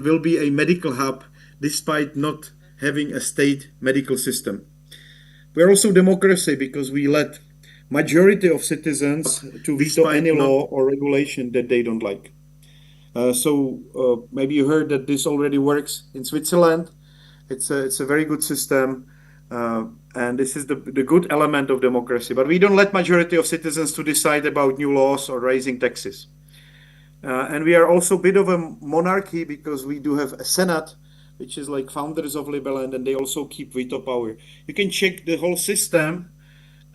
will be a medical hub despite not having a state medical system. We're also democracy because we let majority of citizens to veto any law or regulation that they don't like. Maybe you heard that this already works in Switzerland. It's a very good system, and this is the good element of democracy. But we don't let majority of citizens to decide about new laws or raising taxes. And we are also a bit of a monarchy because we do have a Senate, which is like founders of Liberland, and they also keep veto power. You can check the whole system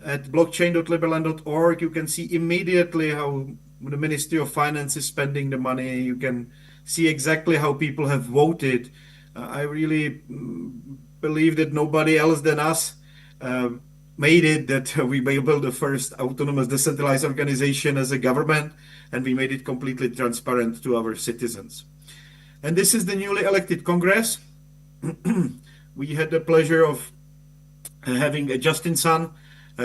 at blockchain.liberland.org. You can see immediately how the Ministry of Finance is spending the money. You can see exactly how people have voted. I really believe that nobody else than us made it, that we built the first autonomous decentralized organization as a government, and we made it completely transparent to our citizens. And this is the newly elected Congress. We had the pleasure of having Justin Sun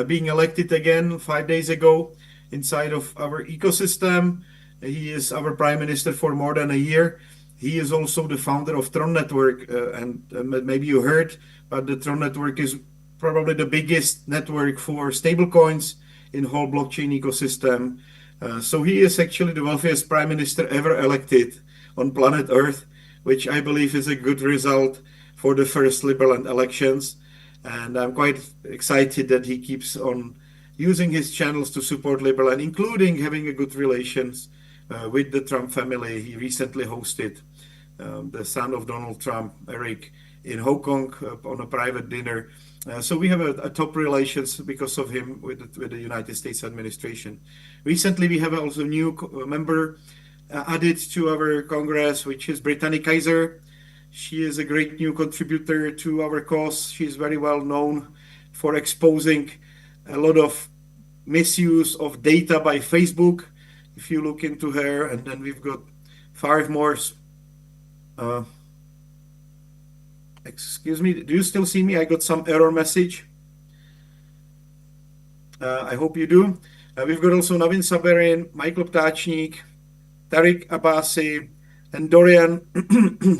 being elected again 5 days ago inside of our ecosystem. He is our prime minister for more than a year. He is also the founder of Tron Network, and maybe you heard, but the Tron Network is probably the biggest network for stablecoins in whole blockchain ecosystem. So he is actually the wealthiest prime minister ever elected on planet Earth, which I believe is a good result for the first Liberland elections. And I'm quite excited that he keeps on using his channels to support Liberland, including having a good relations with the Trump family. He recently hosted the son of Donald Trump, Eric, in Hong Kong on a private dinner. So we have a top relations because of him with the United States administration. Recently, we have also a new member added to our Congress, which is Brittany Kaiser. She is a great new contributor to our cause. She is very well known for exposing a lot of misuse of data by Facebook. If you look into her, and then we've got 5 more. Excuse me, do you still see me? I got some error message. I hope you do. We've got also Navin Saberin, Michael Ptáčník, Tariq Abbasi, and Dorian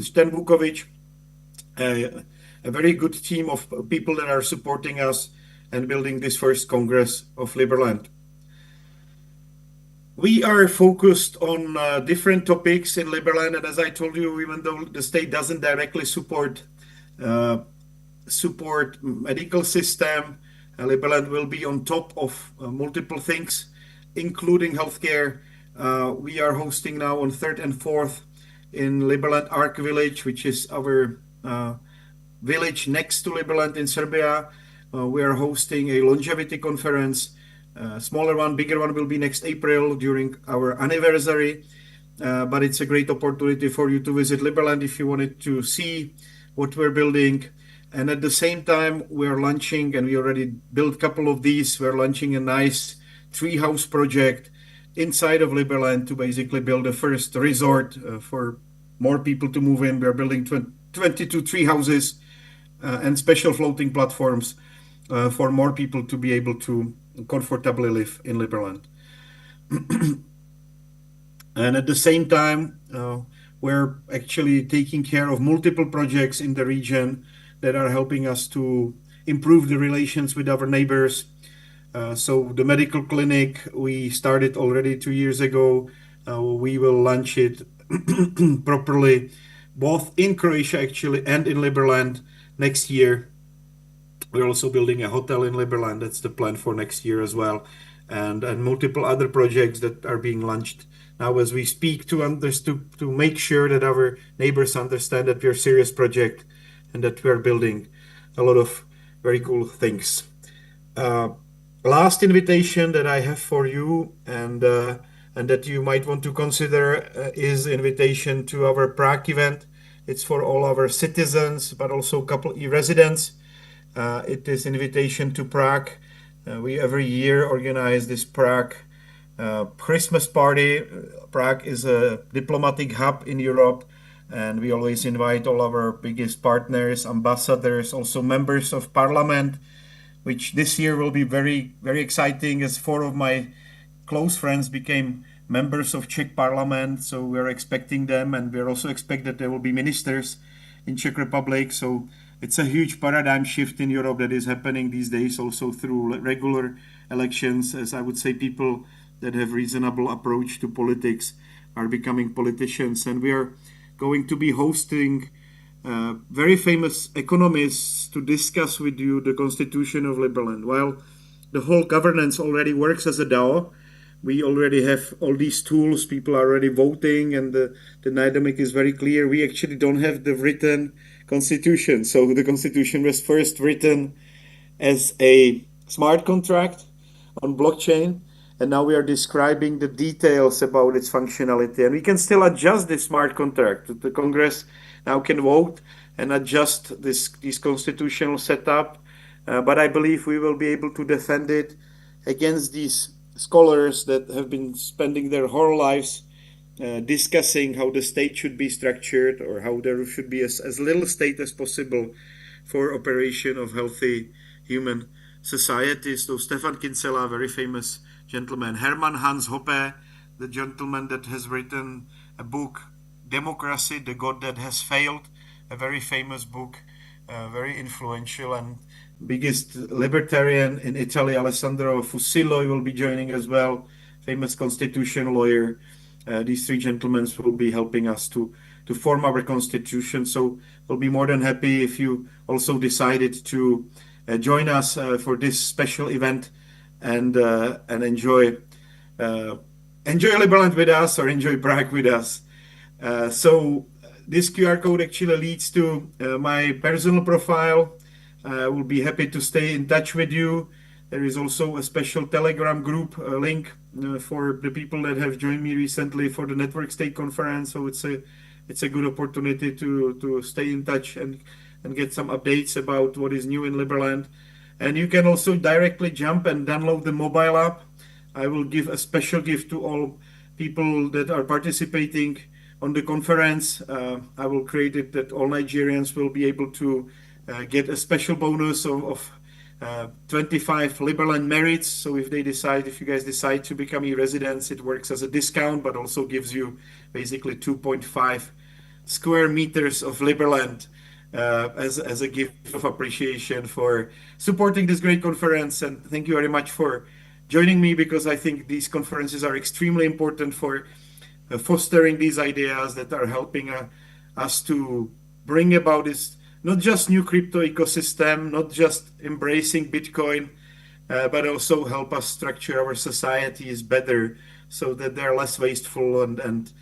Stenvukovic. A very good team of people that are supporting us and building this first Congress of Liberland. We are focused on different topics in Liberland, and as I told you, even though the state doesn't directly support medical system, Liberland will be on top of multiple things, including healthcare. We are hosting now on 3rd and 4th in Liberland Ark Village, which is our village next to Liberland in Serbia. We are hosting a longevity conference. Smaller one, bigger one will be next April during our anniversary. But it's a great opportunity for you to visit Liberland if you wanted to see what we're building. And at the same time, we're launching, and we already built a couple of these, we're launching a nice treehouse project inside of Liberland to basically build a first resort for more people to move in. We're building 22 tree houses and special floating platforms for more people to be able to comfortably live in Liberland. And at the same time, we're actually taking care of multiple projects in the region that are helping us to improve the relations with our neighbors. So the medical clinic, we started already 2 years ago. We will launch it properly, both in Croatia actually and in Liberland next year. We're also building a hotel in Liberland. That's the plan for next year as well. And multiple other projects that are being launched now as we speak to make sure that our neighbors understand that we're a serious project and that we're building a lot of very cool things. Last invitation that I have for you and that you might want to consider is invitation to our Prague event. It's for all our citizens, but also a couple e-residents. It is invitation to Prague. We every year organize this Prague Christmas party. Prague is a diplomatic hub in Europe, and we always invite all our biggest partners, ambassadors, also members of parliament, which this year will be very, very exciting as 4 of my close friends became members of Czech Parliament. So we're expecting them, and we're also expect that there will be ministers in Czech Republic. So it's a huge paradigm shift in Europe that is happening these days, also through regular elections, as I would say people that have reasonable approach to politics are becoming politicians. And we are going to be hosting very famous economists to discuss with you the constitution of Liberland. While the whole governance already works as a DAO, we already have all these tools, people are already voting, and the dynamic is very clear. We actually don't have the written constitution. So the constitution was first written as a smart contract on blockchain, and now we are describing the details about its functionality. And we can still adjust this smart contract. The Congress now can vote and adjust this constitutional setup, but I believe we will be able to defend it against these scholars that have been spending their whole lives discussing how the state should be structured, or how there should be as little state as possible for operation of healthy human societies. So Stefan Kinsella, very famous gentleman. Hermann Hans Hoppe, the gentleman that has written a book, Democracy, the God That Has Failed, a very famous book, very influential, and biggest libertarian in Italy, Alessandro Fusillo, will be joining as well, famous constitution lawyer. These three gentlemen will be helping us to form our constitution. So we'll be more than happy if you also decided to join us for this special event and enjoy Liberland with us, or enjoy Prague with us. So this QR code actually leads to my personal profile. I will be happy to stay in touch with you. There is also a special Telegram group link for the people that have joined me recently for the Network State Conference. So it's a good opportunity to stay in touch and get some updates about what is new in Liberland. And you can also directly jump and download the mobile app. I will give a special gift to all people that are participating on the conference. I will create it that all Nigerians will be able to get a special bonus of 25 Liberland merits. So if you guys decide to become e-residents, it works as a discount, but also gives you basically 2.5 square meters of Liberland as a gift of appreciation for supporting this great conference. And thank you very much for joining me, because I think these conferences are extremely important for fostering these ideas that are helping us to bring about this not just new crypto ecosystem, not just embracing Bitcoin, but also help us structure our societies better so that they're less wasteful and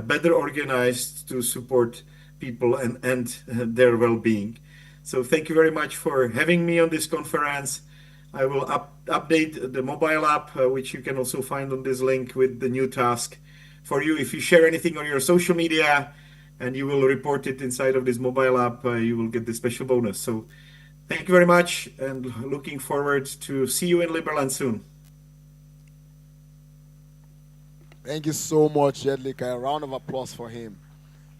better organized to support people and their well-being. So thank you very much for having me on this conference. I will update the mobile app, which you can also find on this link with the new task for you. If you share anything on your social media and you will report it inside of this mobile app, you will get the special bonus. So thank you very much, and looking forward to see you in Liberland soon. Thank you so much, Jedlik. A round of applause for him.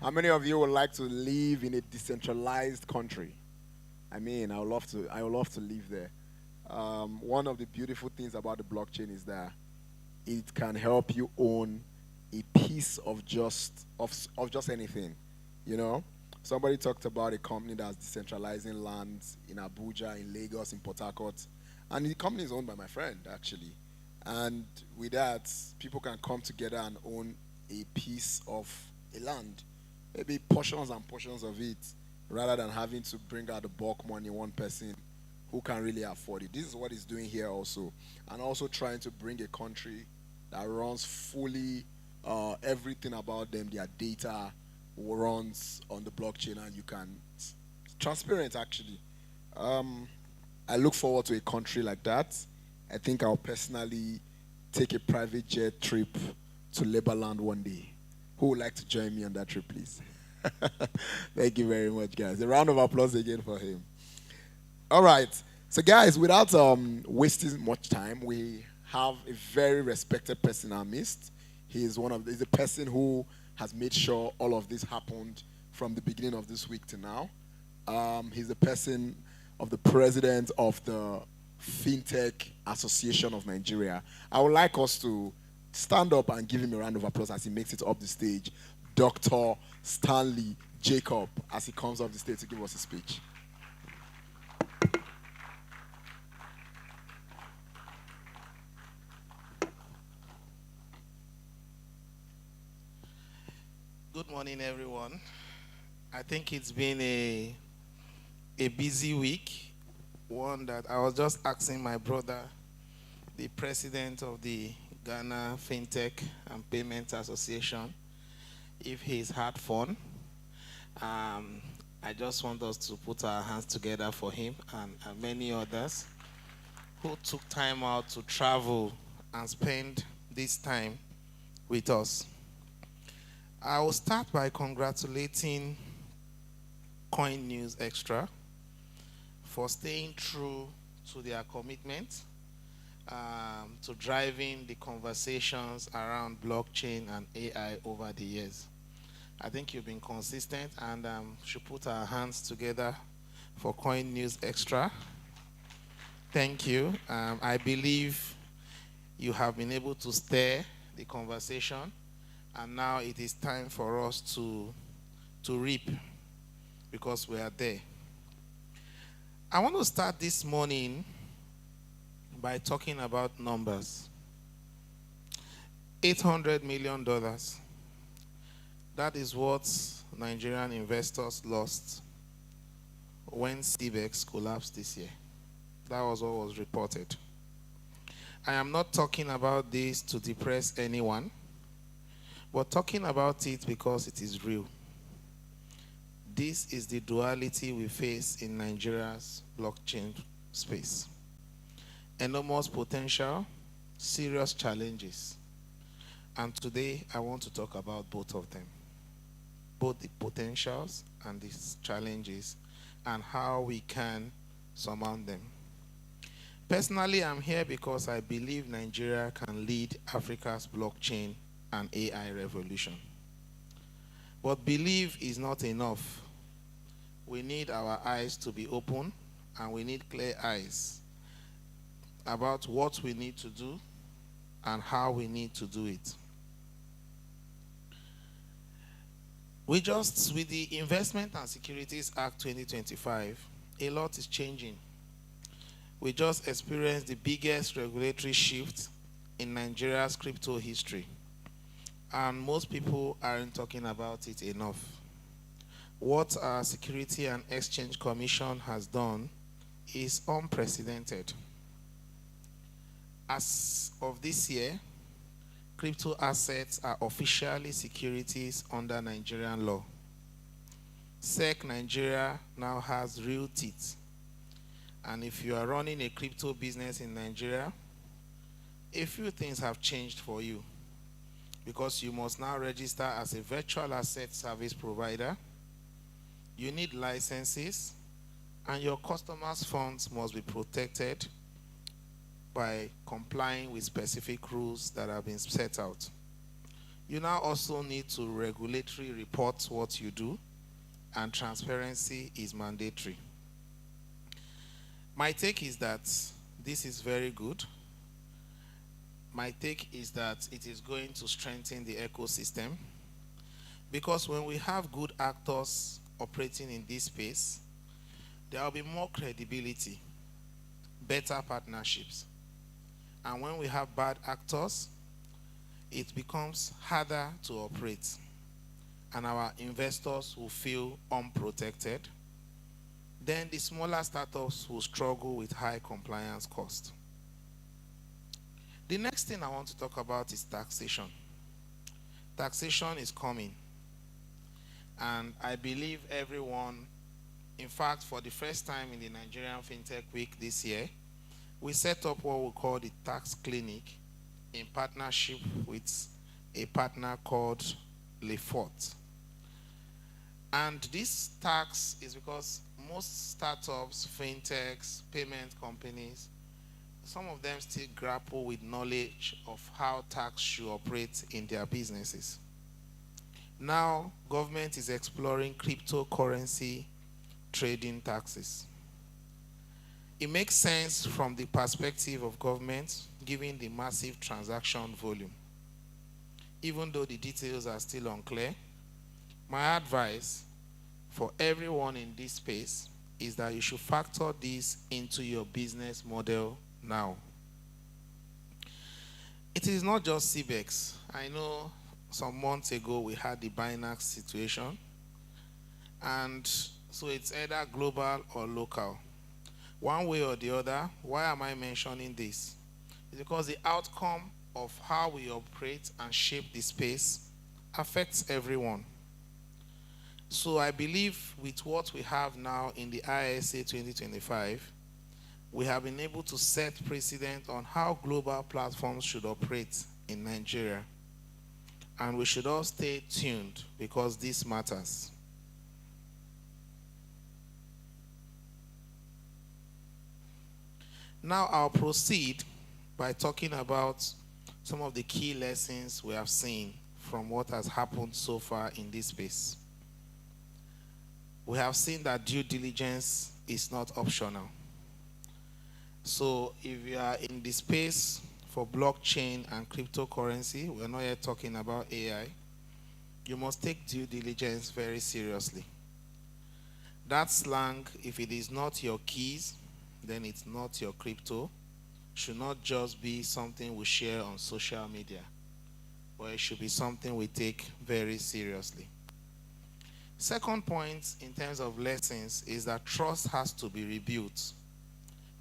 How many of you would like to live in a decentralized country? I mean, I would love to live there. One of the beautiful things about the blockchain is that it can help you own a piece of just anything. You know, somebody talked about a company that's decentralizing lands in Abuja, in Lagos, in Port Harcourt, and the company is owned by my friend actually. And with that, people can come together and own a piece of a land, maybe portions and portions of it, rather than having to bring out the bulk money, one person who can really afford it. This is what he's doing here also, and also trying to bring a country that runs fully everything about them, their data runs on the blockchain, and you can, it's transparent actually. I look forward to a country like that. I think I'll personally take a private jet trip to Liberland one day. Who would like to join me on that trip, please? Thank you very much, guys. A round of applause again for him. All right. So, guys, without wasting much time, we have a very respected person in our midst. He's a person who has made sure all of this happened from the beginning of this week to now. He's the person of the president of the FinTech Association of Nigeria. I would like us to Stand up and give him a round of applause as he makes it up the stage. Dr. Stanley Jacob, as he comes up the stage to give us a speech. Good morning, everyone. I think it's been a busy week, one that I was just asking my brother, the president of the Ghana FinTech and Payments Association, if he's had fun. I just want us to put our hands together for him and many others who took time out to travel and spend this time with us. I will start by congratulating Coin News Extra for staying true to their commitment to driving the conversations around blockchain and AI over the years. I think you've been consistent, and should put our hands together for Coin News Extra. Thank you. I believe you have been able to stir the conversation, and now it is time for us to reap, because we are there. I want to start this morning by talking about numbers. $800 million. That is what Nigerian investors lost when CBEX collapsed this year. That was what was reported. I am not talking about this to depress anyone, but talking about it because it is real. This is the duality we face in Nigeria's blockchain space. Enormous potential, serious challenges. And today I want to talk about both of them. Both the potentials and the challenges, and how we can surmount them. Personally, I'm here because I believe Nigeria can lead Africa's blockchain and AI revolution. But belief is not enough. We need our eyes to be open, and we need clear eyes about what we need to do and how we need to do it. With the Investment and Securities Act 2025, a lot is changing. We just experienced the biggest regulatory shift in Nigeria's crypto history, and most people aren't talking about it enough. What our Security and Exchange Commission has done is unprecedented. As of this year, crypto assets are officially securities under Nigerian law. SEC Nigeria now has real teeth. And if you are running a crypto business in Nigeria, a few things have changed for you, because you must now register as a virtual asset service provider. You need licenses, and your customers' funds must be protected by complying with specific rules that have been set out. You now also need to regulatory report what you do, and transparency is mandatory. My take is that this is very good. My take is that it is going to strengthen the ecosystem, because when we have good actors operating in this space, there will be more credibility, better partnerships. And when we have bad actors, it becomes harder to operate, and our investors will feel unprotected. Then the smaller startups will struggle with high compliance costs. The next thing I want to talk about is taxation. Taxation is coming, and I believe everyone, in fact, for the first time in the Nigerian FinTech Week this year, we set up what we call the Tax Clinic in partnership with a partner called Lefort. And this tax is because most startups, fintechs, payment companies, some of them still grapple with knowledge of how tax should operate in their businesses. Now, government is exploring cryptocurrency trading taxes. It makes sense from the perspective of government, given the massive transaction volume. even though the details are still unclear. My advice for everyone in this space is that you should factor this into your business model now. It is not just CBEX. I know some months ago we had the Binax situation, and so it's either global or local. One way or the other. Why am I mentioning this? It's because the outcome of how we operate and shape the space affects everyone. So I believe with what we have now in the ISA 2025, we have been able to set precedent on how global platforms should operate in Nigeria. And we should all stay tuned because this matters. Now I'll proceed by talking about some of the key lessons we have seen from what has happened so far in this space. We have seen that due diligence is not optional. So if you are in the space for blockchain and cryptocurrency, we're not yet talking about AI, you must take due diligence very seriously. That slang, if it is not your keys, then it's not your crypto, should not just be something we share on social media, but it should be something we take very seriously. Second point in terms of lessons is that trust has to be rebuilt.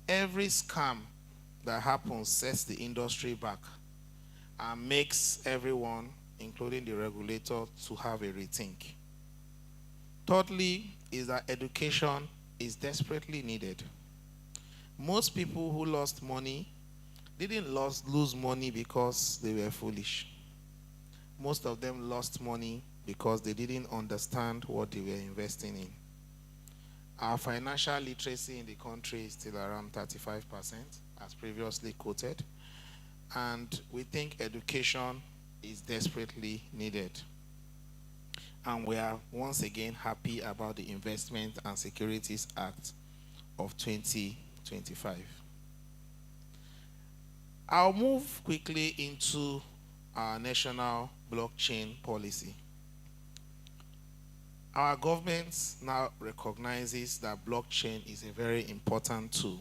Every scam that happens sets the industry back and makes everyone, including the regulator, to have a rethink. Thirdly is that education is desperately needed. Most people who lost money didn't lose money because they were foolish. Most of them lost money because they didn't understand what they were investing in. Our financial literacy in the country is still around 35%, as previously quoted, and we think education is desperately needed. And we are once again happy about the Investment and Securities Act of 2025. I'll move quickly into our national blockchain policy. Our government now recognizes that blockchain is a very important tool.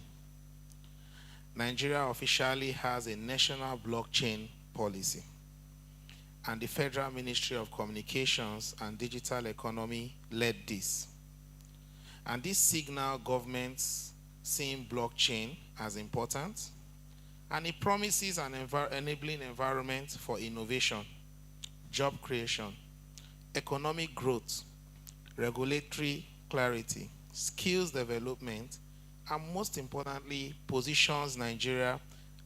Nigeria officially has a national blockchain policy, and the Federal Ministry of Communications and Digital Economy led this. And this signals governments seeing blockchain as important, and it promises an enabling environment for innovation, job creation, economic growth, regulatory clarity, skills development, and most importantly, positions Nigeria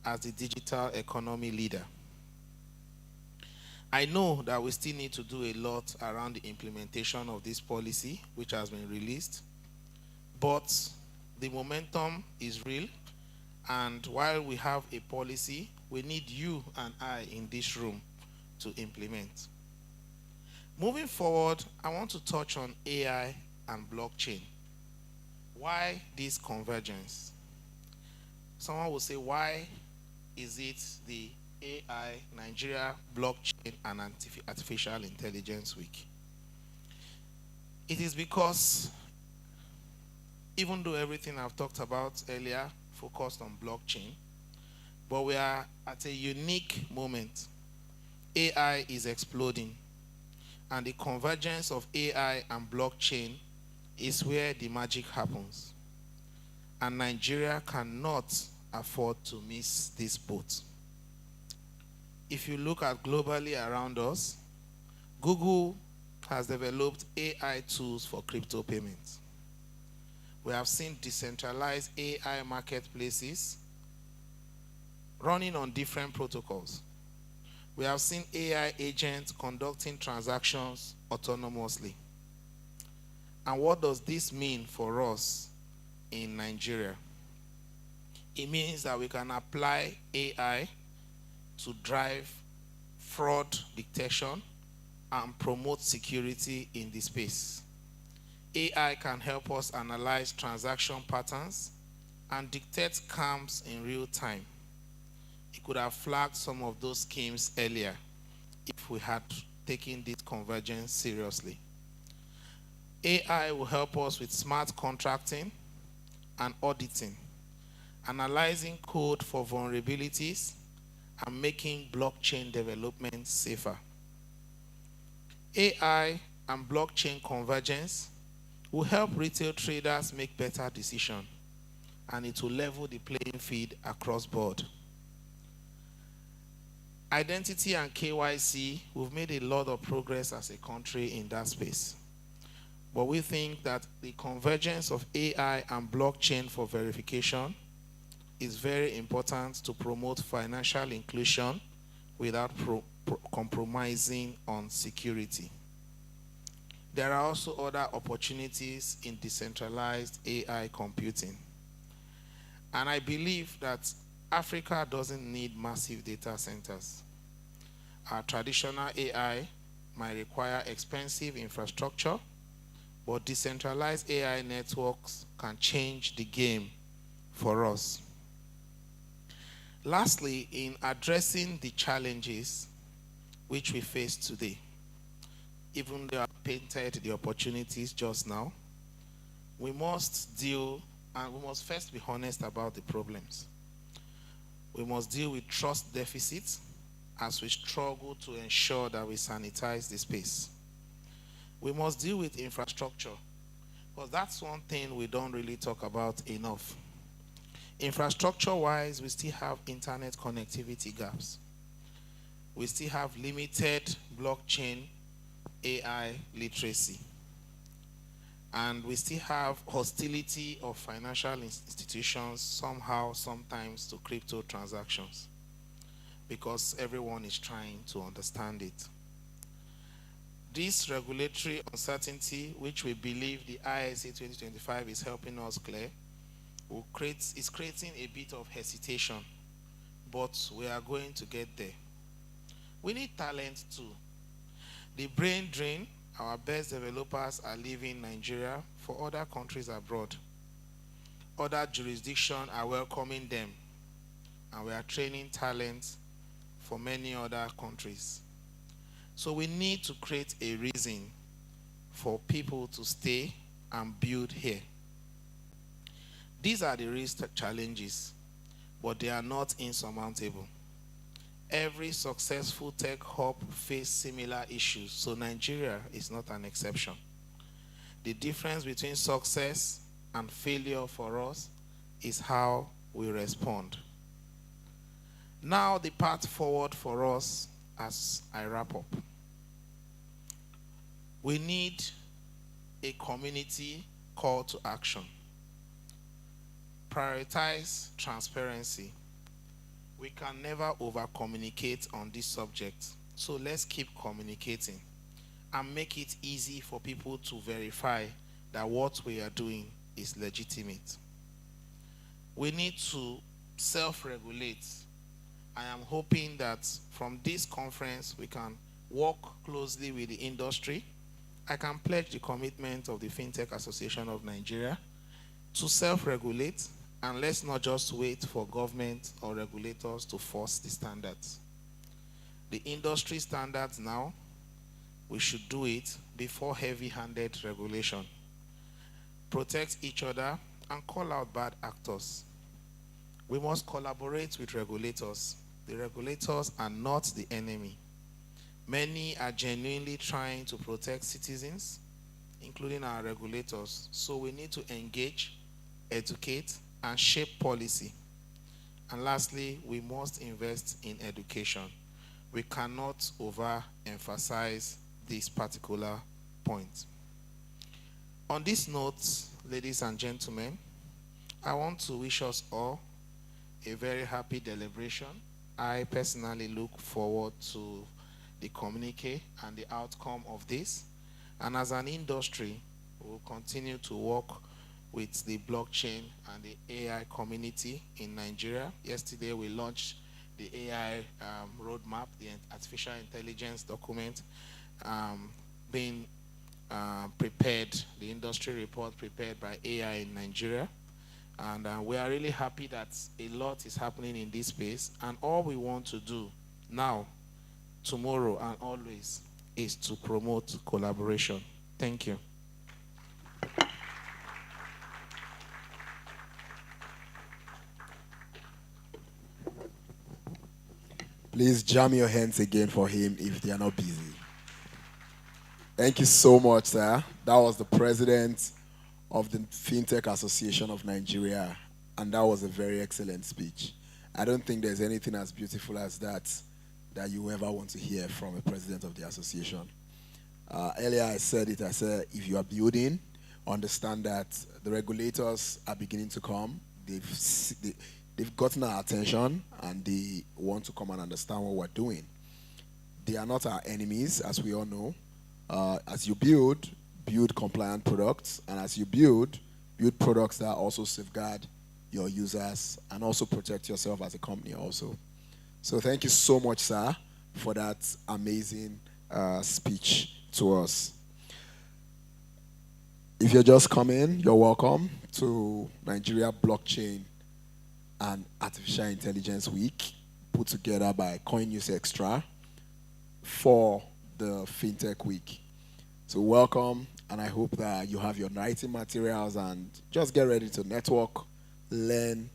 as the digital economy leader. I know that we still need to do a lot around the implementation of this policy, which has been released, but the momentum is real, and while we have a policy, we need you and I in this room to implement. Moving forward, I want to touch on AI and blockchain. Why this convergence? Someone will say, why is it the AI, Nigeria, Blockchain, and Artificial Intelligence Week? It is because even though everything I've talked about earlier focused on blockchain, but we are at a unique moment. AI is exploding, and the convergence of AI and blockchain is where the magic happens. And Nigeria cannot afford to miss this boat. If you look at globally around us, Google has developed AI tools for crypto payments. We have seen decentralized AI marketplaces running on different protocols. We have seen AI agents conducting transactions autonomously. And what does this mean for us in Nigeria? It means that we can apply AI to drive fraud detection and promote security in the space. AI can help us analyze transaction patterns and dictate scams in real time. It could have flagged some of those schemes earlier if if we had taken this convergence seriously. AI will help us with smart contracting and auditing, analyzing code for vulnerabilities, and making blockchain development safer. AI and blockchain convergence will help retail traders make better decisions, and it will level the playing field across board. Identity and KYC, we've made a lot of progress as a country in that space. But we think that the convergence of AI and blockchain for verification is very important to promote financial inclusion without compromising on security. There are also other opportunities in decentralized AI computing. And I believe that Africa doesn't need massive data centers. Our traditional AI might require expensive infrastructure, but decentralized AI networks can change the game for us. Lastly, in addressing the challenges which we face today, even though I painted the opportunities just now, we must deal, and we must first be honest about the problems. We must deal with trust deficits as we struggle to ensure that we sanitize the space. We must deal with infrastructure, because that's one thing we don't really talk about enough. Infrastructure-wise, we still have internet connectivity gaps. We still have limited blockchain AI literacy. And we still have hostility of financial institutions somehow, sometimes, to crypto transactions, because everyone is trying to understand it. This regulatory uncertainty, which we believe the ISA 2025 is helping us clear, is creating a bit of hesitation, but we are going to get there. We need talent too. The brain drain, our best developers are leaving Nigeria for other countries abroad. Other jurisdictions are welcoming them, and we are training talent for many other countries. So we need to create a reason for people to stay and build here. These are the real challenges, but they are not insurmountable. Every successful tech hub faces similar issues, so Nigeria is not an exception. The difference between success and failure for us is how we respond. Now, the path forward for us as I wrap up. We need a community call to action. Prioritize transparency. We can never over-communicate on this subject, so let's keep communicating and make it easy for people to verify that what we are doing is legitimate. We need to self-regulate. I am hoping that from this conference we can work closely with the industry. I can pledge the commitment of the FinTech Association of Nigeria to self-regulate, and let's not just wait for government or regulators to force the standards. The industry standards now, we should do it before heavy-handed regulation. Protect each other and call out bad actors. We must collaborate with regulators. The regulators are not the enemy. Many are genuinely trying to protect citizens, including our regulators. So we need to engage, educate, and shape policy. And lastly, we must invest in education. We cannot overemphasize this particular point. On this note, ladies and gentlemen, I want to wish us all a very happy deliberation. I personally look forward to the communique and the outcome of this. And as an industry, we will continue to work with the blockchain and the AI community in Nigeria. Yesterday, we launched the AI roadmap, the artificial intelligence document being prepared, the industry report prepared by AI in Nigeria. And we are really happy that a lot is happening in this space. And all we want to do now tomorrow and always is to promote collaboration. Thank you. Please jam your hands again for him if they are not busy. Thank you so much, sir. That was the president of the FinTech Association of Nigeria, and that was a very excellent speech. I don't think there's anything as beautiful as that you ever want to hear from a president of the association. Earlier I said, if you are building, understand that the regulators are beginning to come. They've gotten our attention, and they want to come and understand what we're doing. They are not our enemies, as we all know. As you build compliant products, and as you build products that also safeguard your users and also protect yourself as a company also. So thank you so much, sir, for that amazing speech to us. If you're just coming, you're welcome to Nigeria Blockchain and Artificial Intelligence Week, put together by Coin News Extra for the FinTech Week. So welcome, and I hope that you have your writing materials and just get ready to network, learn.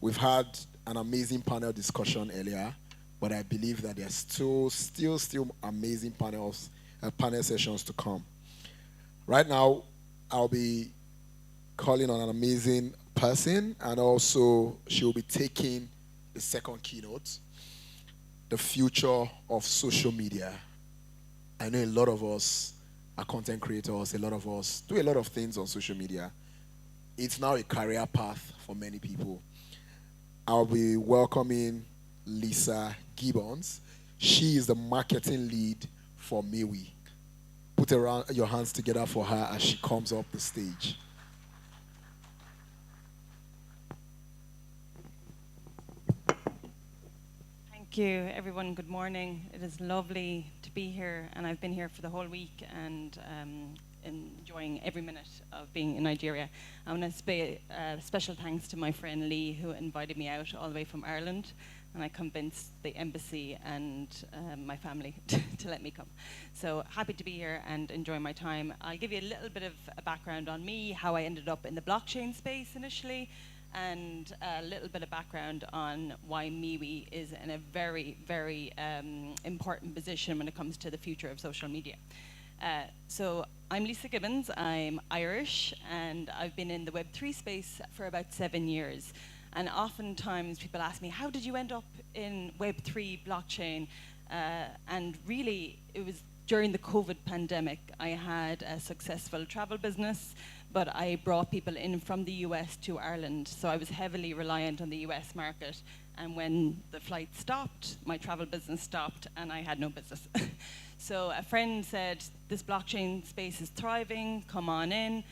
We've had an amazing panel discussion earlier, but I believe that there's still amazing panel sessions to come. Right now, I'll be calling on an amazing person, and also she'll be taking the second keynote, the future of social media. I know a lot of us are content creators, a lot of us do a lot of things on social media. It's now a career path for many people. I'll be welcoming Lisa Gibbons. She is the marketing lead for MeWe. Put your hands together for her as she comes up the stage. Thank you, everyone. Good morning. It is lovely to be here, and I've been here for the whole week and enjoying every minute of being in Nigeria. I want to say special thanks to my friend Lee, who invited me out all the way from Ireland, and I convinced the embassy and my family to let me come. So happy to be here and enjoy my time. I'll give you a little bit of a background on me, how I ended up in the blockchain space initially, and a little bit of background on why MeWe is in a very, very important position when it comes to the future of social media. So I'm Lisa Gibbons, I'm Irish, and I've been in the Web3 space for about 7 years. And oftentimes people ask me, how did you end up in Web3 blockchain? And really, it was during the COVID pandemic. I had a successful travel business, but I brought people in from the US to Ireland, so I was heavily reliant on the US market. And when the flight stopped, my travel business stopped, and I had no business. So a friend said, this blockchain space is thriving, come on in.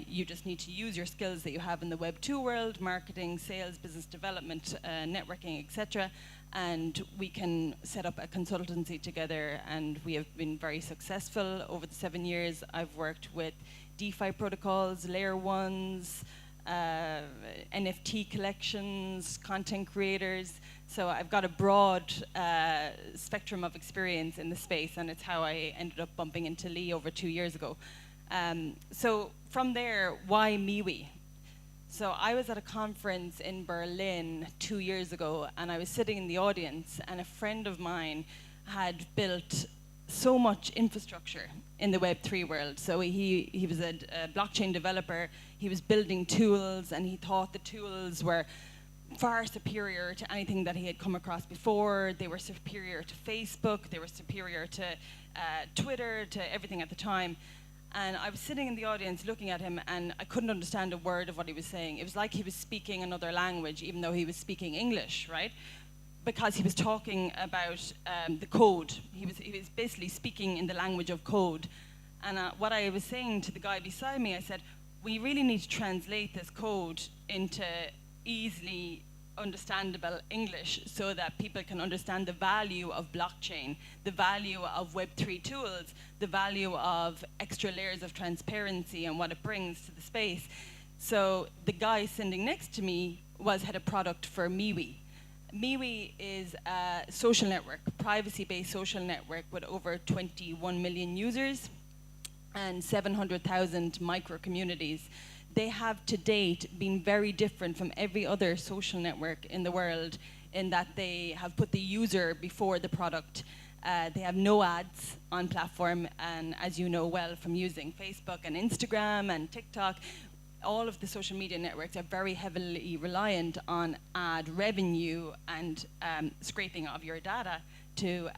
You just need to use your skills that you have in the Web 2 world, marketing, sales, business development, networking, etc. And we can set up a consultancy together, and we have been very successful over the 7 years. I've worked with DeFi protocols, layer ones, NFT collections, content creators. So I've got a broad spectrum of experience in the space, and it's how I ended up bumping into Lee over 2 years ago. So from there, why MeWe? So I was at a conference in Berlin 2 years ago, and I was sitting in the audience, and a friend of mine had built so much infrastructure in the Web3 world. So he was a blockchain developer. He was building tools, and he thought the tools were far superior to anything that he had come across before. They were superior to Facebook. They were superior to Twitter, to everything at the time. And I was sitting in the audience looking at him, and I couldn't understand a word of what he was saying. It was like he was speaking another language, even though he was speaking English, right? Because he was talking about the code. He was basically speaking in the language of code. And what I was saying to the guy beside me, I said, we really need to translate this code into easily understandable English so that people can understand the value of blockchain, the value of Web3 tools, the value of extra layers of transparency and what it brings to the space. So the guy sitting next to me was head of product for MeWe. MeWe is a social network, privacy-based social network with over 21 million users and 700,000 micro-communities. They have to date been very different from every other social network in the world in that they have put the user before the product. They have no ads on platform, and as you know well from using Facebook and Instagram and TikTok, all of the social media networks are very heavily reliant on ad revenue and scraping of your data to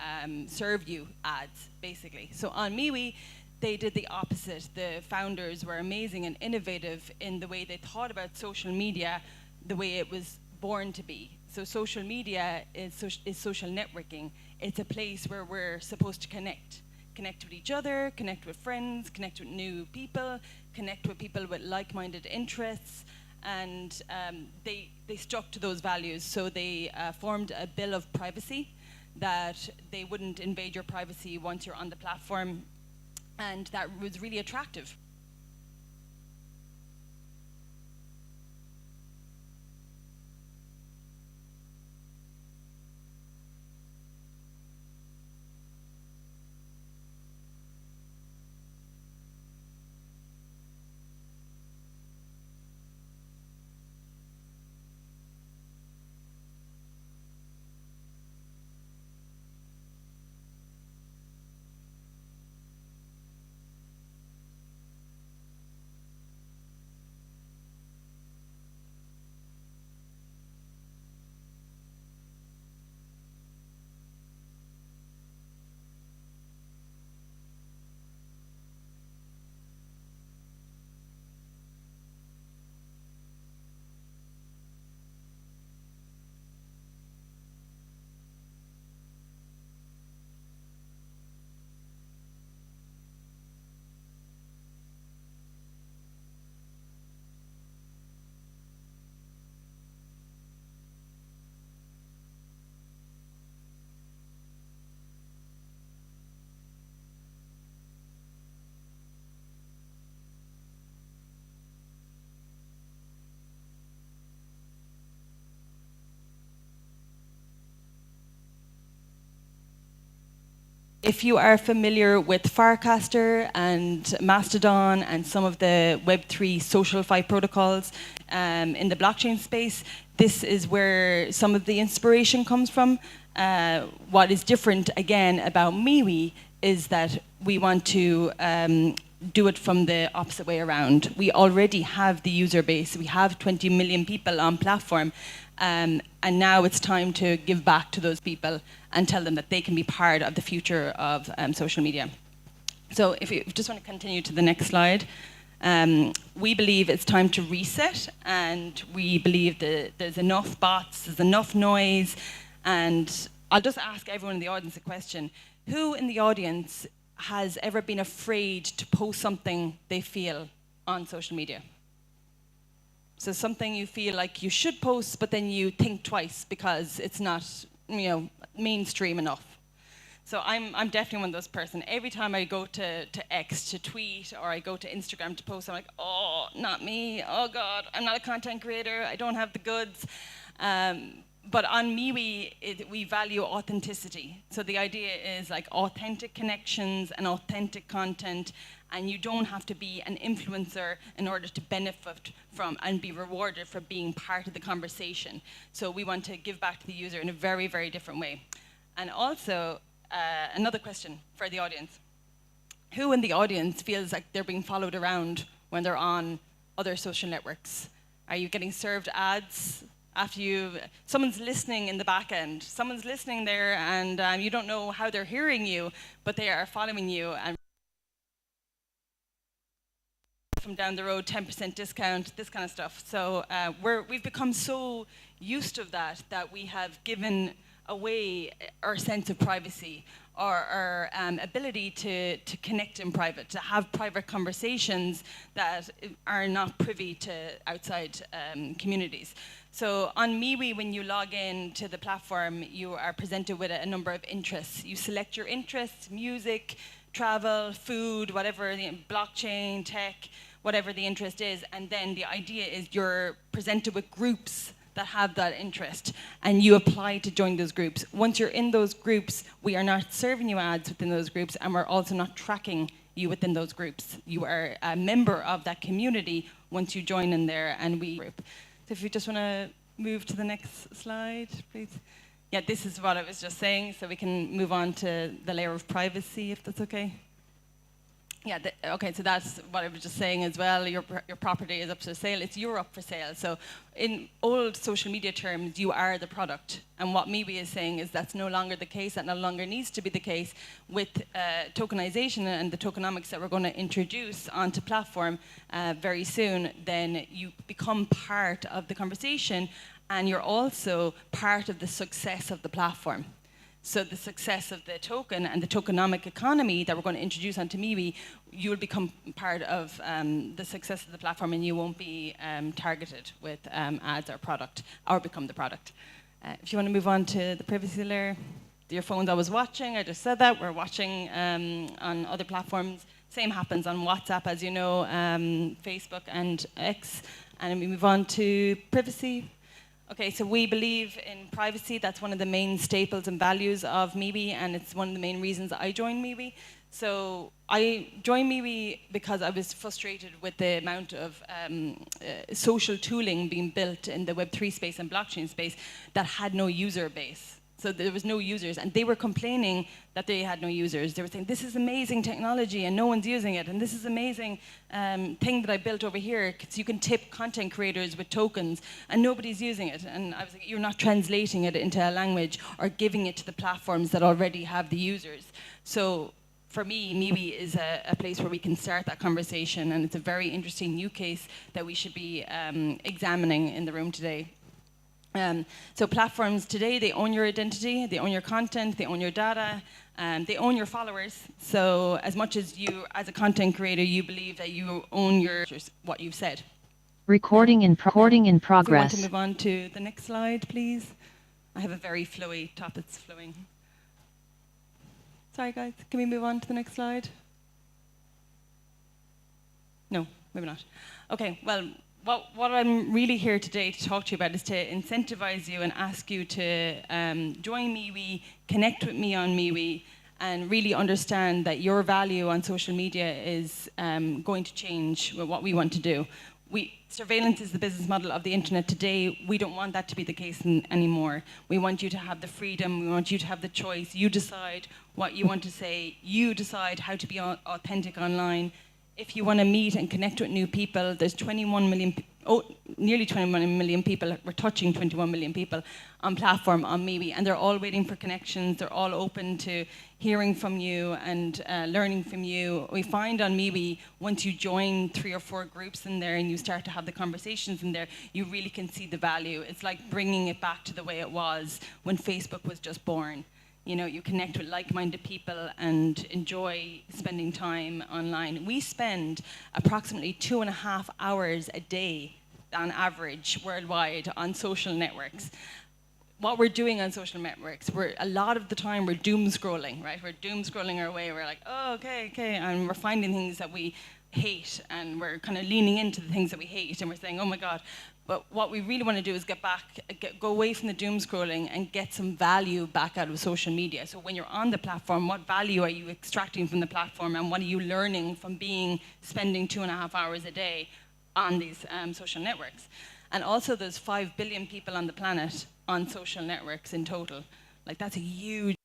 serve you ads, basically. So on MeWe, they did the opposite. The founders were amazing and innovative in the way they thought about social media, the way it was born to be. So social media is social networking. It's a place where we're supposed to connect with each other, connect with friends, connect with new people, connect with people with like-minded interests, and they stuck to those values. So they formed a bill of privacy that they wouldn't invade your privacy once you're on the platform, and that was really attractive. If you are familiar with Farcaster and Mastodon and some of the Web3 SocialFi protocols in the blockchain space, this is where some of the inspiration comes from. What is different, again, about MeWe is that we want to do it from the opposite way around. We already have the user base. We have 20 million people on platform. And now it's time to give back to those people and tell them that they can be part of the future of social media. So if you just want to continue to the next slide, we believe it's time to reset, and we believe that there's enough bots, there's enough noise, and I'll just ask everyone in the audience a question. Who in the audience has ever been afraid to post something they feel on social media? So something you feel like you should post, but then you think twice because it's not, mainstream enough. So I'm definitely one of those person. Every time I go to X to tweet, or I go to Instagram to post, I'm like, oh, not me. Oh God, I'm not a content creator. I don't have the goods. But on MeWe, we value authenticity. So the idea is like authentic connections and authentic content, and you don't have to be an influencer in order to benefit from and be rewarded for being part of the conversation. So we want to give back to the user in a very, very different way. And also, another question for the audience. Who in the audience feels like they're being followed around when they're on other social networks? Are you getting served ads after someone's listening in the back end, someone's listening there, and you don't know how they're hearing you, but they are following you, and from down the road, 10% discount, this kind of stuff. So we've become so used to that we have given away our sense of privacy, our ability to connect in private, to have private conversations that are not privy to outside communities. So on MeWe, when you log in to the platform, you are presented with a number of interests. You select your interests: music, travel, food, whatever, blockchain, tech, whatever the interest is. And then the idea is you're presented with groups that have that interest, and you apply to join those groups. Once you're in those groups, we are not serving you ads within those groups, and we're also not tracking you within those groups. You are a member of that community once you join in there, and we group. So if you just want to move to the next slide, please. Yeah, this is what I was just saying, so we can move on to the layer of privacy, if that's okay. Yeah, okay, so that's what I was just saying as well. Your property is up for sale. You're up for sale. So in old social media terms, you are the product. And what MeWe is saying is that's no longer the case. That no longer needs to be the case with tokenization and the tokenomics that we're going to introduce onto platform very soon. Then you become part of the conversation, and you're also part of the success of the platform. So the success of the token and the tokenomic economy that we're going to introduce onto MeWe, you'll become part of the success of the platform, and you won't be targeted with ads or product, or become the product. If you want to move on to the privacy layer, your phone's always watching. I just said that. We're watching on other platforms. Same happens on WhatsApp, as you know, Facebook and X. And we move on to privacy. Okay, so we believe in privacy. That's one of the main staples and values of MeWe, and it's one of the main reasons I joined MeWe. So I joined MeWe because I was frustrated with the amount of social tooling being built in the Web3 space and blockchain space that had no user base. So there was no users, and they were complaining that they had no users. They were saying, this is amazing technology and no one's using it, and this is amazing thing that I built over here, so you can tip content creators with tokens, and nobody's using it. And I was like, you're not translating it into a language or giving it to the platforms that already have the users. So for me, MeWe is a place where we can start that conversation, and it's a very interesting new case that we should be examining in the room today. So platforms today, they own your identity, they own your content, they own your data, they own your followers. So as much as you, as a content creator, you believe that you own what you've said. Recording in progress. So we want to move on to the next slide, please. I have a very flowy top that's flowing. Sorry guys, can we move on to the next slide? No, maybe not. Okay, well, what I'm really here today to talk to you about is to incentivize you and ask you to join MeWe, connect with me on MeWe, and really understand that your value on social media is going to change with what we want to do. Surveillance is the business model of the internet today. We don't want that to be the case anymore. We want you to have the freedom. We want you to have the choice. You decide what you want to say. You decide how to be authentic online. If you want to meet and connect with new people, there's 21 million, nearly 21 million people. We're touching 21 million people on platform on MeWe, and they're all waiting for connections. They're all open to hearing from you and learning from you. We find on MeWe, once you join 3 or 4 groups in there and you start to have the conversations in there, you really can see the value. It's like bringing it back to the way it was when Facebook was just born. You know, you connect with like-minded people and enjoy spending time online. We spend approximately 2.5 hours a day on average worldwide on social networks. What we're doing on social networks, a lot of the time we're doom scrolling, right? We're doom scrolling our way. We're like, oh, okay, and we're finding things that we hate, and we're kind of leaning into the things that we hate, and we're saying, oh my God. But what we really want to do is go away from the doom scrolling and get some value back out of social media. So when you're on the platform, what value are you extracting from the platform, and what are you learning from spending 2.5 hours a day on these social networks? And also there's 5 billion people on the planet on social networks in total. Like, that's a huge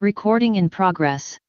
Recording in progress.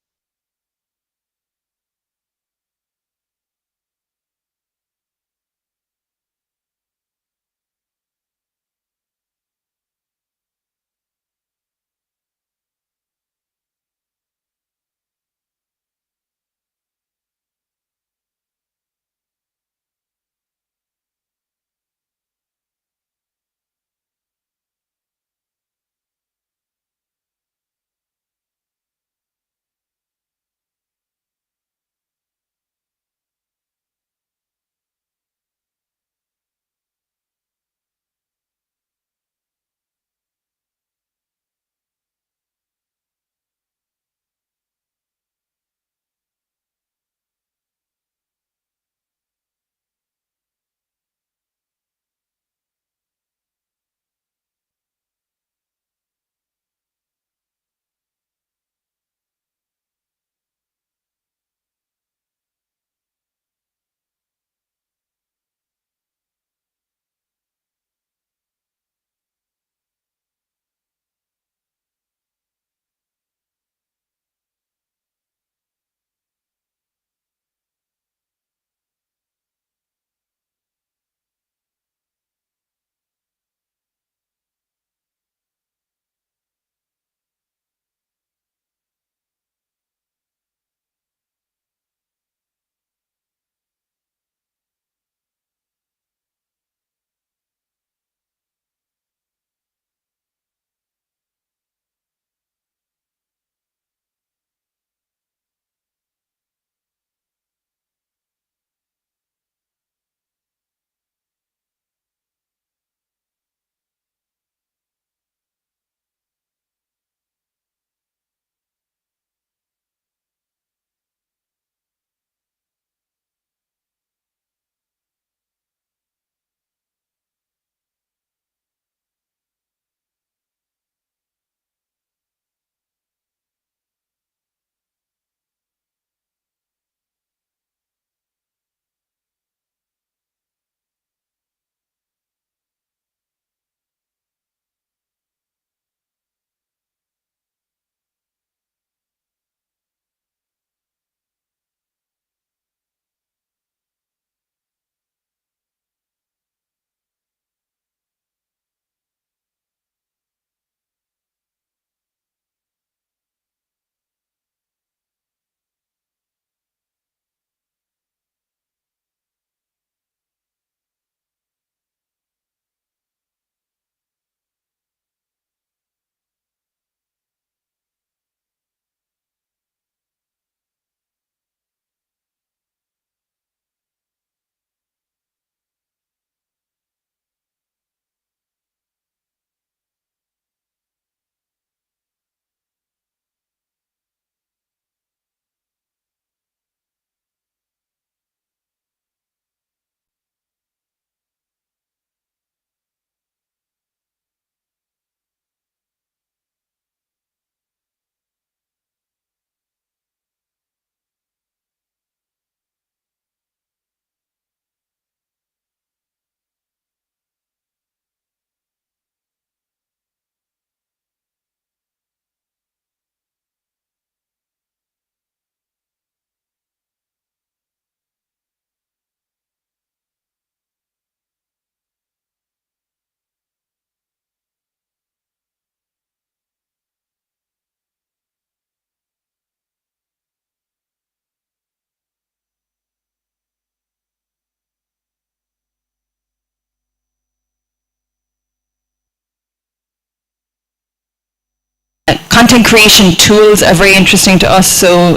content creation tools are very interesting to us, so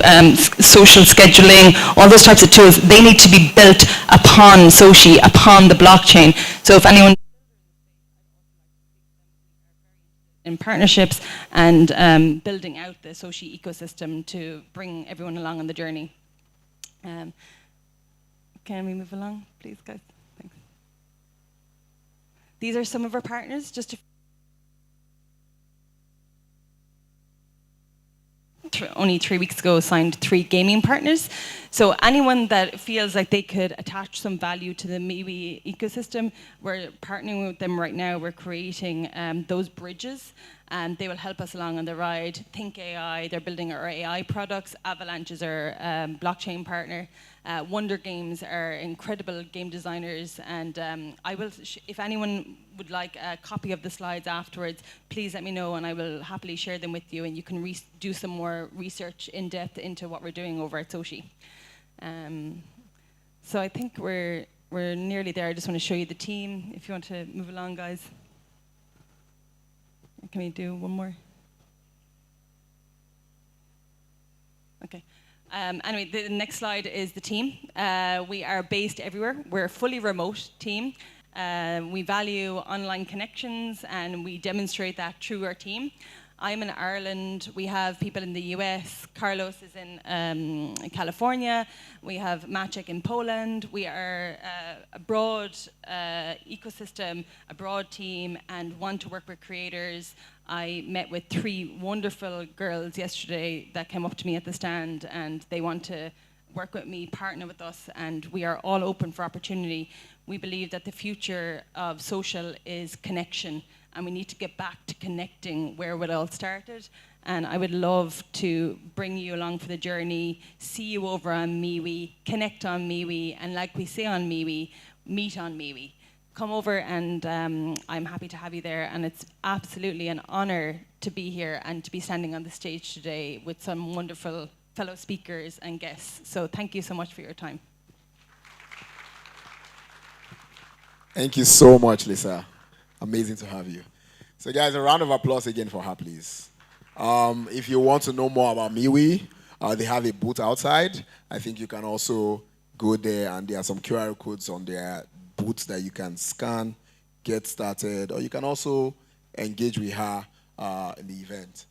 social scheduling, all those types of tools, they need to be built upon Soci, upon the blockchain. So if anyone in partnerships and building out the Soci ecosystem to bring everyone along on the journey. Can we move along, please, guys? Thanks. These are some of our partners, just to only 3 weeks ago signed 3 gaming partners. So anyone that feels like they could attach some value to the MeWe ecosystem, we're partnering with them right now. We're creating those bridges, and they will help us along on the ride. Think AI, they're building our AI products. Avalanche is our blockchain partner. Wonder Games are incredible game designers, and I will, if anyone would like a copy of the slides afterwards, please let me know and I will happily share them with you, and you can do some more research in depth into what we're doing over at Soci. So I think we're nearly there. I just want to show you the team. If you want to move along, guys. Can we do one more? Okay. Anyway, the next slide is the team. We are based everywhere. We're a fully remote team. We value online connections, and we demonstrate that through our team. I'm in Ireland. We have people in the US. Carlos is in California. We have Maciek in Poland. We are a broad ecosystem, a broad team, and want to work with creators. I met with 3 wonderful girls yesterday that came up to me at the stand, and they want to work with me, partner with us, and we are all open for opportunity. We believe that the future of social is connection, and we need to get back to connecting where it all started. And I would love to bring you along for the journey, see you over on MeWe, connect on MeWe, and like we say on MeWe, meet on MeWe. Come over, and I'm happy to have you there, and it's absolutely an honor to be here and to be standing on the stage today with some wonderful fellow speakers and guests. So thank you so much for your time. Thank you so much, Lisa. Amazing to have you. So guys, a round of applause again for her, please. If you want to know more about MeWe, they have a booth outside. I think you can also go there, and there are some QR codes on their booths that you can scan, get started, or you can also engage with her in the event.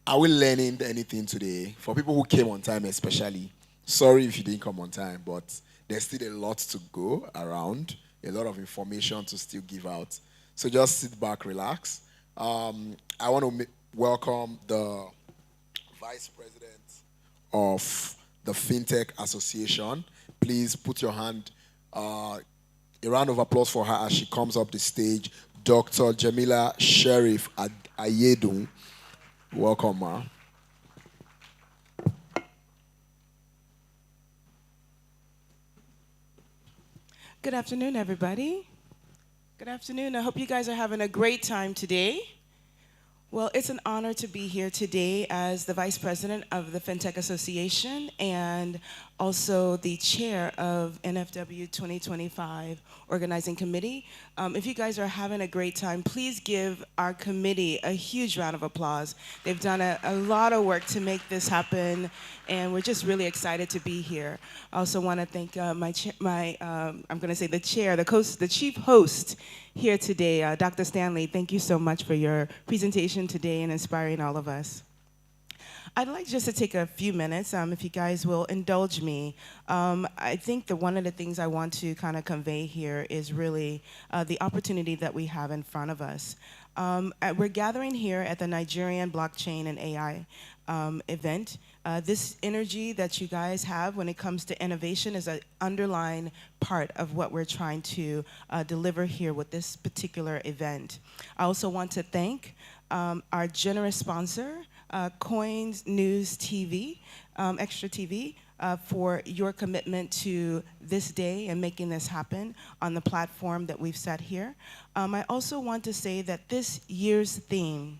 Are we learning anything today? For people who came on time especially, sorry if you didn't come on time, but there's still a lot to go around, a lot of information to still give out. So just sit back, relax. I want to welcome the Vice President of the FinTech Association. Please put your hand, a round of applause for her as she comes up the stage. Dr. Jamila Sheriff Ayedun. Welcome, ma. Good afternoon, everybody. Good afternoon. I hope you guys are having a great time today. Well, it's an honor to be here today as the Vice President of the FinTech Association and also the Chair of NFW 2025 Organizing Committee. If you guys are having a great time, please give our committee a huge round of applause. They've done a lot of work to make this happen, and we're just really excited to be here. I also want to thank I'm going to say the chair, the chief host here today, Dr. Stanley. Thank you so much for your presentation today and inspiring all of us. I'd like just to take a few minutes, if you guys will indulge me. I think that one of the things I want to kind of convey here is really the opportunity that we have in front of us. We're gathering here at the Nigerian Blockchain and AI event. This energy that you guys have when it comes to innovation is an underlying part of what we're trying to deliver here with this particular event. I also want to thank our generous sponsor, Coins News TV, Extra TV, for your commitment to this day and making this happen on the platform that we've set here. I also want to say that this year's theme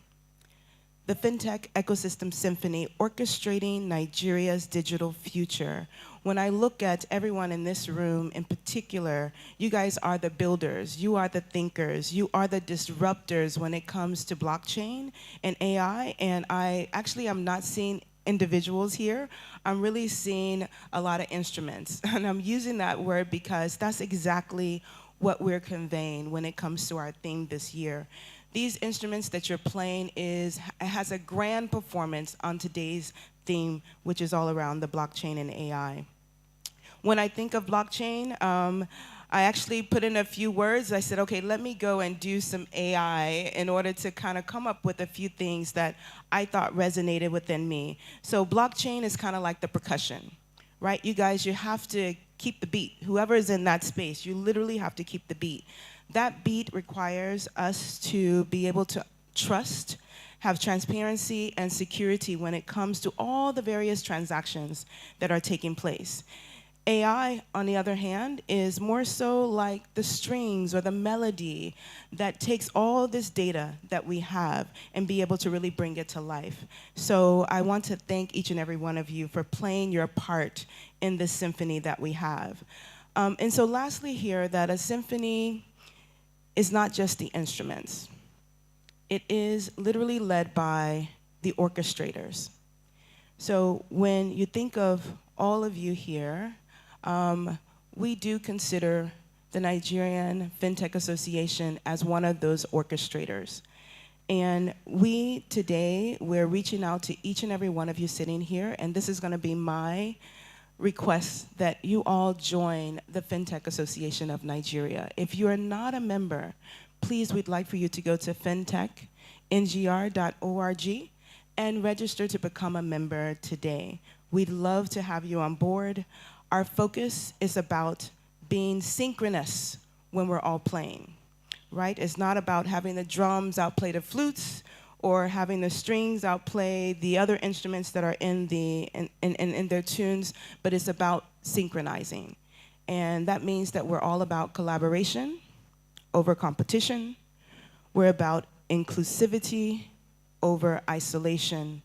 the FinTech Ecosystem Symphony, orchestrating Nigeria's digital future. When I look at everyone in this room in particular, you guys are the builders, you are the thinkers, you are the disruptors when it comes to blockchain and AI, and I'm not seeing individuals here. I'm really seeing a lot of instruments, and I'm using that word because that's exactly what we're conveying when it comes to our theme this year. These instruments that you're playing has a grand performance on today's theme, which is all around the blockchain and AI. When I think of blockchain, I actually put in a few words. I said, okay, let me go and do some AI in order to kind of come up with a few things that I thought resonated within me. So blockchain is kind of like the percussion, right? You guys, you have to keep the beat. Whoever is in that space, you literally have to keep the beat. That beat requires us to be able to trust, have transparency and security when it comes to all the various transactions that are taking place. AI, on the other hand, is more so like the strings or the melody that takes all this data that we have and be able to really bring it to life. So I want to thank each and every one of you for playing your part in this symphony that we have. And so lastly here, that a symphony is not just the instruments. It is literally led by the orchestrators. So when you think of all of you here, we do consider the Nigerian FinTech Association as one of those orchestrators. And we're reaching out to each and every one of you sitting here, and this is gonna be my request that you all join the FinTech Association of Nigeria. If you are not a member, please, we'd like for you to go to fintechnGR.org and register to become a member today. We'd love to have you on board. Our focus is about being synchronous when we're all playing, right? It's not about having the drums outplay the flutes or having the strings outplay the other instruments that are in their tunes, but it's about synchronizing. And that means that we're all about collaboration over competition. We're about inclusivity over isolation.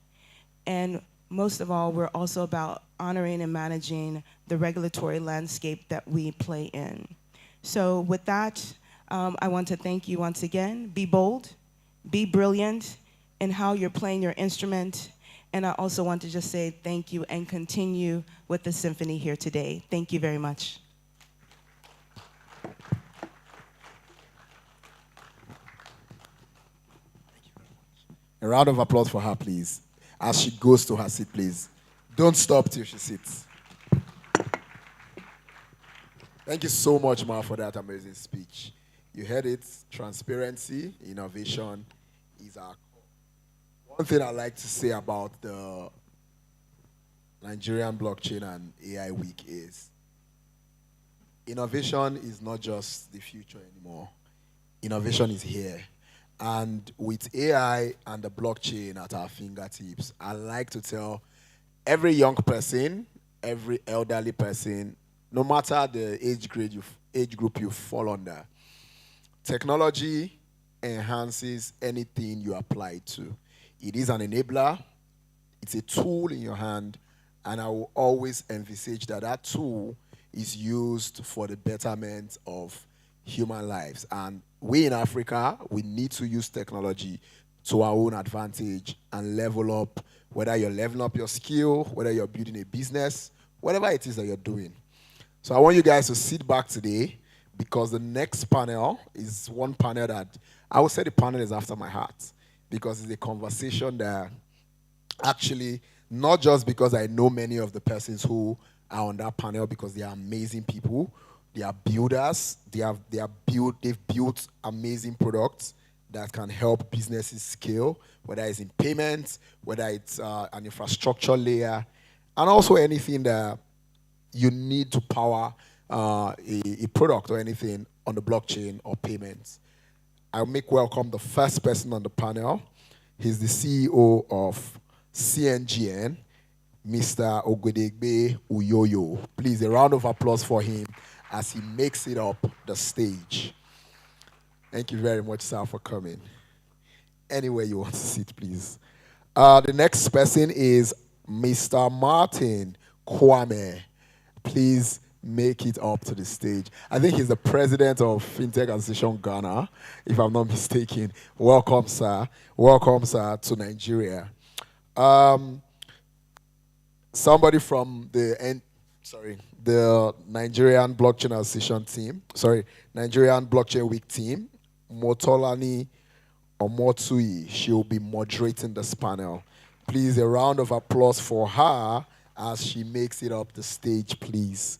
And most of all, we're also about honoring and managing the regulatory landscape that we play in. So with that, I want to thank you once again. Be bold, be brilliant in how you're playing your instrument. And I also want to just say thank you and continue with the symphony here today. Thank you very much. A round of applause for her, please. As she goes to her seat, please. Don't stop till she sits. Thank you so much, Ma, for that amazing speech. You heard it. Transparency, innovation is our core. One thing I like to say about the Nigerian Blockchain and AI Week is innovation is not just the future anymore. Innovation is here. And with AI and the blockchain at our fingertips, I like to tell every young person, every elderly person, no matter the age group you fall under, technology enhances anything you apply it to. It is an enabler, it's a tool in your hand, and I will always envisage that that tool is used for the betterment of human lives. And we in Africa, we need to use technology to our own advantage and level up, whether you're leveling up your skill, whether you're building a business, whatever it is that you're doing. So I want you guys to sit back today because the next panel is one panel that I would say the panel is after my heart because it's a conversation that actually, not just because I know many of the persons who are on that panel because they are amazing people, they are builders, they've built amazing products that can help businesses scale, whether it's in payments, whether it's an infrastructure layer, and also anything that you need to power a product or anything on the blockchain or payments. I'll make welcome the first person on the panel. He's the CEO of CNGN, Mr. Ogwedegbe Uyoyo. Please, a round of applause for him as he makes it up the stage. Thank you very much, sir, for coming. Anywhere you want to sit, please. The next person is Mr. Martin Kwame. Please make it up to the stage. I think he's the president of FinTech Association Ghana, if I'm not mistaken. Welcome, sir. Welcome, sir, to Nigeria. Somebody from the Nigerian Blockchain Association team, Nigerian Blockchain Week team, Motolani Omotsui, she'll be moderating this panel. Please, a round of applause for her as she makes it up the stage, please.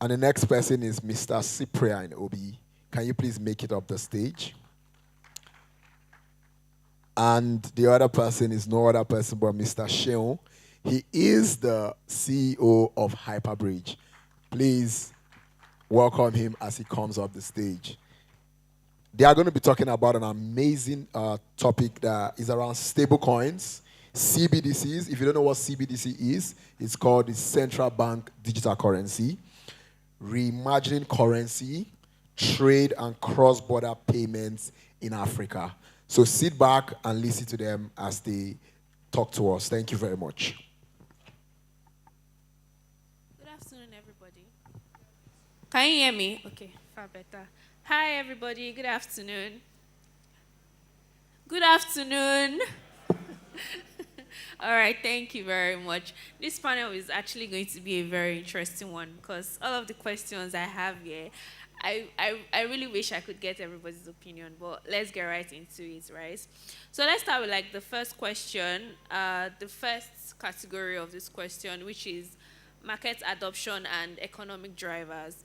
And the next person is Mr. Cyprian Obi. Can you please make it up the stage? And the other person is no other person but Mr. Sheon. He is the CEO of Hyperbridge. Please welcome him as he comes up the stage. They are going to be talking about an amazing topic that is around stable coins, CBDCs. If you don't know what CBDC is, it's called the Central Bank Digital Currency, reimagining currency, trade, and cross-border payments in Africa. So sit back and listen to them as they talk to us. Thank you very much. Good afternoon, everybody. Can you hear me? Okay, far better. Hi, everybody. Good afternoon. Good afternoon. All right, thank you very much. This panel is actually going to be a very interesting one because all of the questions I have here, I really wish I could get everybody's opinion, but let's get right into it, right? So let's start with like the first question, the first category of this question, which is market adoption and economic drivers.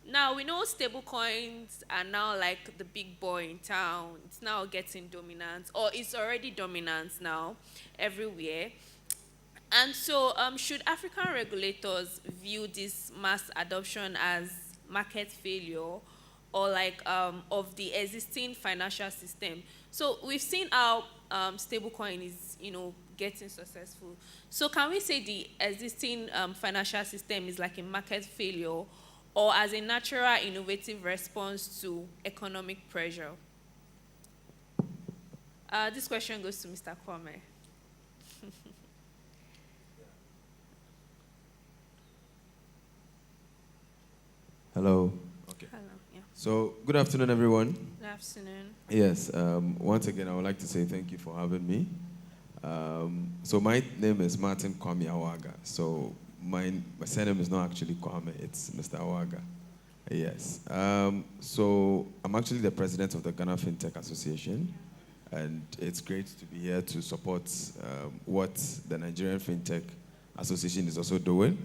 Now, we know stablecoins are now like the big boy in town. It's now getting dominant, or it's already dominant now everywhere. And so, should African regulators view this mass adoption as market failure or like of the existing financial system? So we've seen how stablecoin is, getting successful. So can we say the existing financial system is like a market failure or as a natural innovative response to economic pressure? This question goes to Mr. Kwame. Hello. Okay. Hello. Yeah. So, good afternoon, everyone. Good afternoon. Yes, once again, I would like to say thank you for having me. So, my name is Martin Kwame Awaga. So, my surname is not actually Kwame, it's Mr. Awaga. Yes. So, I'm actually the president of the Ghana FinTech Association, and it's great to be here to support what the Nigerian FinTech Association is also doing,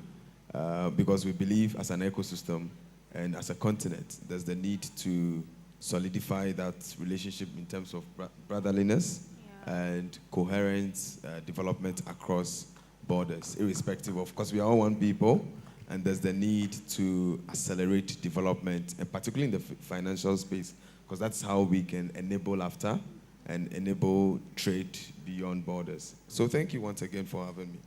because we believe as an ecosystem and as a continent, there's the need to solidify that relationship in terms of brotherliness and coherent development across borders, irrespective of course, we are all one people, and there's the need to accelerate development, and particularly in the financial space, because that's how we can enable laughter and enable trade beyond borders. So thank you once again for having me.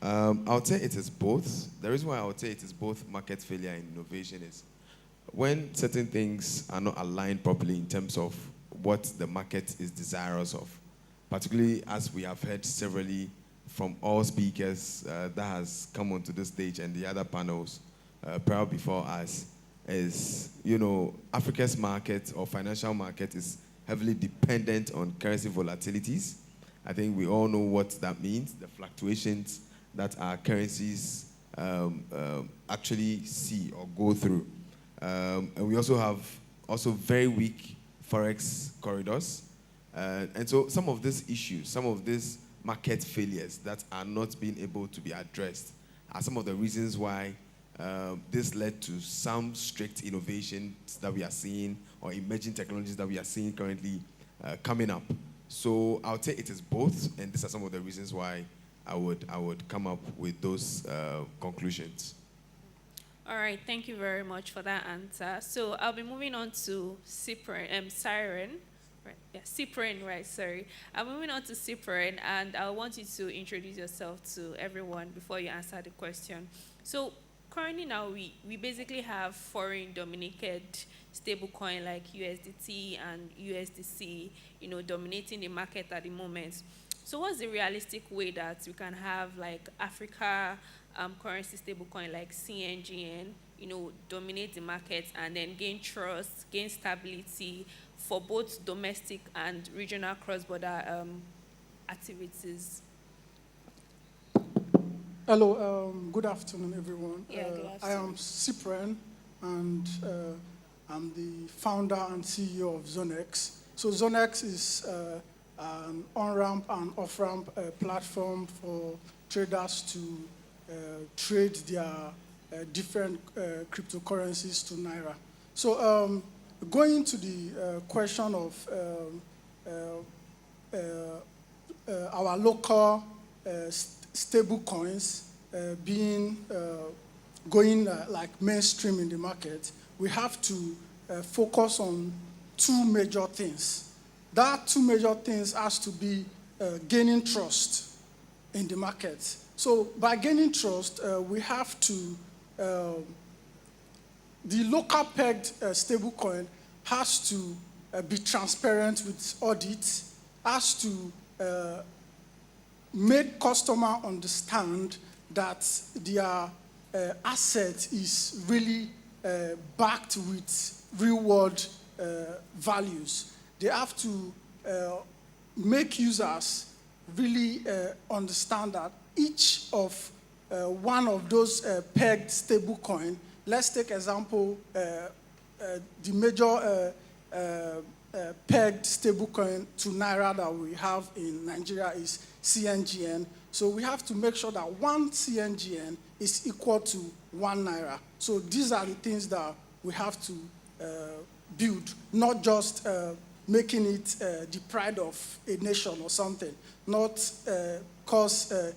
I would say it is both. The reason why I would say it is both market failure and innovation is when certain things are not aligned properly in terms of what the market is desirous of, particularly as we have heard severally from all speakers that has come onto the stage and the other panels prior before us, is, Africa's market or financial market is heavily dependent on currency volatilities. I think we all know what that means, the fluctuations that our currencies actually see or go through. And we also have very weak forex corridors. And so some of these issues, some of these market failures that are not being able to be addressed are some of the reasons why this led to some strict innovations that we are seeing or emerging technologies that we are seeing currently coming up. So I would say it is both, and these are some of the reasons why I would come up with those conclusions. All right, thank you very much for that answer. So I'll be moving on to Siren. Right, yeah, Cyprian, right, sorry. I'm moving on to Cyprian, and I want you to introduce yourself to everyone before you answer the question. So currently now we basically have foreign dominated stablecoin like USDT and USDC, dominating the market at the moment. So what's the realistic way that we can have like Africa currency stablecoin like CNGN, dominate the market and then gain trust, gain stability for both domestic and regional cross-border activities? Hello, good afternoon, everyone. Yeah, good I am afternoon. Cyprian, and I'm the founder and CEO of ZoneX. So ZoneX is an on-ramp and off-ramp platform for traders to trade their different cryptocurrencies to Naira. So going to the question of our local stable coins being going like mainstream in the market, we have to focus on two major things. That two major things has to be gaining trust in the market. So by gaining trust, we have to, the local pegged stablecoin has to be transparent with audits, has to make customer understand that their asset is really backed with real-world values. They have to make users really understand that each of one of those pegged stablecoin, let's take example, the major pegged stablecoin to Naira that we have in Nigeria is CNGN. So we have to make sure that one CNGN is equal to 1 Naira. So these are the things that we have to build, not just making it the pride of a nation or something, not because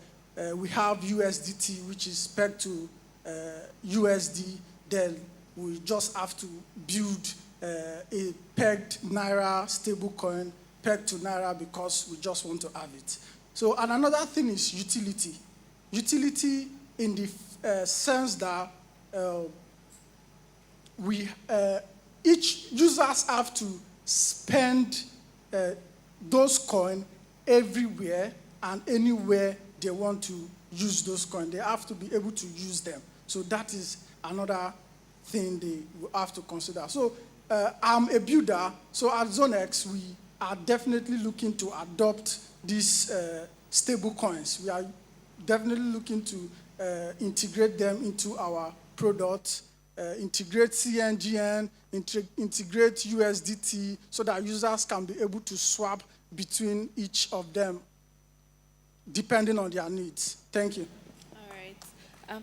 we have USDT, which is pegged to USD, then we just have to build a pegged Naira stablecoin pegged to Naira because we just want to have it. So, and another thing is utility. Utility in the sense that each users have to spend those coins everywhere and anywhere they want to use those coins. They have to be able to use them. So that is another thing they will have to consider. So I'm a builder, so at ZoneX, we are definitely looking to adopt these stable coins. We are definitely looking to integrate them into our products, integrate CNGN, integrate USDT, so that users can be able to swap between each of them, depending on their needs. Thank you.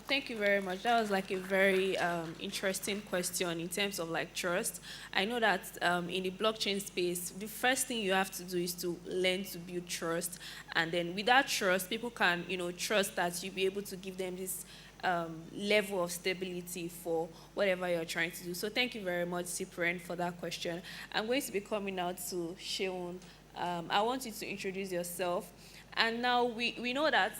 Thank you very much. That was like a very interesting question in terms of like trust. I know that in the blockchain space, the first thing you have to do is to learn to build trust. And then with that trust, people can, trust that you'll be able to give them this level of stability for whatever you're trying to do. So thank you very much, Cyprian, for that question. I'm going to be coming out to Sheon. I want you to introduce yourself. And now we know that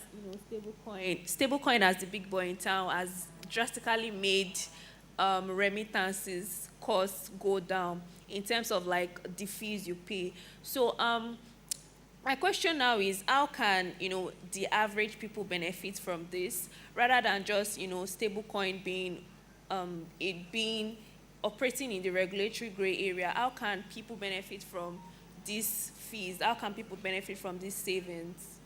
stablecoin as the big boy in town has drastically made remittances costs go down in terms of like the fees you pay. So my question now is, how can the average people benefit from this rather than just stablecoin being operating in the regulatory gray area? How can people benefit from these fees? How can people benefit from these savings?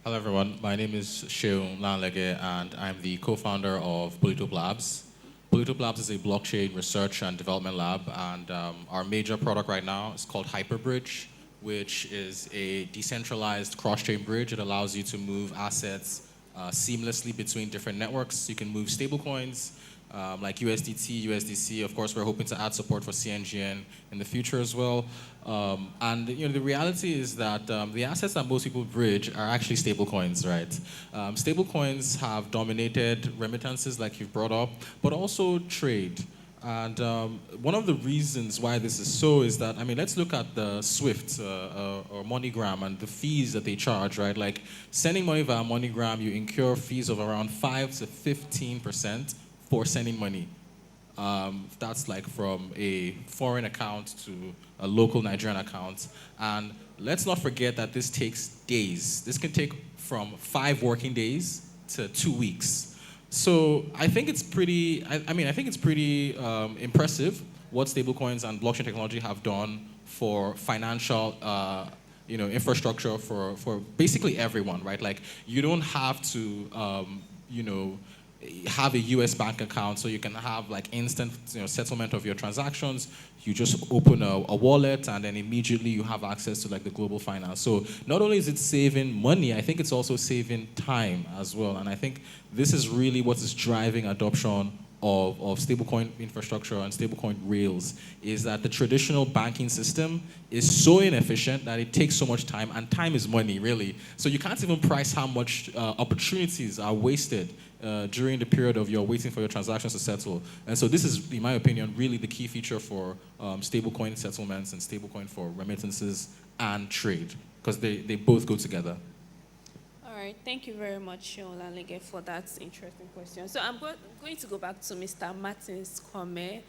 Hello, everyone. My name is Sheon Lanlege, and I'm the co-founder of Bulletop Labs. Bulletop Labs is a blockchain research and development lab, and our major product right now is called Hyperbridge, which is a decentralized cross-chain bridge. It allows you to move assets seamlessly between different networks. You can move stablecoins, like USDT, USDC. Of course, we're hoping to add support for CNGN in the future as well. And the reality is that the assets that most people bridge are actually stablecoins, right? Stablecoins have dominated remittances, like you've brought up, but also trade. And one of the reasons why this is so is that, I mean, let's look at the SWIFT or MoneyGram and the fees that they charge, right? Like sending money via MoneyGram, you incur fees of around 5 to 15% for sending money. That's like from a foreign account to a local Nigerian account. And let's not forget that this takes days. This can take from 5 working days to 2 weeks. So I think it's pretty, I think it's pretty impressive what stablecoins and blockchain technology have done for financial infrastructure for basically everyone, right? Like you don't have to, have a US bank account so you can have like instant settlement of your transactions. You just open a wallet and then immediately you have access to like the global finance. So not only is it saving money, I think it's also saving time as well. And I think this is really what is driving adoption of stablecoin infrastructure and stablecoin rails, is that the traditional banking system is so inefficient that it takes so much time, and time is money, really. So you can't even price how much opportunities are wasted during the period of you're waiting for your transactions to settle. And so this is, in my opinion, really the key feature for stablecoin settlements and stablecoin for remittances and trade, because they both go together. All right, thank you very much, Olanlege, for that interesting question. So I'm going to go back to Mr. Martin's comment.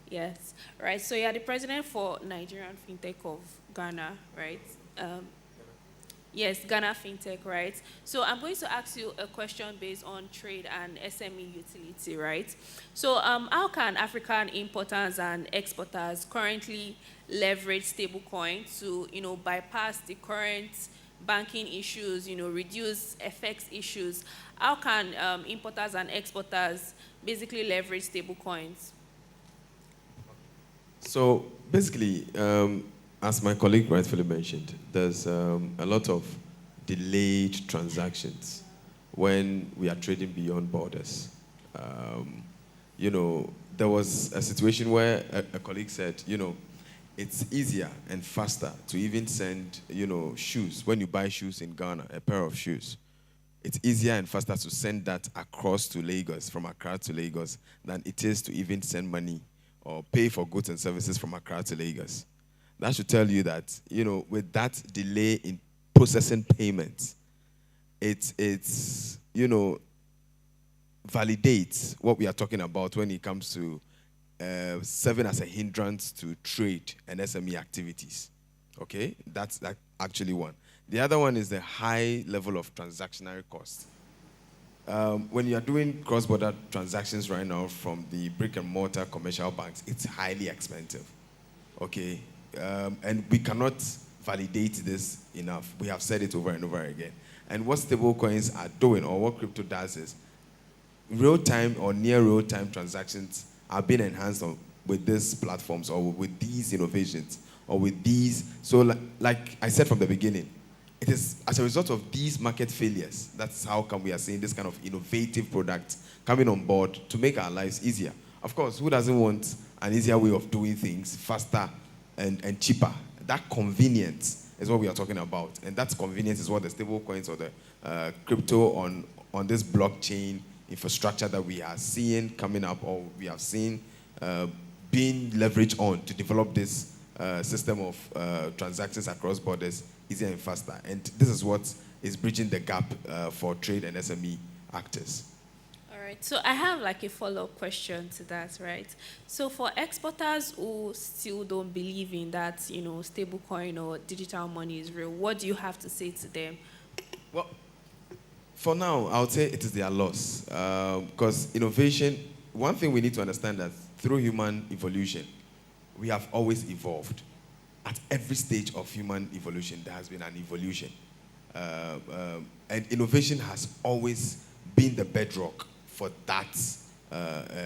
Yes, right. So you're the president for Nigerian FinTech of Ghana, right? Yes, Ghana FinTech, right? So I'm going to ask you a question based on trade and SME utility, right? So how can African importers and exporters currently leverage stablecoin to, bypass the current banking issues, reduce FX issues? How can importers and exporters basically leverage stablecoins? So basically, as my colleague rightfully mentioned, there's a lot of delayed transactions when we are trading beyond borders. There was a situation where a colleague said, it's easier and faster to even send, shoes. When you buy shoes in Ghana, a pair of shoes, it's easier and faster to send that across to Lagos, from Accra to Lagos, than it is to even send money or pay for goods and services from Accra to Lagos. That should tell you that, with that delay in processing payments, it's validates what we are talking about when it comes to serving as a hindrance to trade and SME activities. Okay, that's actually one. The other one is the high level of transactionary cost. When you are doing cross-border transactions right now from the brick and mortar commercial banks, it's highly expensive. Okay, and we cannot validate this enough. We have said it over and over again. And what stablecoins are doing, or what crypto does, is real-time or near real-time transactions are being enhanced with these platforms or with these innovations or with these. So like I said from the beginning, it is as a result of these market failures, that's how come we are seeing this kind of innovative products coming on board to make our lives easier. Of course, who doesn't want an easier way of doing things, faster and cheaper? That convenience is what we are talking about. And that convenience is what the stable coins or the crypto on this blockchain infrastructure that we are seeing coming up, or we have seen being leveraged on to develop this system of transactions across borders easier and faster. And this is what is bridging the gap for trade and SME actors. All right, so I have like a follow-up question to that, right? So for exporters who still don't believe in that, stablecoin or digital money is real, what do you have to say to them? Well, for now, I would say it is their loss. Because innovation, one thing we need to understand that through human evolution, we have always evolved. At every stage of human evolution, there has been an evolution. And innovation has always been the bedrock for that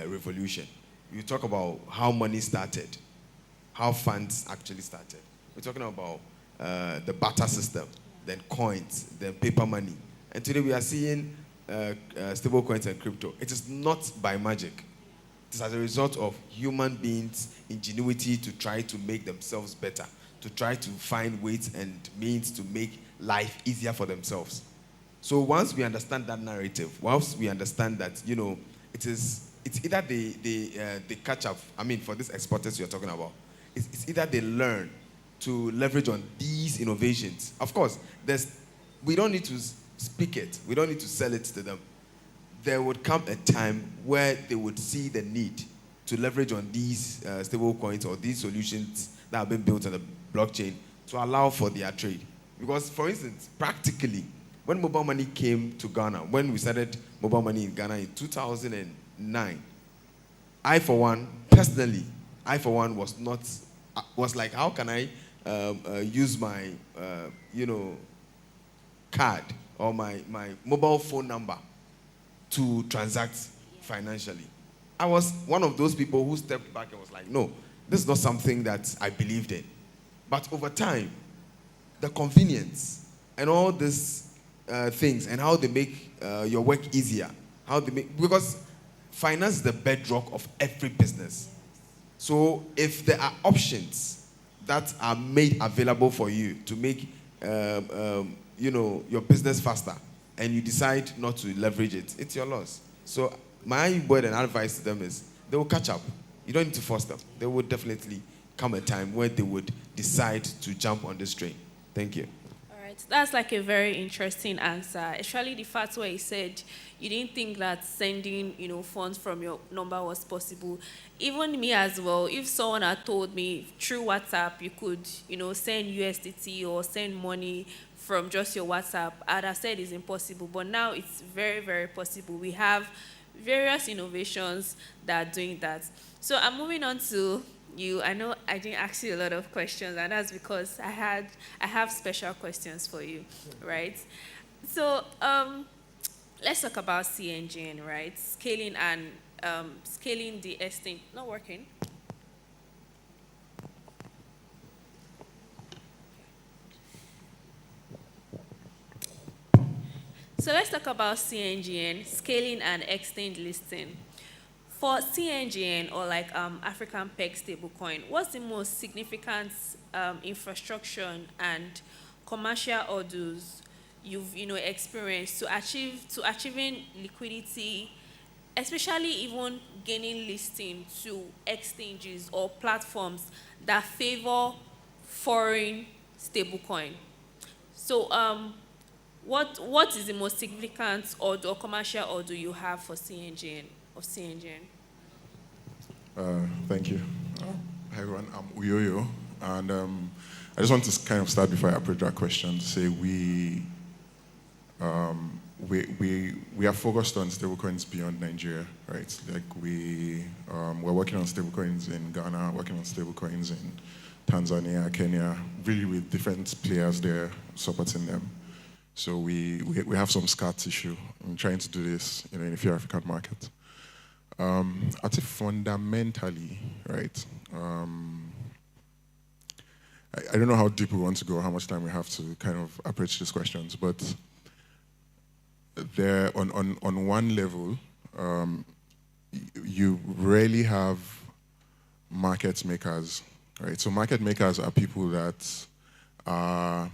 revolution. You talk about how money started, how funds actually started. We're talking about the barter system, then coins, then paper money. And today we are seeing stable coins and crypto. It is not by magic. It is as a result of human beings' ingenuity to try to make themselves better, to try to find ways and means to make life easier for themselves. So once we understand that narrative, once we understand that, it is it's either they catch up. I mean, for these exporters you're talking about, it's either they learn to leverage on these innovations. Of course, we don't need to speak it. We don't need to sell it to them. There would come a time where they would see the need to leverage on these stable coins or these solutions that have been built on the blockchain to allow for their trade. Because, for instance, practically, when mobile money came to Ghana, when we started mobile money in Ghana in 2009, I, for one, personally, was like, how can I use my, card or my mobile phone number to transact financially? I was one of those people who stepped back and was like, no, this is not something that I believed in. But over time, the convenience and all these things and how they make your work easier, because finance is the bedrock of every business. So if there are options that are made available for you to make your business faster, and you decide not to leverage it, it's your loss. So my word and advice to them is they will catch up. You don't need to force them. There will definitely come a time where they would decide to jump on this train. Thank you. All right, that's like a very interesting answer, especially the fact where you said you didn't think that sending, funds from your number was possible. Even me as well, if someone had told me through WhatsApp you could, send USDT or send money from just your WhatsApp, I'd have said it's impossible. But now it's very, very possible. We have various innovations that are doing that. So I'm moving on to you. I know I didn't ask you a lot of questions, and that's because I have special questions for you, right? So let's talk about CNGN, right? Scaling the estate. Not working. So let's talk about CNGN, scaling and extend listing. For CNGN, or like African peg stablecoin, what's the most significant infrastructure and commercial hurdles you've experienced to achieving liquidity, especially even gaining listing to exchanges or platforms that favor foreign stablecoin? So what is the most significant or commercial order you have for CNGN? Thank you. Hi everyone, I'm Uyoyo, and I just want to kind of start before I approach that question to say we are focused on stablecoins beyond Nigeria, right? Like we're working on stablecoins in Ghana, working on stablecoins in Tanzania, Kenya, really with different players there supporting them. So we have some scar tissue in trying to do this in a few African markets. I'd say fundamentally, right? I don't know how deep we want to go, how much time we have to kind of approach these questions, but there on one level, you rarely have market makers, right? So market makers are people that are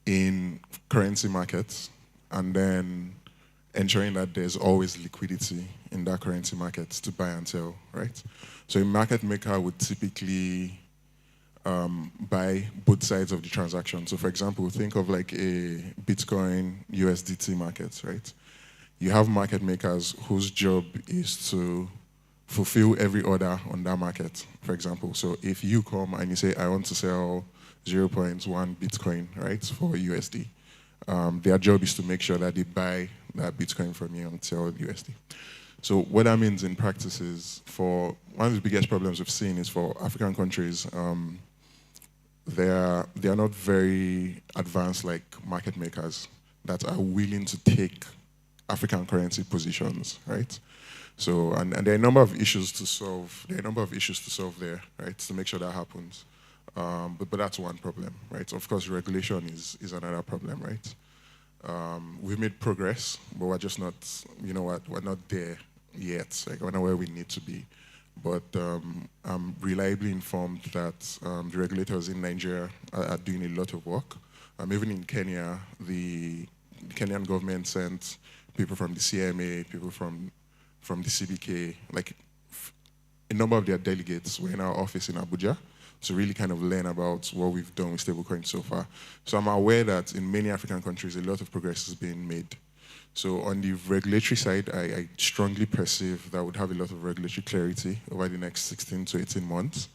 in currency markets and then ensuring that there's always liquidity in that currency market to buy and sell, right? So a market maker would typically buy both sides of the transaction. So for example, think of like a Bitcoin USDT market, right? You have market makers whose job is to fulfill every order on that market, for example. So if you come and you say, I want to sell 0.1 Bitcoin, right, for USD. Their job is to make sure that they buy that Bitcoin from you and sell USD. So what that means in practice is, for one of the biggest problems we've seen is for African countries, they are not very advanced like market makers that are willing to take African currency positions, right? So, and there are a number of issues to solve. There are a number of issues to solve there, right, to make sure that happens. But that's one problem, right? Of course, regulation is another problem, right? We've made progress, but we're just not, we're not there yet. Like, we're not where we need to be. But I'm reliably informed that the regulators in Nigeria are doing a lot of work. Even in Kenya, the Kenyan government sent people from the CMA, people from from the CBK, like a number of their delegates were in our office in Abuja to really kind of learn about what we've done with stablecoins so far. So I'm aware that in many African countries, a lot of progress is being made. So on the regulatory side, I strongly perceive that would have a lot of regulatory clarity over the next 16 to 18 months.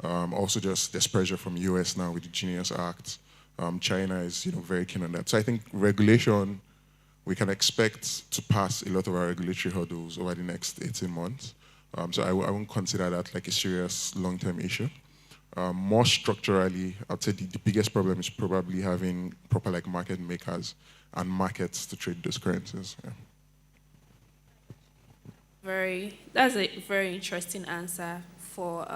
Also, just there's pressure from US now with the Genius Act. China is very keen on that. So I think regulation, we can expect to pass a lot of our regulatory hurdles over the next 18 months. So I won't consider that like a serious long-term issue. More structurally, I'd say the biggest problem is probably having proper like market makers and markets to trade those currencies. Yeah. That's a very interesting answer for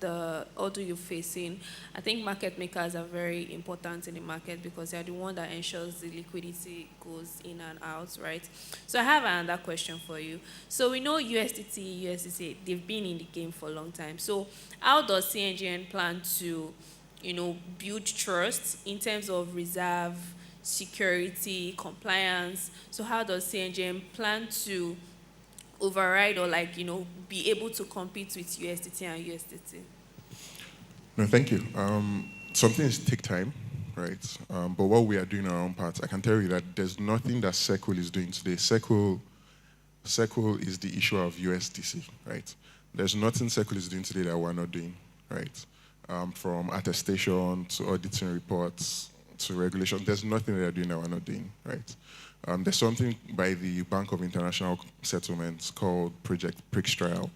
the order you're facing. I think market makers are very important in the market because they are the one that ensures the liquidity goes in and out, right? So I have another question for you. So we know USDC, they've been in the game for a long time. So how does CNGN plan to, build trust in terms of reserve, security, compliance? So how does CNGN plan to override or be able to compete with USDT and USDT? No, thank you. Some things take time, right? But what we are doing on our own part, I can tell you that there's nothing that Circle is doing today. Circle is the issue of USDC, right? There's nothing Circle is doing today that we're not doing, right? From attestation to auditing reports to regulation, there's nothing they're doing that we're not doing, right? There's something by the Bank of International Settlements called Project PRIX Trial,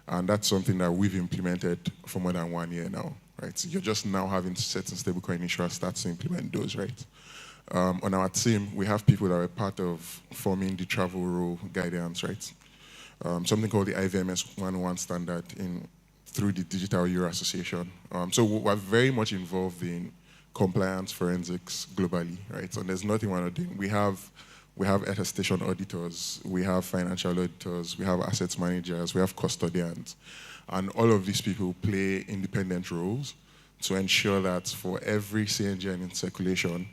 and that's something that we've implemented for more than 1 year now, right? So you're just now having certain stablecoin issuers start to implement those, right? On our team, we have people that are part of forming the travel rule guidance, right? Something called the IVMS 101 standard through the Digital Euro Association. So we're very much involved in compliance forensics globally, right? So there's nothing we're not doing. We have attestation auditors, we have financial auditors, we have assets managers, we have custodians, and all of these people play independent roles to ensure that for every CNGN in circulation,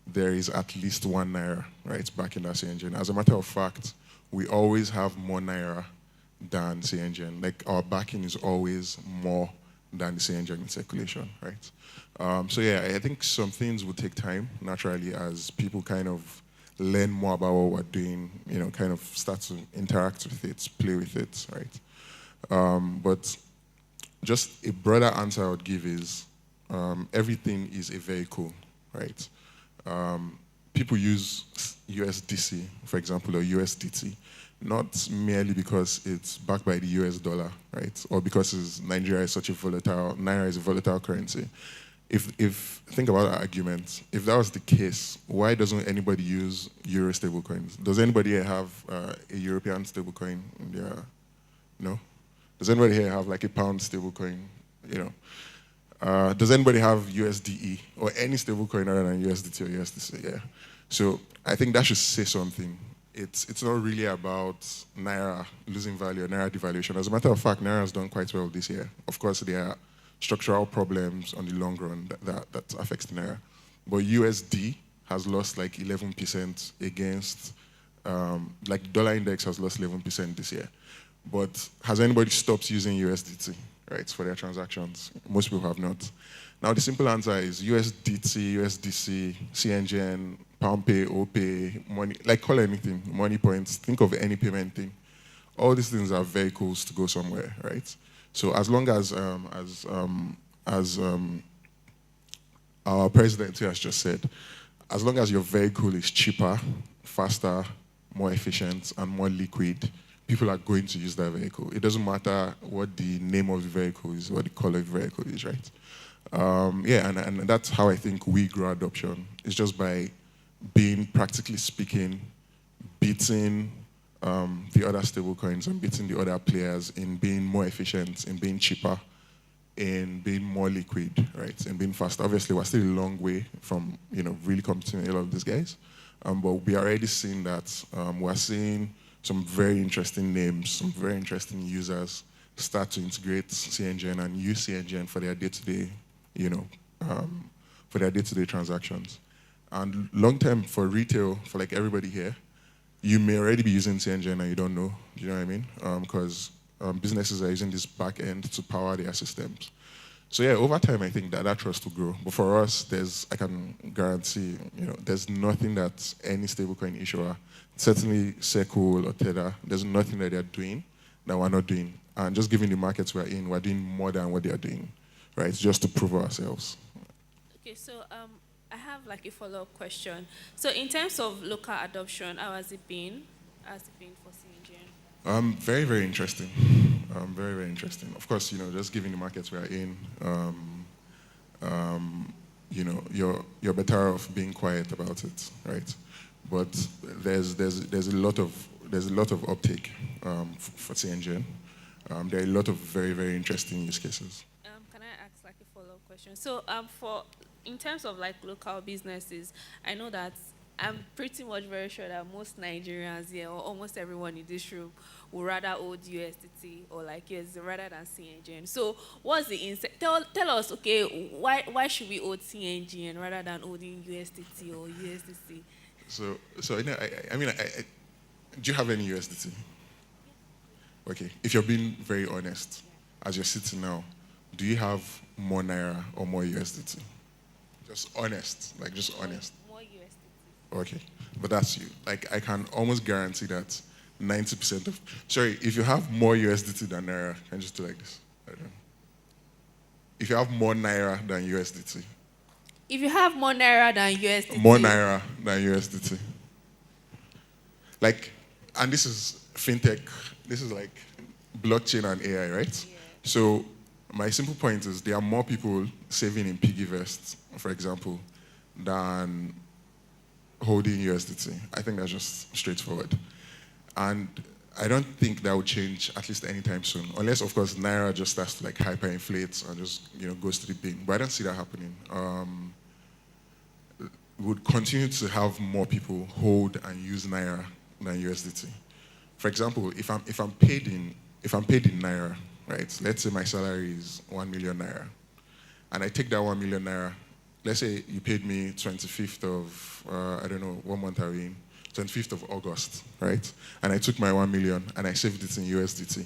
there is at least 1 naira, right, back in that CNGN. As a matter of fact, we always have more naira than CNGN. Like our backing is always more than the CNGN in circulation, right? So yeah, I think some things will take time, naturally, as people kind of learn more about what we're doing, kind of start to interact with it, play with it, right? But just a broader answer I would give is everything is a vehicle, right? People use USDC, for example, or USDT, not merely because it's backed by the US dollar, right? Or because Nigeria is such a naira is a volatile currency. If think about that argument, if that was the case, why doesn't anybody use Euro stablecoins? Does anybody here have a European stablecoin? No? Does anybody here have like a pound stablecoin? Does anybody have USDE or any stablecoin other than USDT or USDC? Yeah. So I think that should say something. It's not really about naira losing value or naira devaluation. As a matter of fact, naira has done quite well this year. Of course, there are structural problems on the long run that affects the naira. But USD has lost like 11% against, like the dollar index has lost 11% this year. But has anybody stopped using USDT, right, for their transactions? Most people have not. Now the simple answer is USDT, USDC, CNGN, PalmPay, OPay, money, like call anything, money points, think of any payment thing. All these things are vehicles to go somewhere, right? So as long as our president here has just said, as long as your vehicle is cheaper, faster, more efficient, and more liquid, people are going to use that vehicle. It doesn't matter what the name of the vehicle is, what the color of the vehicle is, right? Yeah, and that's how I think we grow adoption. It's just by being, practically speaking, beating the other stablecoins and beating the other players in being more efficient, in being cheaper, in being more liquid, right, and being faster. Obviously, we're still a long way from really competing with a lot of these guys, but we are already seeing that. We're seeing some very interesting names, some very interesting users start to integrate CNGN and use CNGN for their day-to-day, for their day-to-day transactions. And long term for retail, for like everybody here, you may already be using CNGN and you don't know. Do you know what I mean? Because businesses are using this back end to power their systems. So yeah, over time, I think that trust will grow. But for us, I can guarantee, there's nothing that any stablecoin issuer, certainly Circle or Tether, there's nothing that they're doing that we're not doing. And just given the markets we're in, we're doing more than what they're doing, right? Just to prove ourselves. Okay, so I have like a follow-up question. So in terms of local adoption, how has it been? How has it been for CNGN? Very, very interesting. Very, very interesting. Of course, just given the markets we are in, you're better off being quiet about it, right? But there's a lot of uptake for CNGN. There are a lot of very, very interesting use cases. Can I ask like a follow-up question? So in terms of like local businesses, I know that I'm pretty much very sure that most Nigerians here, or almost everyone in this room, would rather hold USDT or like USD rather than CNGN. So what's the insight? Tell us, okay, why should we hold CNGN rather than holding USDT or USDC? So do you have any USDT? Okay, if you're being very honest, as you're sitting now, do you have more Naira or more USDT? Just honest, just honest. More USDT. Okay, but that's you. Like, I can almost guarantee that 90% of, if you have more USDT than Naira, can you just do like this? I don't know. If you have more Naira than USDT. If you have more Naira than USDT. More Naira than USDT. Like, and this is fintech, this is like blockchain and AI, right? Yeah. So my simple point is there are more people saving in piggy vests, for example, than holding USDT. I think that's just straightforward. And I don't think that will change, at least anytime soon, unless, of course, Naira just starts to like hyperinflate and just goes to the bin. But I don't see that happening. We would continue to have more people hold and use Naira than USDT. For example, if I'm paid in Naira, right? Let's say my salary is 1 million Naira, and I take that 1 million Naira. Let's say you paid me 25th of I don't know what month are we in, 25th of August, right? And I took my 1 million and I saved it in USDT.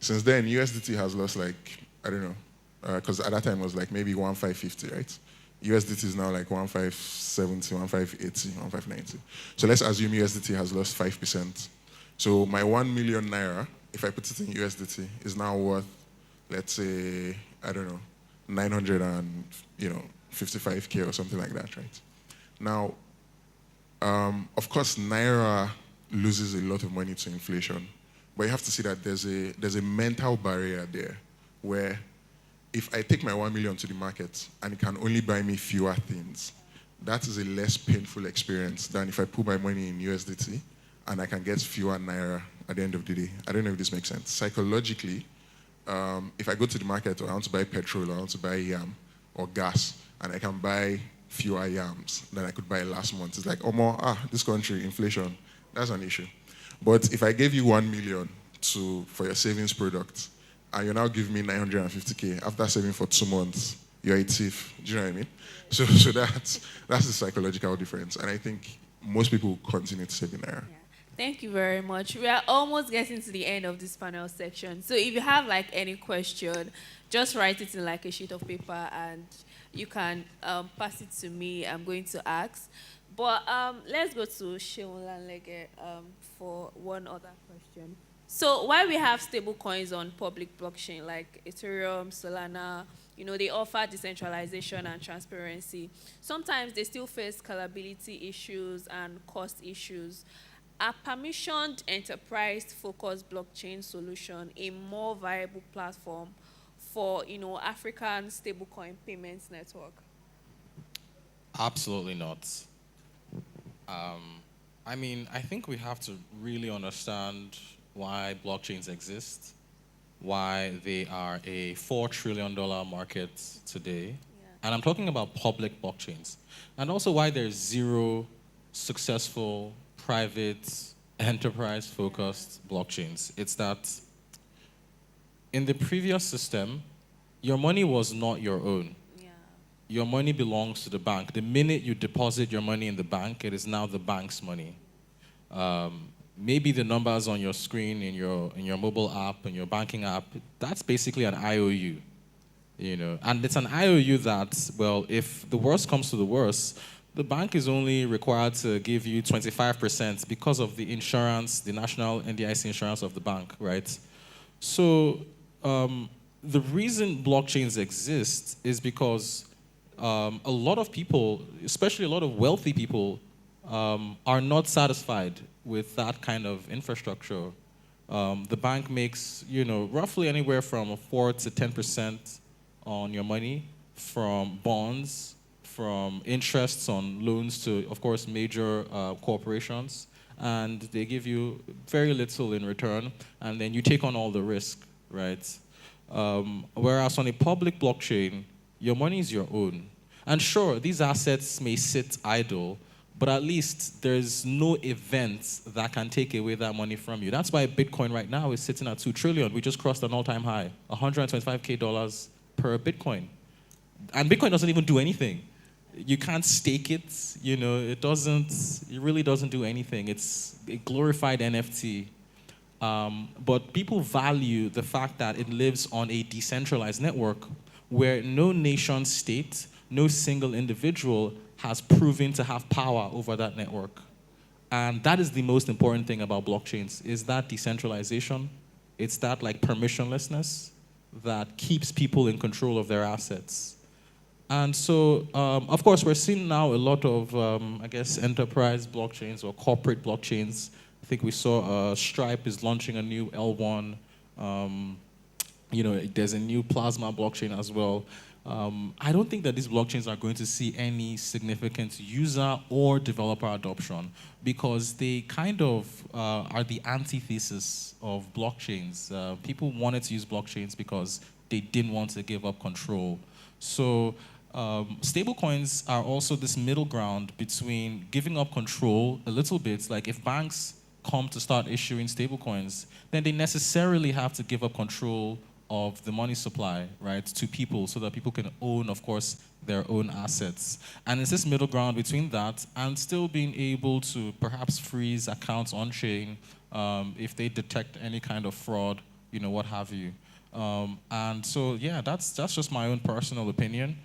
Since then, USDT has lost like, I don't know, because at that time it was like maybe 1,550, right? USDT is now like 1,570, 1,580, 1,590. So let's assume USDT has lost 5%. So my 1 million Naira, if I put it in USDT, is now worth, let's say, I don't know, 955K or something like that, right? Now, of course, Naira loses a lot of money to inflation, but you have to see that there's a mental barrier there where if I take my 1 million to the market and it can only buy me fewer things, that is a less painful experience than if I put my money in USDT and I can get fewer Naira at the end of the day. I don't know if this makes sense. Psychologically, if I go to the market or I want to buy petrol or I want to buy yam or gas and I can buy fewer yams than I could buy last month, it's like, this country, inflation, that's an issue. But if I gave you 1 million for your savings product and you now give me 950K after saving for 2 months, you're a thief. Do you know what I mean? So that's the psychological difference. And I think most people will continue to save in Naira. Yeah. Thank you very much. We are almost getting to the end of this panel section. So if you have like any question, just write it in like a sheet of paper and you can pass it to me. I'm going to ask. But let's go to Seun Lanlege for one other question. So while we have stable coins on public blockchain like Ethereum, Solana, they offer decentralization and transparency. Sometimes they still face scalability issues and cost issues. A permissioned enterprise-focused blockchain solution a more viable platform for, African stablecoin payments network? Absolutely not. I think we have to really understand why blockchains exist, why they are a $4 trillion market today. Yeah. And I'm talking about public blockchains. And also why there's zero successful private enterprise-focused blockchains. It's that in the previous system, your money was not your own. Yeah. Your money belongs to the bank. The minute you deposit your money in the bank, it is now the bank's money. Maybe the numbers on your screen in your mobile app, in your banking app, that's basically an IOU. And it's an IOU that, well, if the worst comes to the worst, the bank is only required to give you 25% because of the insurance, the national NDIC insurance of the bank, right? So the reason blockchains exist is because a lot of people, especially a lot of wealthy people, are not satisfied with that kind of infrastructure. The bank makes, roughly anywhere from 4 to 10% on your money from bonds, from interests on loans to, of course, major corporations, and they give you very little in return, and then you take on all the risk, right? Whereas on a public blockchain, your money is your own. And sure, these assets may sit idle, but at least there's no event that can take away that money from you. That's why Bitcoin right now is sitting at 2 trillion. We just crossed an all-time high, $125K per Bitcoin. And Bitcoin doesn't even do anything. You can't stake it, it really doesn't do anything. It's a glorified NFT. But people value the fact that it lives on a decentralized network where no nation state, no single individual has proven to have power over that network. And that is the most important thing about blockchains, is that decentralization. It's that like permissionlessness that keeps people in control of their assets. And so, of course, we're seeing now a lot of, enterprise blockchains or corporate blockchains. I think we saw Stripe is launching a new L1. There's a new Plasma blockchain as well. I don't think that these blockchains are going to see any significant user or developer adoption because they kind of are the antithesis of blockchains. People wanted to use blockchains because they didn't want to give up control. So stablecoins are also this middle ground between giving up control a little bit. Like if banks come to start issuing stablecoins, then they necessarily have to give up control of the money supply, right, to people so that people can own, of course, their own assets. And it's this middle ground between that and still being able to perhaps freeze accounts on-chain if they detect any kind of fraud, what have you. And so, yeah, that's just my own personal opinion.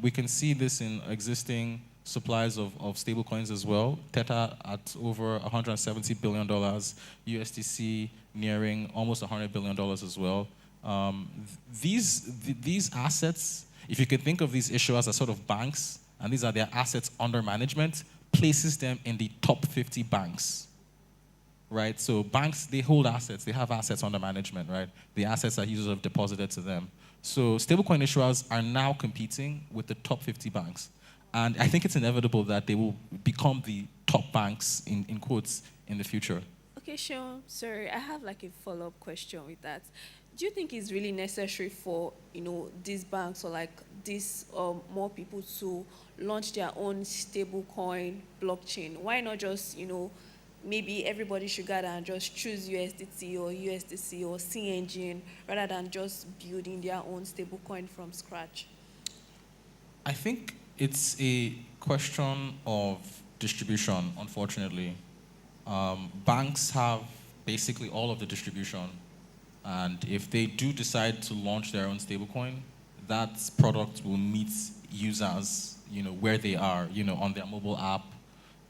We can see this in existing supplies of stablecoins as well. Theta at over $170 billion, USDC nearing almost $100 billion as well. These assets, if you can think of these issuers as sort of banks, and these are their assets under management, places them in the top 50 banks, right? So banks, they hold assets, they have assets under management, right? The assets that users have deposited to them. So stablecoin issuers are now competing with the top 50 banks. And I think it's inevitable that they will become the top banks, in quotes, in the future. Okay, Sean, sorry, I have like a follow-up question with that. Do you think it's really necessary for, these banks or like these more people to launch their own stablecoin blockchain? Why not just, maybe everybody should gather and just choose USDT or USDC or C-Engine rather than just building their own stablecoin from scratch? I think it's a question of distribution, unfortunately. Banks have basically all of the distribution. And if they do decide to launch their own stablecoin, that product will meet users, where they are, on their mobile app.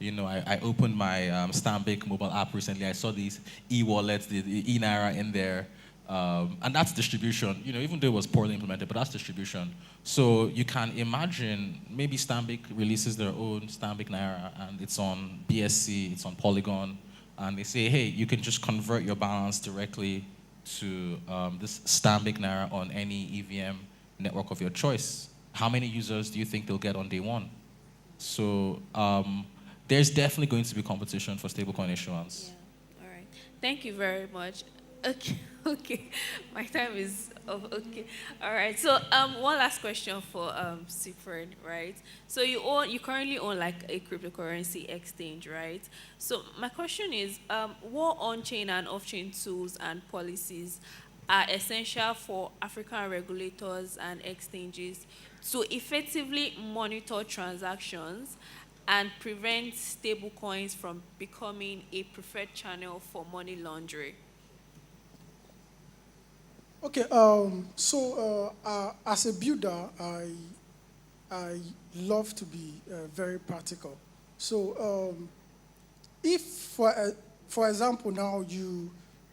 I opened my Stanbic mobile app recently. I saw these e-wallets, the e-Naira in there. And that's distribution, even though it was poorly implemented, but that's distribution. So you can imagine maybe Stanbic releases their own Stanbic Naira, and it's on BSC, it's on Polygon, and they say, hey, you can just convert your balance directly to this Stanbic Naira on any EVM network of your choice. How many users do you think they'll get on day one? So there's definitely going to be competition for stablecoin issuance. Yeah, all right. Thank you very much. Okay. My time is up. Okay. All right. So one last question for Cyprian, right? So you currently own like a cryptocurrency exchange, right? So my question is, what on-chain and off-chain tools and policies are essential for African regulators and exchanges to effectively monitor transactions and prevent stablecoins from becoming a preferred channel for money laundering? Okay, as a builder, I love to be very practical. So if, for example, now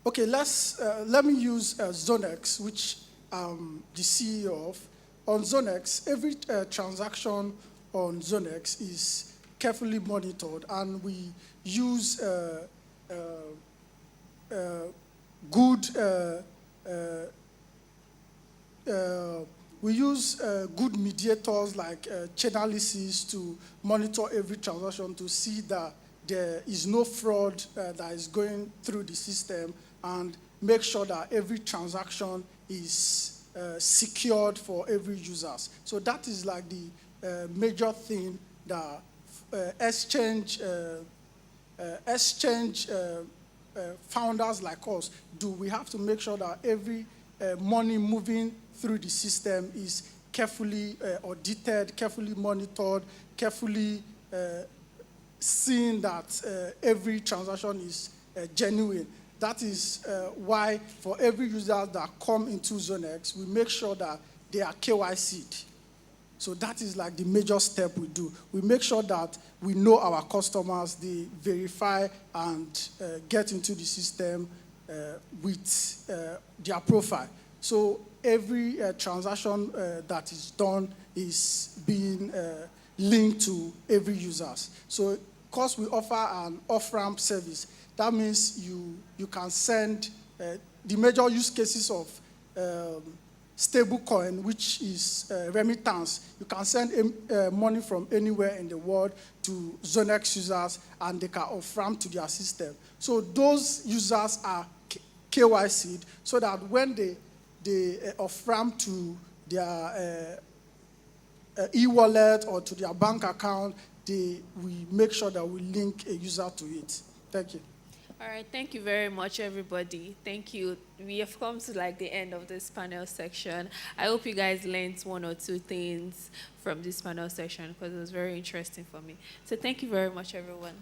okay, let me use Zonex, which I'm the CEO of. On Zonex, every transaction on Zonex is carefully monitored, and we use good good mediators like Chainalysis to monitor every transaction to see that there is no fraud that is going through the system, and make sure that every transaction is secured for every user. So that is like the major thing that exchange founders like us do. We have to make sure that every money moving through the system is carefully audited, carefully monitored, carefully seeing that every transaction is genuine. That is why for every user that come into Zonex, we make sure that they are KYC'd. So that is like the major step we do. We make sure that we know our customers, they verify and get into the system with their profile. So every transaction that is done is being linked to every user. So because we offer an off-ramp service, that means you can send the major use cases of stablecoin, which is remittance. You can send money from anywhere in the world to Zonex users, and they can off-ramp to their system. So those users are KYC'd, so that when they off-ramp to their e-wallet or to their bank account, we make sure that we link a user to it. Thank you. All right, thank you very much, everybody. Thank you. We have come to like the end of this panel section. I hope you guys learned one or two things from this panel section, because it was very interesting for me. So thank you very much, everyone.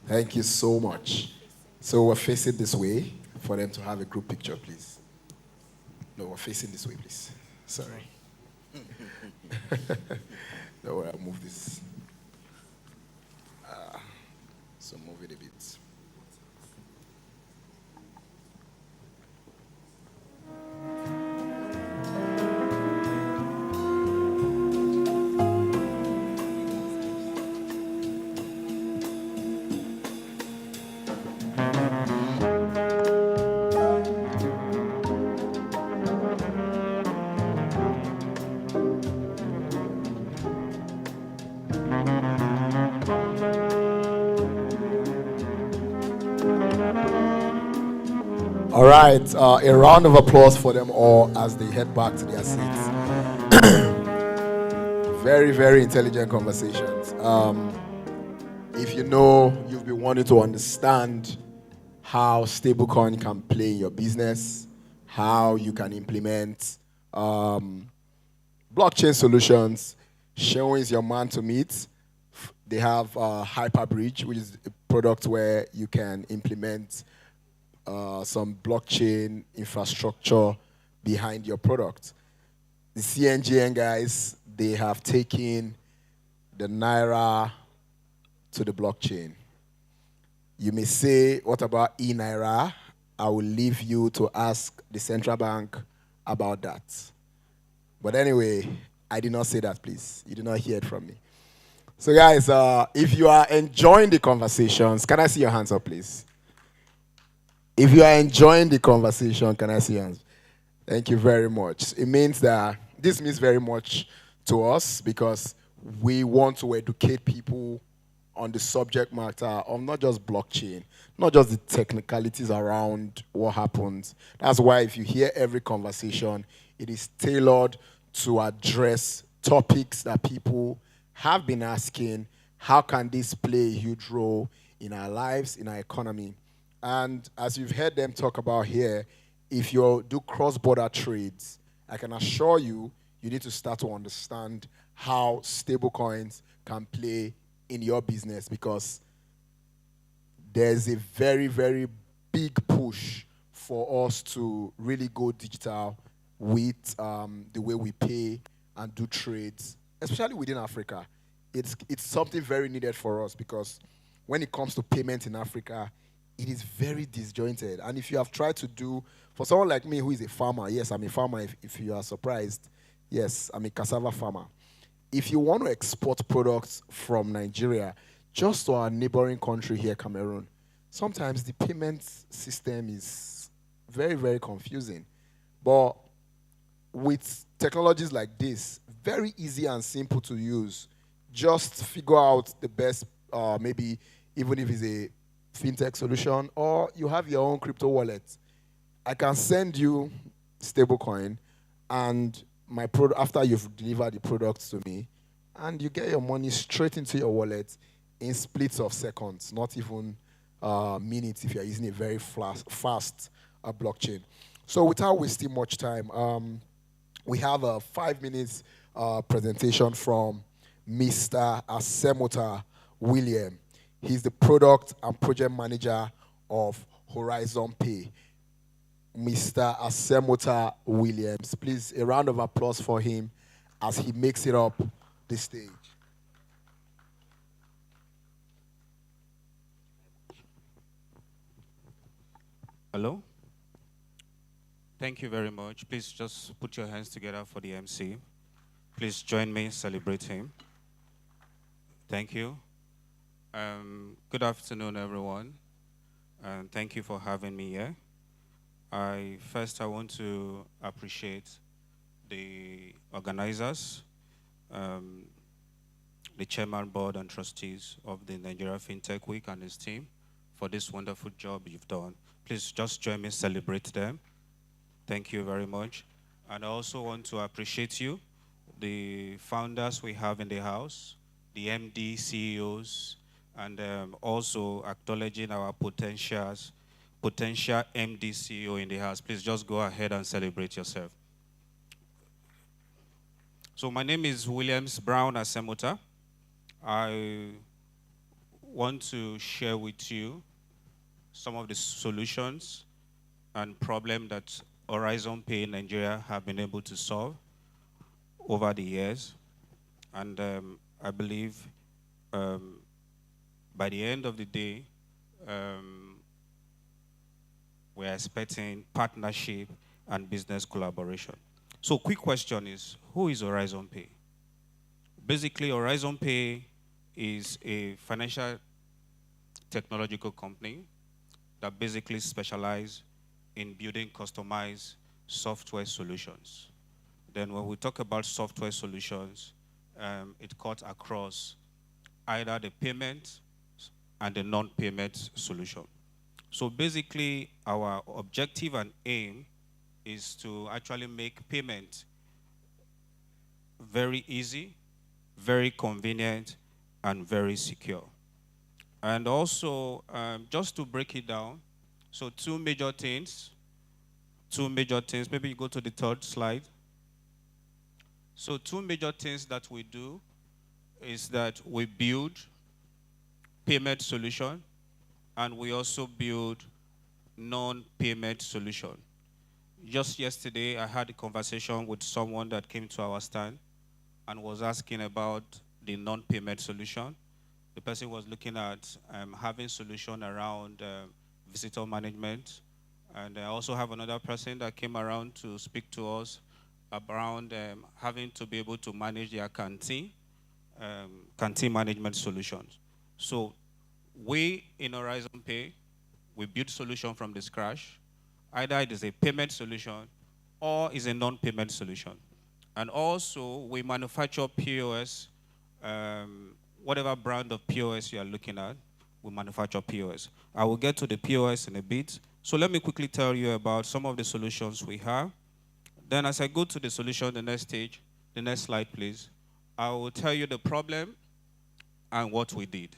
Thank you so much. So we're facing this way for them to have a group picture, please. No, we're facing this way, please. Sorry. Don't worry, I'll move this. So move it a bit. All right, a round of applause for them all as they head back to their seats. Very, very intelligent conversations. If you know, you've been wanting to understand how stablecoin can play in your business, how you can implement blockchain solutions, Sheon is your man to meet. They have Hyperbridge, which is a product where you can implement some blockchain infrastructure behind your product. The CNGN guys, they have taken the Naira to the blockchain. You may say, what about e-Naira? I will leave you to ask the central bank about that. But anyway, I did not say that, please. You did not hear it from me. So guys, if you are enjoying the conversations, can I see your hands up, please? If you are enjoying the conversation, can I see your hands? Thank you very much. It means that this means very much to us, because we want to educate people on the subject matter of not just blockchain, not just the technicalities around what happens. That's why if you hear every conversation, it is tailored to address topics that people have been asking. How can this play a huge role in our lives, in our economy? And as you've heard them talk about here, if you do cross-border trades, I can assure you, you need to start to understand how stablecoins can play in your business, because there's a very, very big push for us to really go digital with the way we pay and do trades, especially within Africa. It's something very needed for us, because when it comes to payment in Africa, it is very disjointed. And if you have tried to do, for someone like me who is a farmer, yes, I'm a farmer, if you are surprised, yes, I'm a cassava farmer. If you want to export products from Nigeria just to our neighboring country here, Cameroon, sometimes the payment system is very, very confusing. But with technologies like this, very easy and simple to use, just figure out the best, maybe even if it's a fintech solution or you have your own crypto wallet. I can send you stablecoin and my after you've delivered the products to me, and you get your money straight into your wallet in splits of seconds, not even minutes if you're using a very fast blockchain. So without wasting much time, we have a 5 minutes presentation from Mr. Asemota William. He's the product and project manager of Horizon Pay. Mr. Asemota Williams. Please, a round of applause for him as he makes it up the stage. Hello. Thank you very much. Please just put your hands together for the MC. Please join me in celebrating him. Thank you. Good afternoon, everyone. And thank you for having me here. I want to appreciate the organizers, the chairman, board, and trustees of the Nigeria FinTech Week and his team for this wonderful job you've done. Please just join me, celebrate them. Thank you very much. And I also want to appreciate you, the founders we have in the house, the MD, CEOs, and also acknowledging our potential MD, CEO in the house. Please just go ahead and celebrate yourself. So my name is Williams Brown Asemota. I want to share with you some of the solutions and problems that Horizon Pay in Nigeria have been able to solve over the years. And I believe by the end of the day, we're expecting partnership and business collaboration. So quick question is, who is Horizon Pay? Basically, Horizon Pay is a financial technological company that basically specializes in building customized software solutions. Then when we talk about software solutions, it cuts across either the payment and the non-payment solution. So basically, our objective and aim is to actually make payment very easy, very convenient, and very secure. And also, just to break it down, so two major things. Maybe you go to the third slide. So two major things that we do is that we build payment solution, and we also build non-payment solution. Just yesterday, I had a conversation with someone that came to our stand and was asking about the non-payment solution. The person was looking at having solution around visitor management. And I also have another person that came around to speak to us around having to be able to manage their canteen management solutions. So we in Horizon Pay, we build solution from the scratch. Either it is a payment solution or is a non-payment solution. And also we manufacture POS, whatever brand of POS you are looking at, we manufacture POS. I will get to the POS in a bit. So let me quickly tell you about some of the solutions we have. Then as I go to the solution, the next stage, the next slide, please, I will tell you the problem and what we did.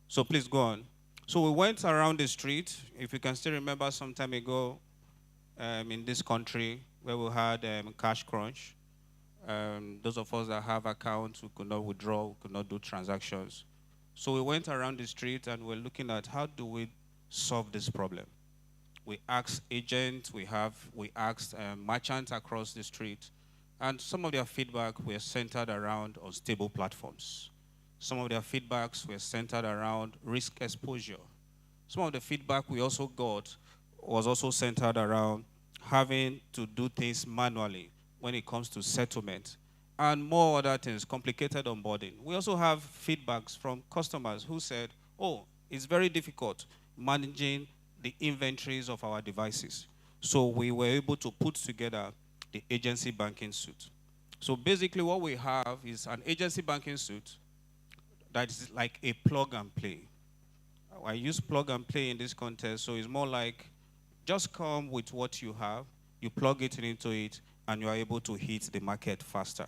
So please go on. So we went around the street. If you can still remember some time ago, in this country where we had cash crunch. Those of us that have accounts, we could not withdraw, we could not do transactions. So we went around the street and we're looking at how do we solve this problem. We asked agents, we asked merchants across the street, and some of their feedback were centered around unstable platforms. Some of their feedbacks were centered around risk exposure. Some of the feedback we also got was also centered around having to do things manually when it comes to settlement, and more other things, complicated onboarding. We also have feedbacks from customers who said, oh, it's very difficult managing the inventories of our devices. So we were able to put together the agency banking suite. So basically what we have is an agency banking suite that is like a plug and play. I use plug and play in this context, so it's more like just come with what you have, you plug it into it, and you are able to hit the market faster.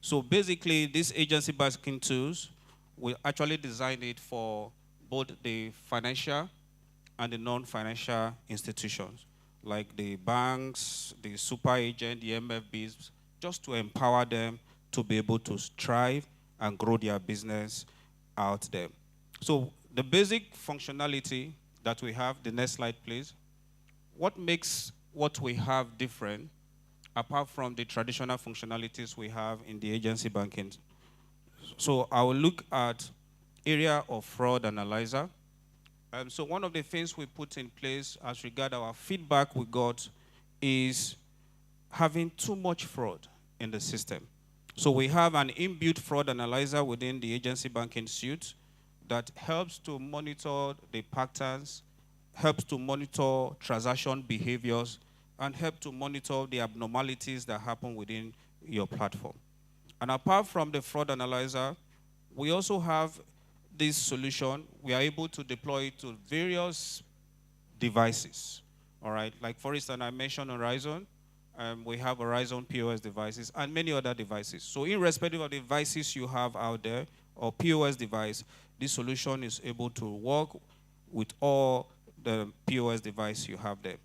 So basically, these agency banking tools, we actually designed it for both the financial and the non-financial institutions, like the banks, the super agent, the MFBs, just to empower them to be able to thrive and grow their business out there. So the basic functionality that we have, the next slide, please. What makes what we have different, apart from the traditional functionalities we have in the agency banking? So I will look at area of fraud analyzer. So one of the things we put in place as regard our feedback we got is having too much fraud in the system. So we have an inbuilt fraud analyzer within the agency banking suite that helps to monitor the patterns, helps to monitor transaction behaviors, and help to monitor the abnormalities that happen within your platform. And apart from the fraud analyzer, we also have this solution. We are able to deploy it to various devices, all right? Like, for instance, I mentioned Horizon. We have Horizon POS devices and many other devices. So irrespective of the devices you have out there or POS device, this solution is able to work with all the POS device you have there.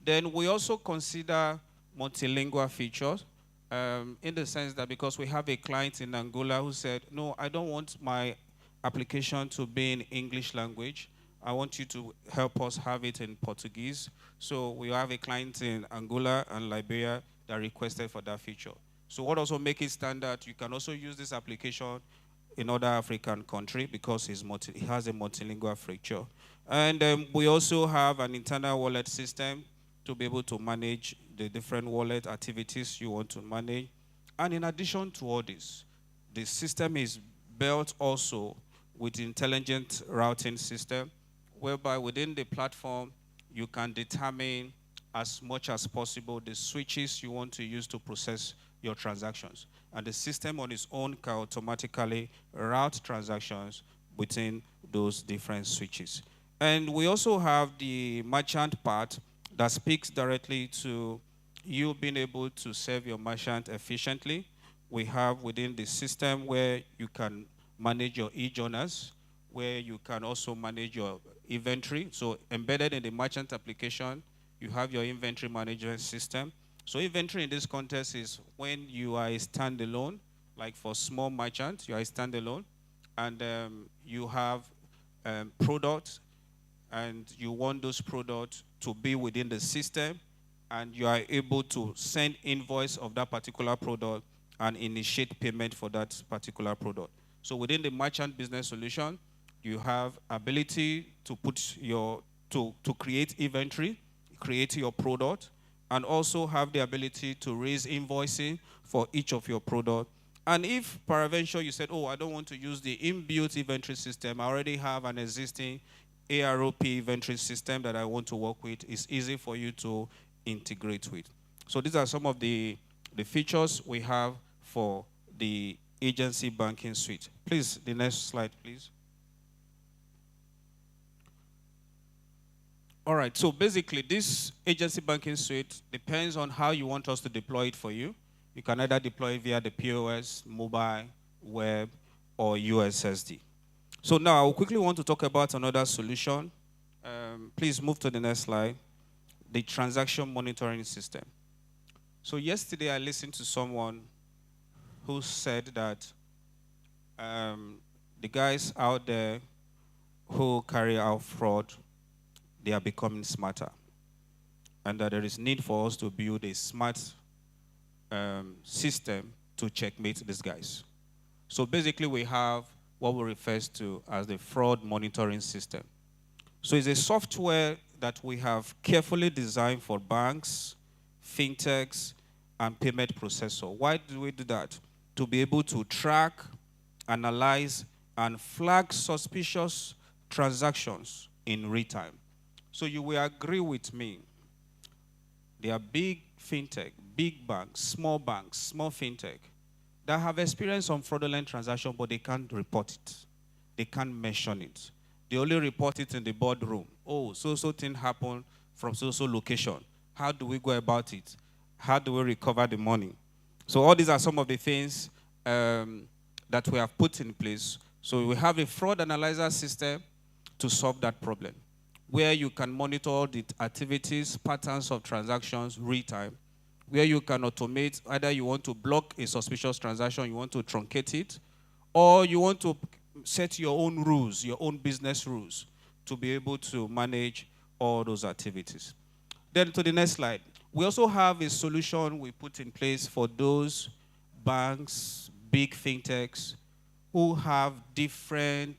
Then we also consider multilingual features in the sense that because we have a client in Angola who said, no, I don't want my application to be in English language. I want you to help us have it in Portuguese. So we have a client in Angola and Liberia that requested for that feature. So what also makes it standard, you can also use this application in other African countries because it has a multilingual feature. And we also have an internal wallet system to be able to manage the different wallet activities you want to manage. And in addition to all this, the system is built also with intelligent routing system, whereby within the platform, you can determine as much as possible the switches you want to use to process your transactions. And the system on its own can automatically route transactions within those different switches. And we also have the merchant part that speaks directly to you being able to serve your merchant efficiently. We have within the system where you can manage your e-journals, where you can also manage your inventory. So embedded in the merchant application, you have your inventory management system. So inventory in this context is when you are a standalone, like for small merchants, you are a standalone, and you have products, and you want those products to be within the system, and you are able to send invoice of that particular product and initiate payment for that particular product. So within the merchant business solution, you have ability to put to create inventory, create your product, and also have the ability to raise invoicing for each of your products. And if peradventure you said, oh, I don't want to use the inbuilt inventory system, I already have an existing AROP inventory system that I want to work with, it's easy for you to integrate with. So these are some of the features we have for the agency banking suite. Please, the next slide, please. All right, so basically this agency banking suite depends on how you want us to deploy it for you. You can either deploy it via the POS, mobile, web, or USSD. So now I quickly want to talk about another solution. Please move to the next slide. the transaction monitoring system. So yesterday I listened to someone who said that the guys out there who carry out fraud, they are becoming smarter. And that there is need for us to build a smart system to checkmate these guys. So basically we have what we refer to as the fraud monitoring system. So it's a software that we have carefully designed for banks, fintechs, and payment processor. Why do we do that? To be able to track, analyze, and flag suspicious transactions in real time. So you will agree with me, there are big fintech, big banks, small fintech, that have experienced some fraudulent transaction, but they can't report it. They can't mention it. They only report it in the boardroom. Oh, so thing happened from so location. How do we go about it? How do we recover the money? So all these are some of the things that we have put in place. So we have a fraud analyzer system to solve that problem, where you can monitor the activities, patterns of transactions real time, where you can automate, either you want to block a suspicious transaction, you want to truncate it, or you want to set your own rules, your own business rules, to be able to manage all those activities. Then to the next slide. We also have a solution we put in place for those banks, big fintechs, who have different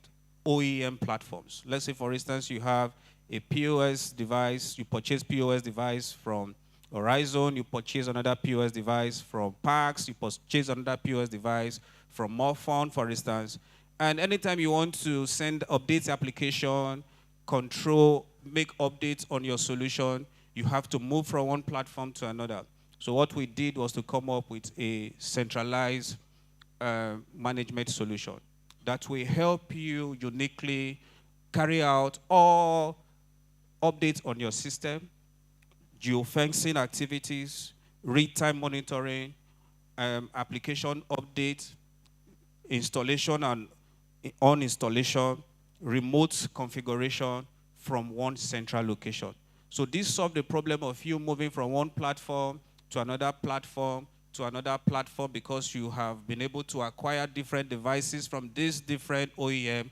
OEM platforms. Let's say, for instance, you have a POS device, you purchase POS device from Horizon, you purchase another POS device from Pax, you purchase another POS device from Morphone, for instance. And anytime you want to send updates application, control, make updates on your solution, you have to move from one platform to another. So what we did was to come up with a centralized management solution that will help you uniquely carry out all updates on your system, geofencing activities, real-time monitoring, application update, installation and uninstallation, remote configuration from one central location. So this solved the problem of you moving from one platform to another platform to another platform, because you have been able to acquire different devices from these different OEM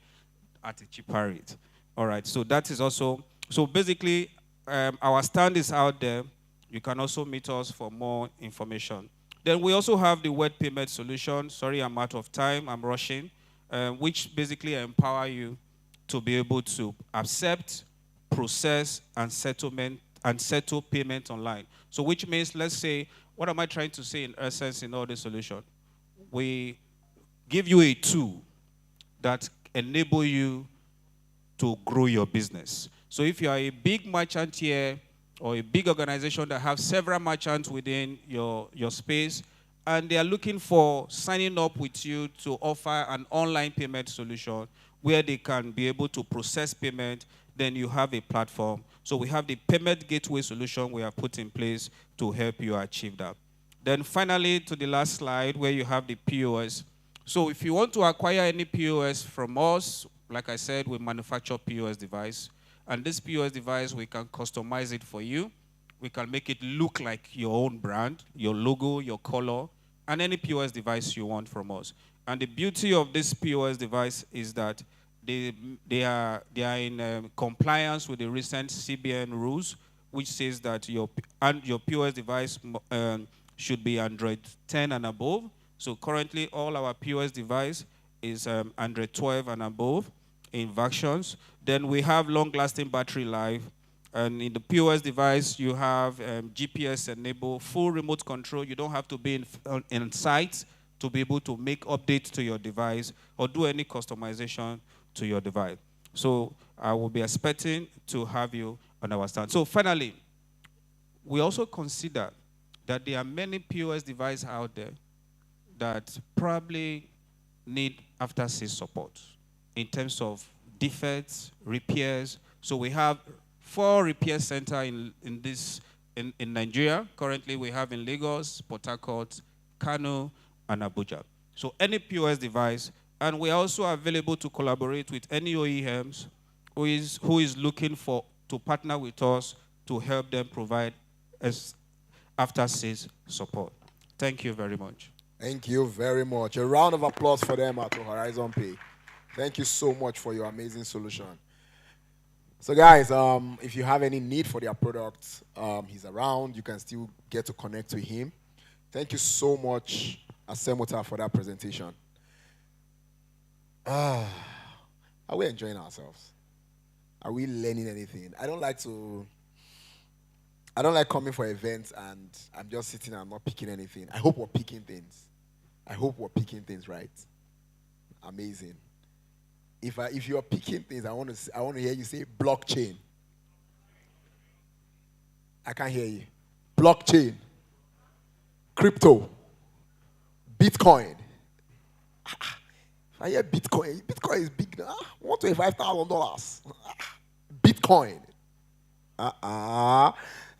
at a cheaper rate. All right, so that is also, so basically our stand is out there. You can also meet us for more information. Then we also have the word payment solution. Sorry, I'm out of time, I'm rushing, which basically empower you to be able to accept, process, and settle payment online. So which means, let's say, what am I trying to say in essence in all this solution? We give you a tool that enable you to grow your business. So if you are a big merchant here, or a big organization that have several merchants within your space, and they are looking for signing up with you to offer an online payment solution where they can be able to process payment, then you have a platform. So we have the payment gateway solution we have put in place to help you achieve that. Then finally, to the last slide, where you have the POS. So if you want to acquire any POS from us, like I said, we manufacture POS device. And this POS device, we can customize it for you. We can make it look like your own brand, your logo, your color, and any POS device you want from us. And the beauty of this POS device is that they are in compliance with the recent CBN rules, which says that your POS device should be Android 10 and above. So currently, all our POS device is Android 12 and above in versions. Then we have long-lasting battery life. And in the POS device, you have GPS-enabled full remote control. You don't have to be in site to be able to make updates to your device or do any customization to your device. So I will be expecting to have you on our stand. So finally, we also consider that there are many POS devices out there that probably need after-sales support in terms of defects, repairs. So we have 4 repair centers in Nigeria. Currently, we have in Lagos, Port Harcourt, Kano, and Abuja. So any POS device, and we are also available to collaborate with any OEMs who is looking to partner with us to help them provide after-sales support. Thank you very much. Thank you very much. A round of applause for them at Horizon Pay. Thank you so much for your amazing solution. So guys, if you have any need for their products, he's around. You can still get to connect to him. Thank you so much, Asemota, for that presentation. Are we enjoying ourselves? Are we learning anything? I don't like coming for events and I'm just sitting and I'm not picking anything. I hope we're picking things. I hope we're picking things right. Amazing. If you're picking things, I want to hear you say blockchain. I can't hear you. Blockchain. Crypto. Bitcoin. I hear Bitcoin. Bitcoin is big now. $125,000. Bitcoin.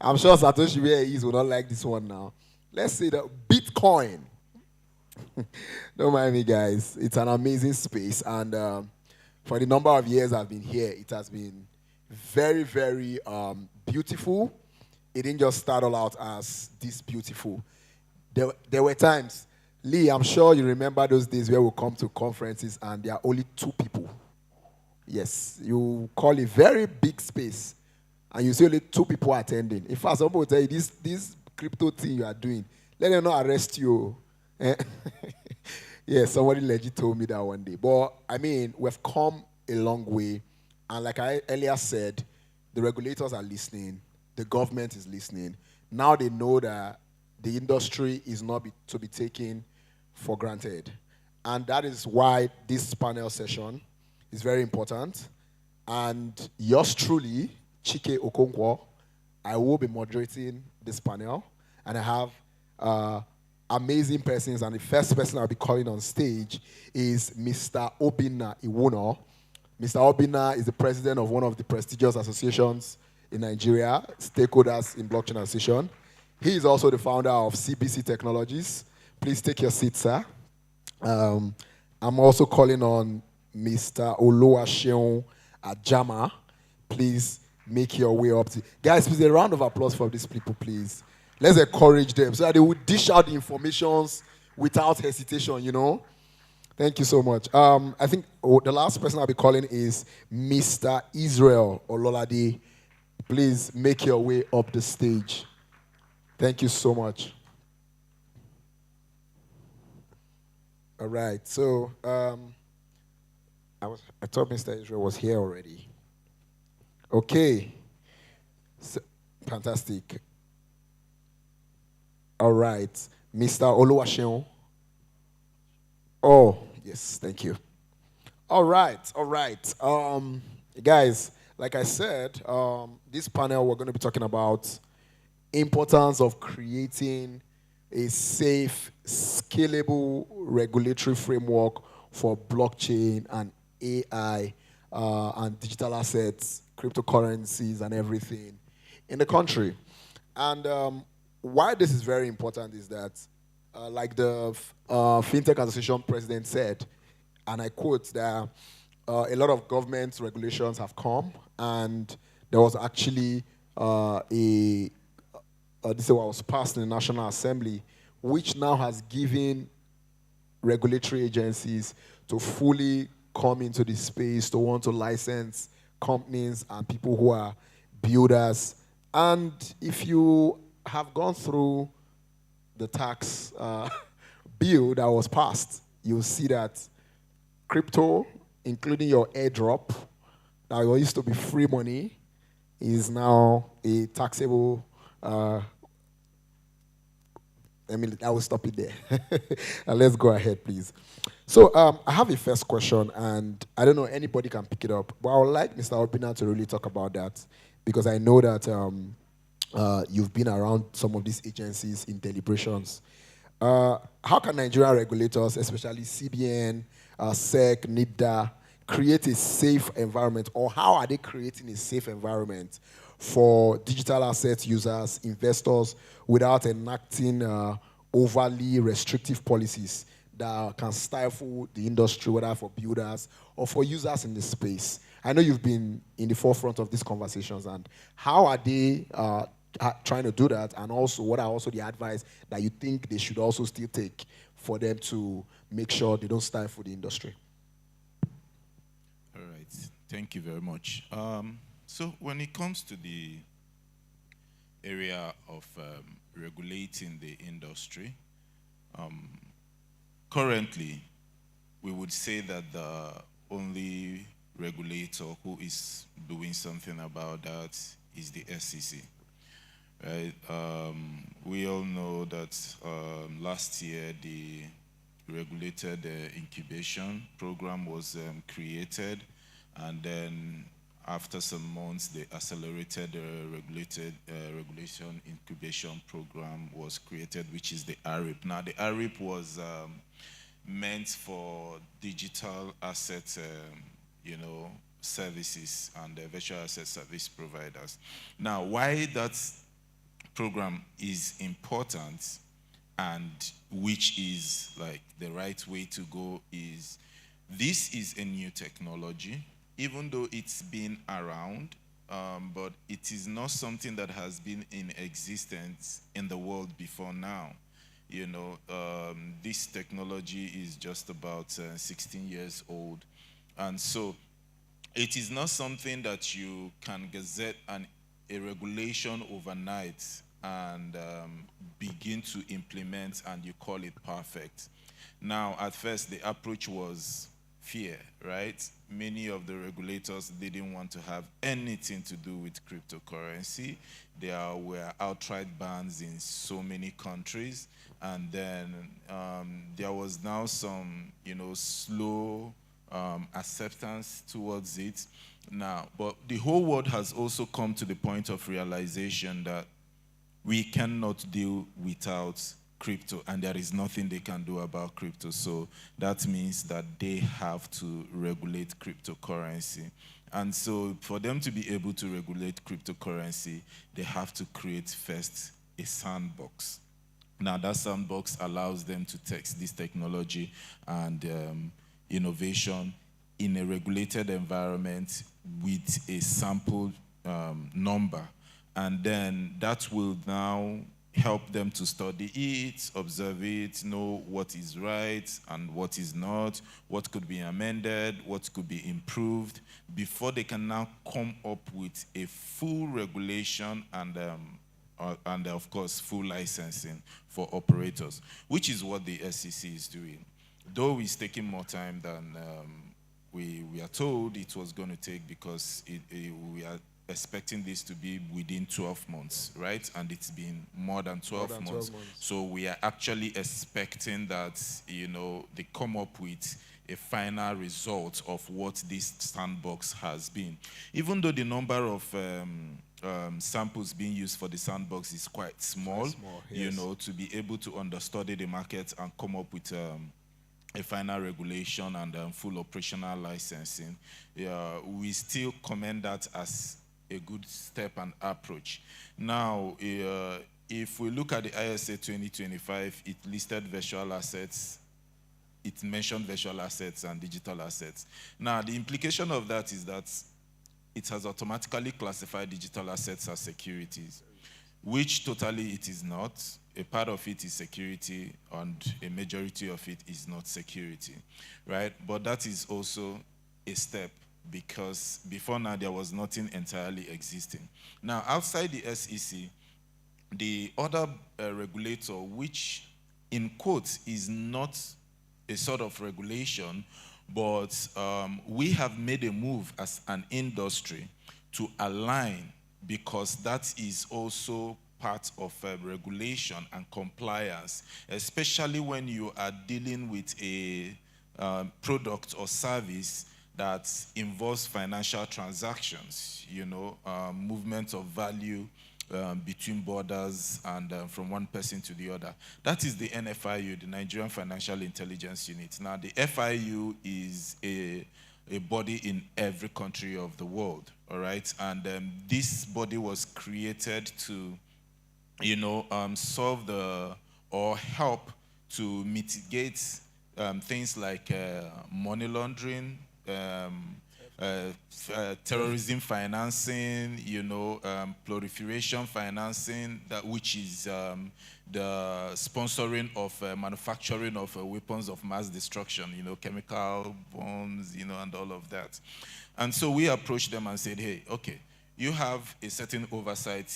I'm sure Satoshi where he is will not like this one now. Let's say that Bitcoin. Don't mind me, guys. It's an amazing space, and for the number of years I've been here, it has been very, very beautiful. It didn't just start all out as this beautiful. There were times, Lee, I'm sure you remember those days where we come to conferences and there are only 2 people. Yes, you call a very big space and you see only 2 people attending. In fact, somebody will tell you, this crypto thing you are doing, let them not arrest you. Yeah, somebody legit told me that one day. But, I mean, we've come a long way. And like I earlier said, the regulators are listening. The government is listening. Now they know that the industry is not to be taken for granted. And that is why this panel session is very important. And yours truly, Chike Okonkwo, I will be moderating this panel. And I have amazing persons, and the first person I'll be calling on stage is Mr. Obinna Iwono. Mr. Obinna is the president of one of the prestigious associations in Nigeria, Stakeholders in Blockchain Association. He is also the founder of CBC Technologies. Please take your seat, sir. I'm also calling on Mr. Oluwaseun Ajama. Please make your way up. Guys, please, a round of applause for these people, please. Let's encourage them so that they will dish out the informations without hesitation, you know. Thank you so much. I think the last person I'll be calling is Mr. Israel Ololade. Please make your way up the stage. Thank you so much. All right. So I thought Mr. Israel was here already. Okay. So, fantastic. All right. Mr. Oluwaseun. Oh, yes, thank you. All right. Guys, like I said, this panel we're going to be talking about importance of creating a safe, scalable regulatory framework for blockchain and AI and digital assets, cryptocurrencies and everything in the country. And why this is very important is that, like the FinTech Association president said, and I quote, that a lot of government regulations have come, and there was actually this is what was passed in the National Assembly, which now has given regulatory agencies to fully come into this space, to want to license companies and people who are builders. And if you have gone through the tax bill that was passed, you'll see that crypto, including your airdrop, that used to be free money, is now a taxable. I will stop it there. And let's go ahead, please. So I have a first question, and I don't know, anybody can pick it up, but I would like Mr. Obinna to really talk about that, because I know that you've been around some of these agencies in deliberations. How can Nigerian regulators, especially CBN, SEC, NIDA, create a safe environment, or how are they creating a safe environment for digital asset users, investors, without enacting overly restrictive policies that can stifle the industry, whether for builders or for users in the space? I know you've been in the forefront of these conversations, and how are they trying to do that? And also, what are also the advice that you think they should also still take for them to make sure they don't stifle the industry? All right, thank you very much. So when it comes to the area of regulating the industry, currently, we would say that the only regulator who is doing something about that is the SEC. Right? We all know that last year the regulated incubation program was created, and then after some months, the accelerated regulation incubation program was created, which is the ARIP. Now, the ARIP was meant for digital asset, services and virtual asset service providers. Now, why that program is important and which is like the right way to go is this is a new technology, even though it's been around, but it is not something that has been in existence in the world before now. This technology is just about 16 years old. And so it is not something that you can gazette a regulation overnight and begin to implement and you call it perfect. Now, at first, the approach was fear, right? Many of the regulators didn't want to have anything to do with cryptocurrency. There were outright bans in so many countries. And then there was now some, slow acceptance towards it. Now, but the whole world has also come to the point of realization that we cannot deal without crypto, and there is nothing they can do about crypto. So that means that they have to regulate cryptocurrency. And so for them to be able to regulate cryptocurrency, they have to create first a sandbox. Now that sandbox allows them to test this technology and innovation in a regulated environment with a sample number. And then that will now help them to study it, observe it, know what is right and what is not, what could be amended, what could be improved, before they can now come up with a full regulation and of course, full licensing for operators, which is what the SEC is doing. Though it's taking more time than we are told it was going to take, because we are expecting this to be within 12 months, right? And it's been more than 12 months. So we are actually expecting that, they come up with a final result of what this sandbox has been. Even though the number of samples being used for the sandbox is quite small, yes, to be able to understudy the market and come up with a final regulation and full operational licensing, we still commend that as a good step and approach. Now, if we look at the ISA 2025, it listed virtual assets, it mentioned virtual assets and digital assets. Now, the implication of that is that it has automatically classified digital assets as securities, which totally it is not. A part of it is security and a majority of it is not security, right? But that is also a step, because before now there was nothing entirely existing. Now, outside the SEC, the other regulator, which in quotes is not a sort of regulation, but we have made a move as an industry to align, because that is also part of regulation and compliance, especially when you are dealing with a product or service that involves financial transactions, movement of value between borders and from one person to the other. That is the NFIU, the Nigerian Financial Intelligence Unit. Now, the FIU is a body in every country of the world, all right? And this body was created to, solve or help to mitigate things like money laundering, terrorism financing, proliferation financing, which is the sponsoring of manufacturing of weapons of mass destruction, chemical bombs, and all of that. And so we approached them and said, hey, okay, you have a certain oversight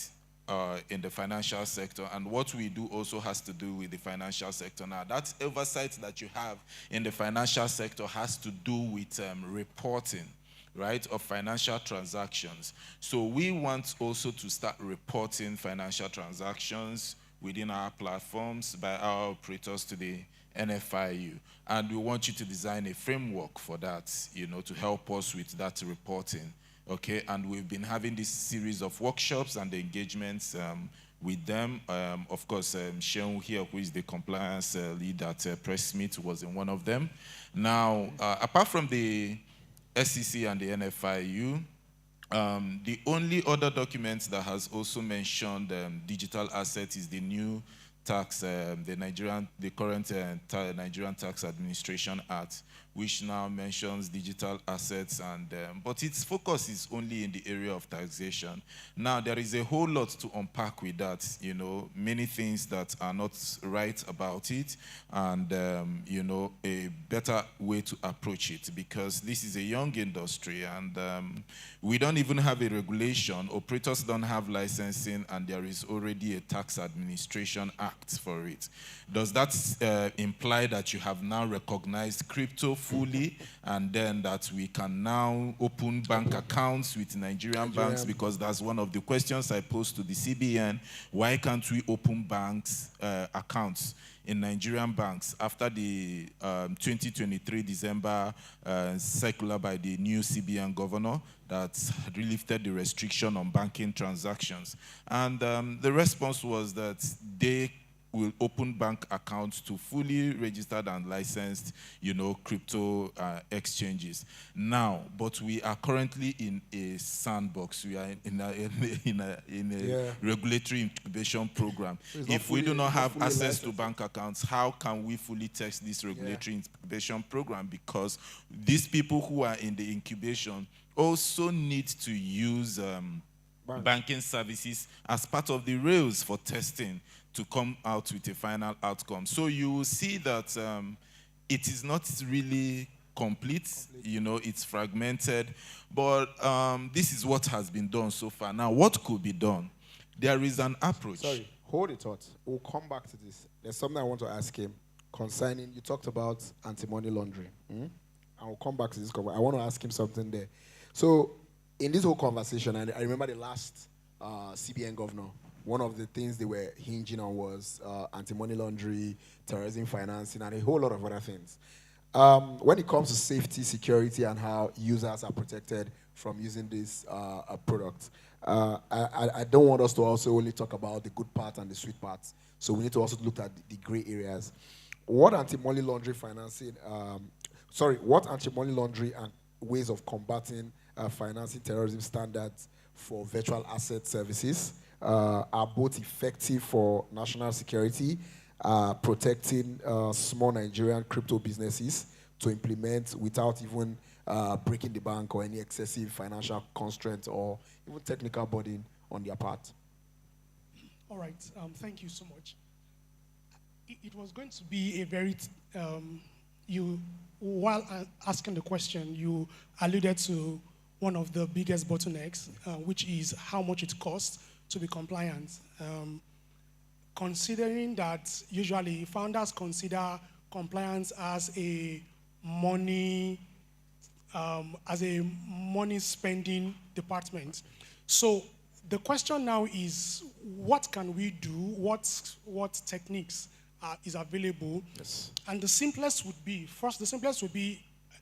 in the financial sector, and what we do also has to do with the financial sector. Now, that oversight that you have in the financial sector has to do with reporting, right, of financial transactions. So we want also to start reporting financial transactions within our platforms by our operators to the NFIU. And we want you to design a framework for that, to help us with that reporting. Okay, and we've been having this series of workshops and engagements with them. Of course, Sean here, who is the compliance lead at Pressmeet, was in one of them. Now, apart from the SEC and the NFIU, the only other document that has also mentioned digital assets is the new tax, the current Nigerian Tax Administration Act, which now mentions digital assets, but its focus is only in the area of taxation. Now, there is a whole lot to unpack with that, many things that are not right about it, and, a better way to approach it, because this is a young industry, and we don't even have a regulation. Operators don't have licensing, and there is already a tax administration act for it. Does that imply that you have now recognized crypto fully, and then that we can now open bank accounts with Nigerian banks? Because that's one of the questions I posed to the CBN. Why can't we open accounts in Nigerian banks after the 2023 December circular by the new CBN governor that lifted the restriction on banking transactions? And the response was that they will open bank accounts to fully registered and licensed, crypto exchanges. Now, but we are currently in a sandbox. We are in a regulatory incubation program. If we do not have access to bank accounts, how can we fully test this regulatory incubation program? Because these people who are in the incubation also need to use banking services as part of the rails for testing to come out with a final outcome. So you will see that it is not really complete, it's fragmented, but this is what has been done so far. Now, what could be done? There is an approach. Sorry, hold it thought. We'll come back to this. There's something I want to ask him concerning, you talked about anti-money laundering. I will come back to this. I want to ask him something there. So in this whole conversation, I remember the last CBN governor, one of the things they were hinging on was anti-money laundering, terrorism financing, and a whole lot of other things. When it comes to safety, security, and how users are protected from using this product, I don't want us to also only talk about the good part and the sweet parts. So we need to also look at the gray areas. What anti-money laundering what anti-money laundering and ways of combating financing terrorism standards for virtual asset services are both effective for national security, protecting small Nigerian crypto businesses to implement without even breaking the bank or any excessive financial constraints or even technical burden on their part? All right, thank you so much. It was going to be a very, while asking the question, you alluded to one of the biggest bottlenecks, which is how much it costs to be compliant. Considering that usually founders consider compliance as a money spending department. So the question now is, what can we do? What techniques is available? Yes. And the simplest would be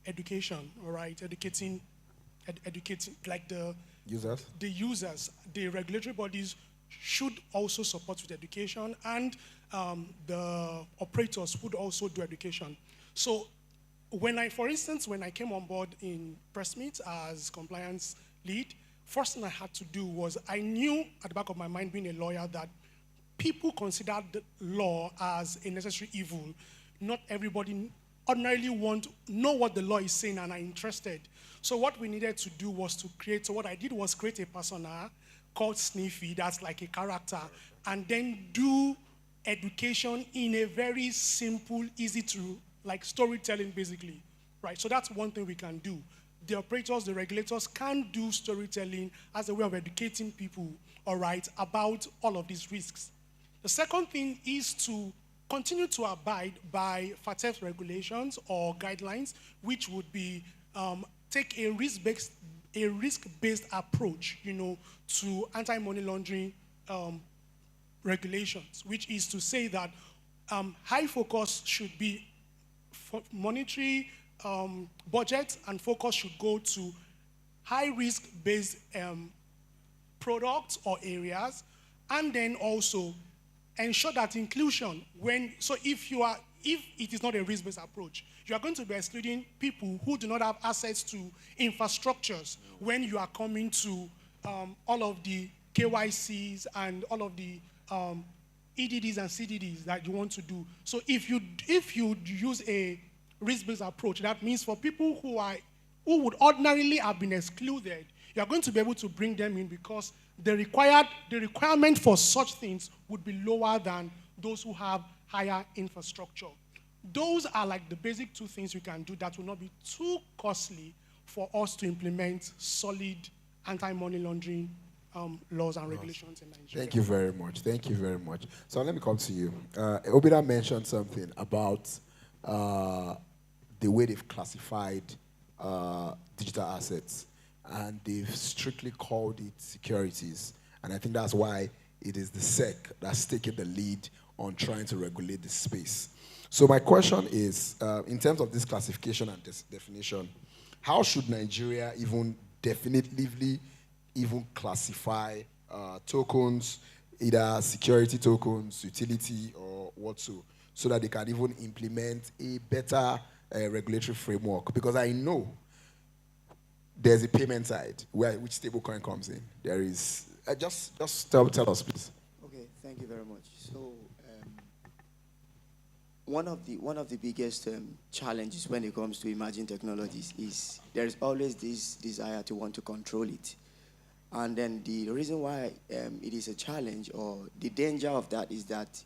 education, all right? Educating like the users, the regulatory bodies should also support with education, and the operators would also do education. So for instance, when I came on board in Pressmeet as compliance lead, first thing I had to do was, I knew at the back of my mind, being a lawyer, that people consider the law as a necessary evil. Not everybody ordinarily know what the law is saying and are interested. So what we needed to do was to create, so what I did was create a persona called Sniffy, that's like a character, and then do education in a very simple, easy to, like storytelling basically, right? So that's one thing we can do. The operators, the regulators can do storytelling as a way of educating people, all right, about all of these risks. The second thing is to continue to abide by FATF regulations or guidelines, which would be take a risk-based approach, to anti-money laundering regulations, which is to say that high focus should be monetary budget, and focus should go to high-risk-based products or areas, and then also ensure that inclusion if it is not a risk-based approach, you are going to be excluding people who do not have access to infrastructures when you are coming to all of the KYCs and all of the EDDs and CDDs that you want to do. So if you use a risk-based approach, that means for people who would ordinarily have been excluded, you are going to be able to bring them in because the requirement for such things would be lower than those who have higher infrastructure. Those are like the basic two things we can do that will not be too costly for us to implement solid anti-money laundering laws and regulations in Nigeria. Thank you very much. Thank you very much. So let me come to you. Obida mentioned something about the way they've classified digital assets, and they've strictly called it securities. And I think that's why it is the SEC that's taking the lead on trying to regulate this space. So my question is, in terms of this classification and this definition, how should Nigeria even definitively even classify tokens, either security tokens, utility, or what so that they can even implement a better regulatory framework? Because I know there's a payment side which stablecoin comes in. There is, just tell us, please. Okay, thank you very much. So one of the biggest challenges when it comes to emerging technologies is there is always this desire to want to control it. And then the reason why it is a challenge, or the danger of that, is that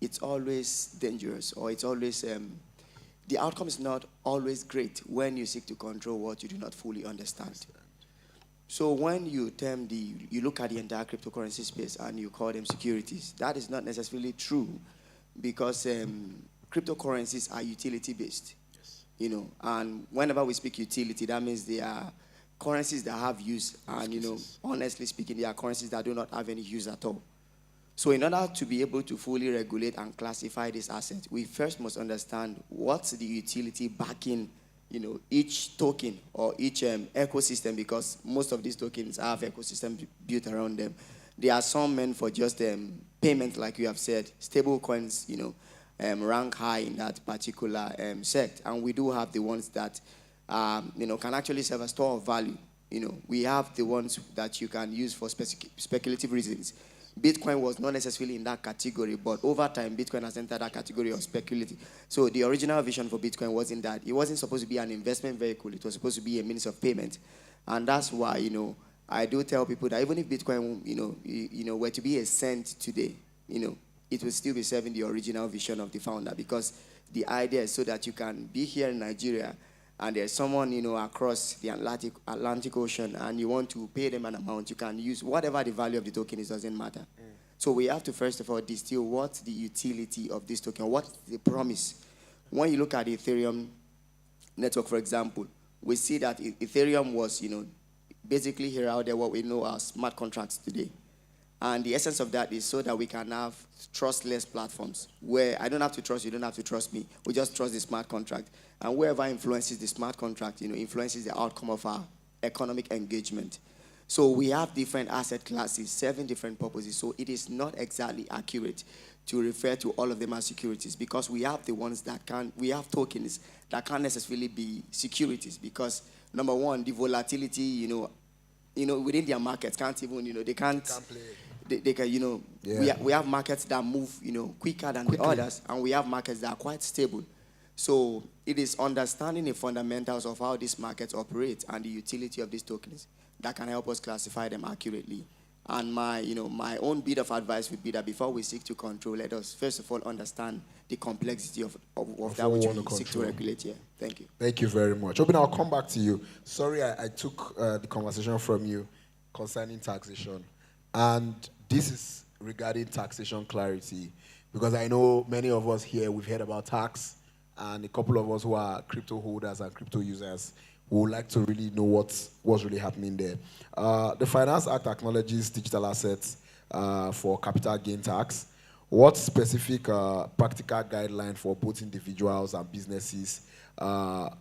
it's always dangerous, or it's always, the outcome is not always great when you seek to control what you do not fully understand. So when you look at the entire cryptocurrency space and you call them securities, that is not necessarily true, because cryptocurrencies are utility-based. Yes. And whenever we speak utility, that means they are currencies that have use, and honestly speaking, they are currencies that do not have any use at all. So in order to be able to fully regulate and classify this asset, we first must understand what's the utility backing, each token or each ecosystem, because most of these tokens have ecosystems built around them. There are some meant for just payment, like you have said. Stable coins, rank high in that particular sect, and we do have the ones that can actually serve as store of value. We have the ones that you can use for speculative reasons. Bitcoin was not necessarily in that category, but over time, Bitcoin has entered that category of speculative. So the original vision for Bitcoin wasn't that. It wasn't supposed to be an investment vehicle. It was supposed to be a means of payment. And that's why, I do tell people that even if Bitcoin, were to be a cent today, it will still be serving the original vision of the founder, because the idea is so that you can be here in Nigeria and there's someone, across the Atlantic Ocean, and you want to pay them an amount, you can use whatever the value of the token is, doesn't matter. So we have to first of all distill what's the utility of this token, what's the promise. When you look at the Ethereum network, for example, we see that Ethereum was, basically heralded what we know as smart contracts today. And the essence of that is so that we can have trustless platforms where I don't have to trust you, don't have to trust me. We just trust the smart contract. And whoever influences the smart contract, influences the outcome of our economic engagement. So we have different asset classes serving different purposes. So it is not exactly accurate to refer to all of them as securities, because we have the ones that we have tokens that can't necessarily be securities, because number one, the volatility, within their markets can't even, they can't play. They can, yeah. we have markets that move, quicker than the others, and we have markets that are quite stable. So it is understanding the fundamentals of how these markets operate and the utility of these tokens that can help us classify them accurately. And my own bit of advice would be that before we seek to control, let us first of all understand the complexity of that which we seek to regulate here. Thank you. Thank you very much. Obin, I'll come back to you. Sorry, I took the conversation from you concerning taxation. And this is regarding taxation clarity, because I know many of us here, we've heard about tax, and a couple of us who are crypto holders and crypto users who would like to really know what's really happening there. The Finance Act acknowledges digital assets for capital gain tax. What specific practical guideline for both individuals and businesses to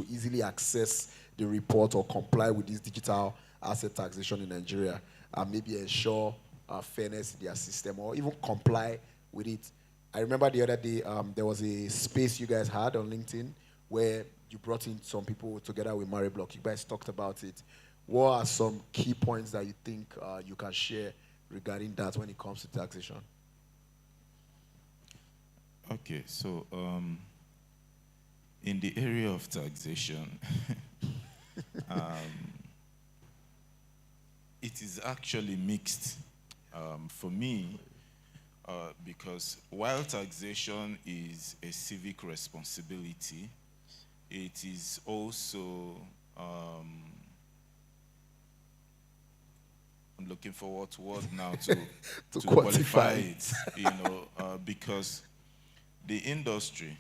easily access the report or comply with this digital asset taxation in Nigeria, and maybe ensure fairness in their system or even comply with it? I remember the other day there was a space you guys had on LinkedIn where you brought in some people together with Mary Block. You guys talked about it. What are some key points that you think you can share regarding that when it comes to taxation? Okay, so in the area of taxation, it is actually mixed for me, because while taxation is a civic responsibility, it is also, I'm looking for what word now to qualify it, because the industry,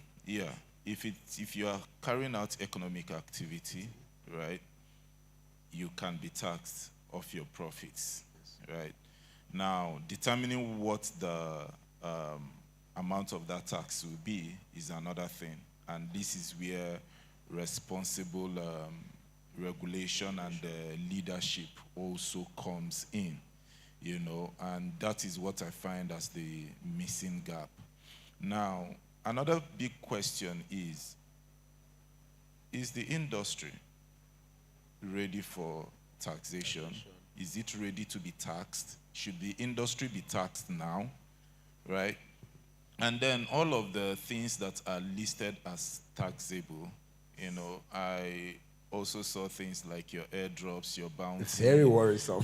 if you are carrying out economic activity, right, you can be taxed off your profits, right? Now, determining what the amount of that tax will be is another thing, and this is where responsible regulation and leadership also comes in, and that is what I find as the missing gap. Now, another big question is the industry ready for taxation? Is it ready to be taxed? Should the industry be taxed now, right? And then all of the things that are listed as taxable, I also saw things like your airdrops, your bounty. It's very worrisome.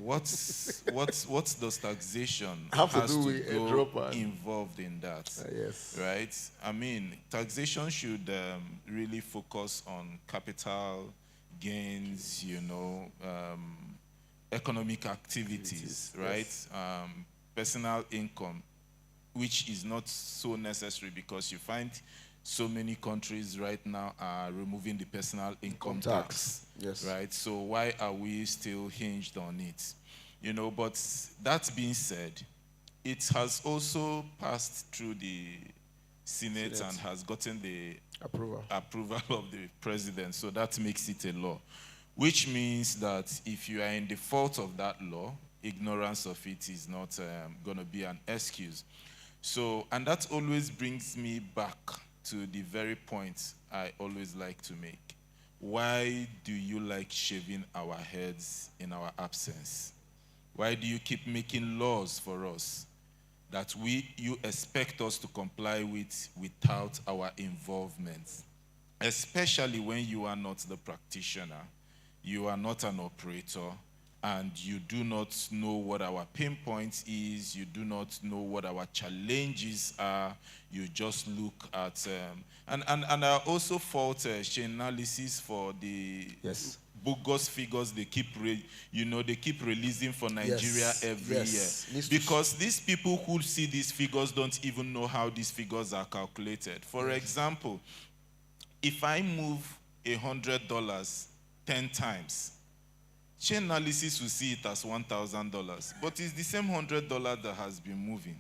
What does taxation has to do with go airdrop involved in that? Yes. Right? I mean, taxation should really focus on capital gains, economic activities, right? Yes. Personal income, which is not so necessary because you find so many countries right now are removing the personal income tax. Yes. Right? So why are we still hinged on it? But that being said, it has also passed through the Senate and has gotten the approval of the president. So that makes it a law, which means that if you are in default of that law, ignorance of it is not going to be an excuse. So, and that always brings me back to the very point I always like to make. Why do you like shaving our heads in our absence? Why do you keep making laws for us that you expect us to comply with without our involvement? Especially when you are not the practitioner, you are not an operator, and you do not know what our pain point is, you do not know what our challenges are, you just look at, and I also fault Chainalysis for the bogus figures they keep, they keep releasing for Nigeria every year. Because these people who see these figures don't even know how these figures are calculated. For example, if I move $100 10 times, Chainalysis will see it as $1,000, but it's the same $100 that has been moving,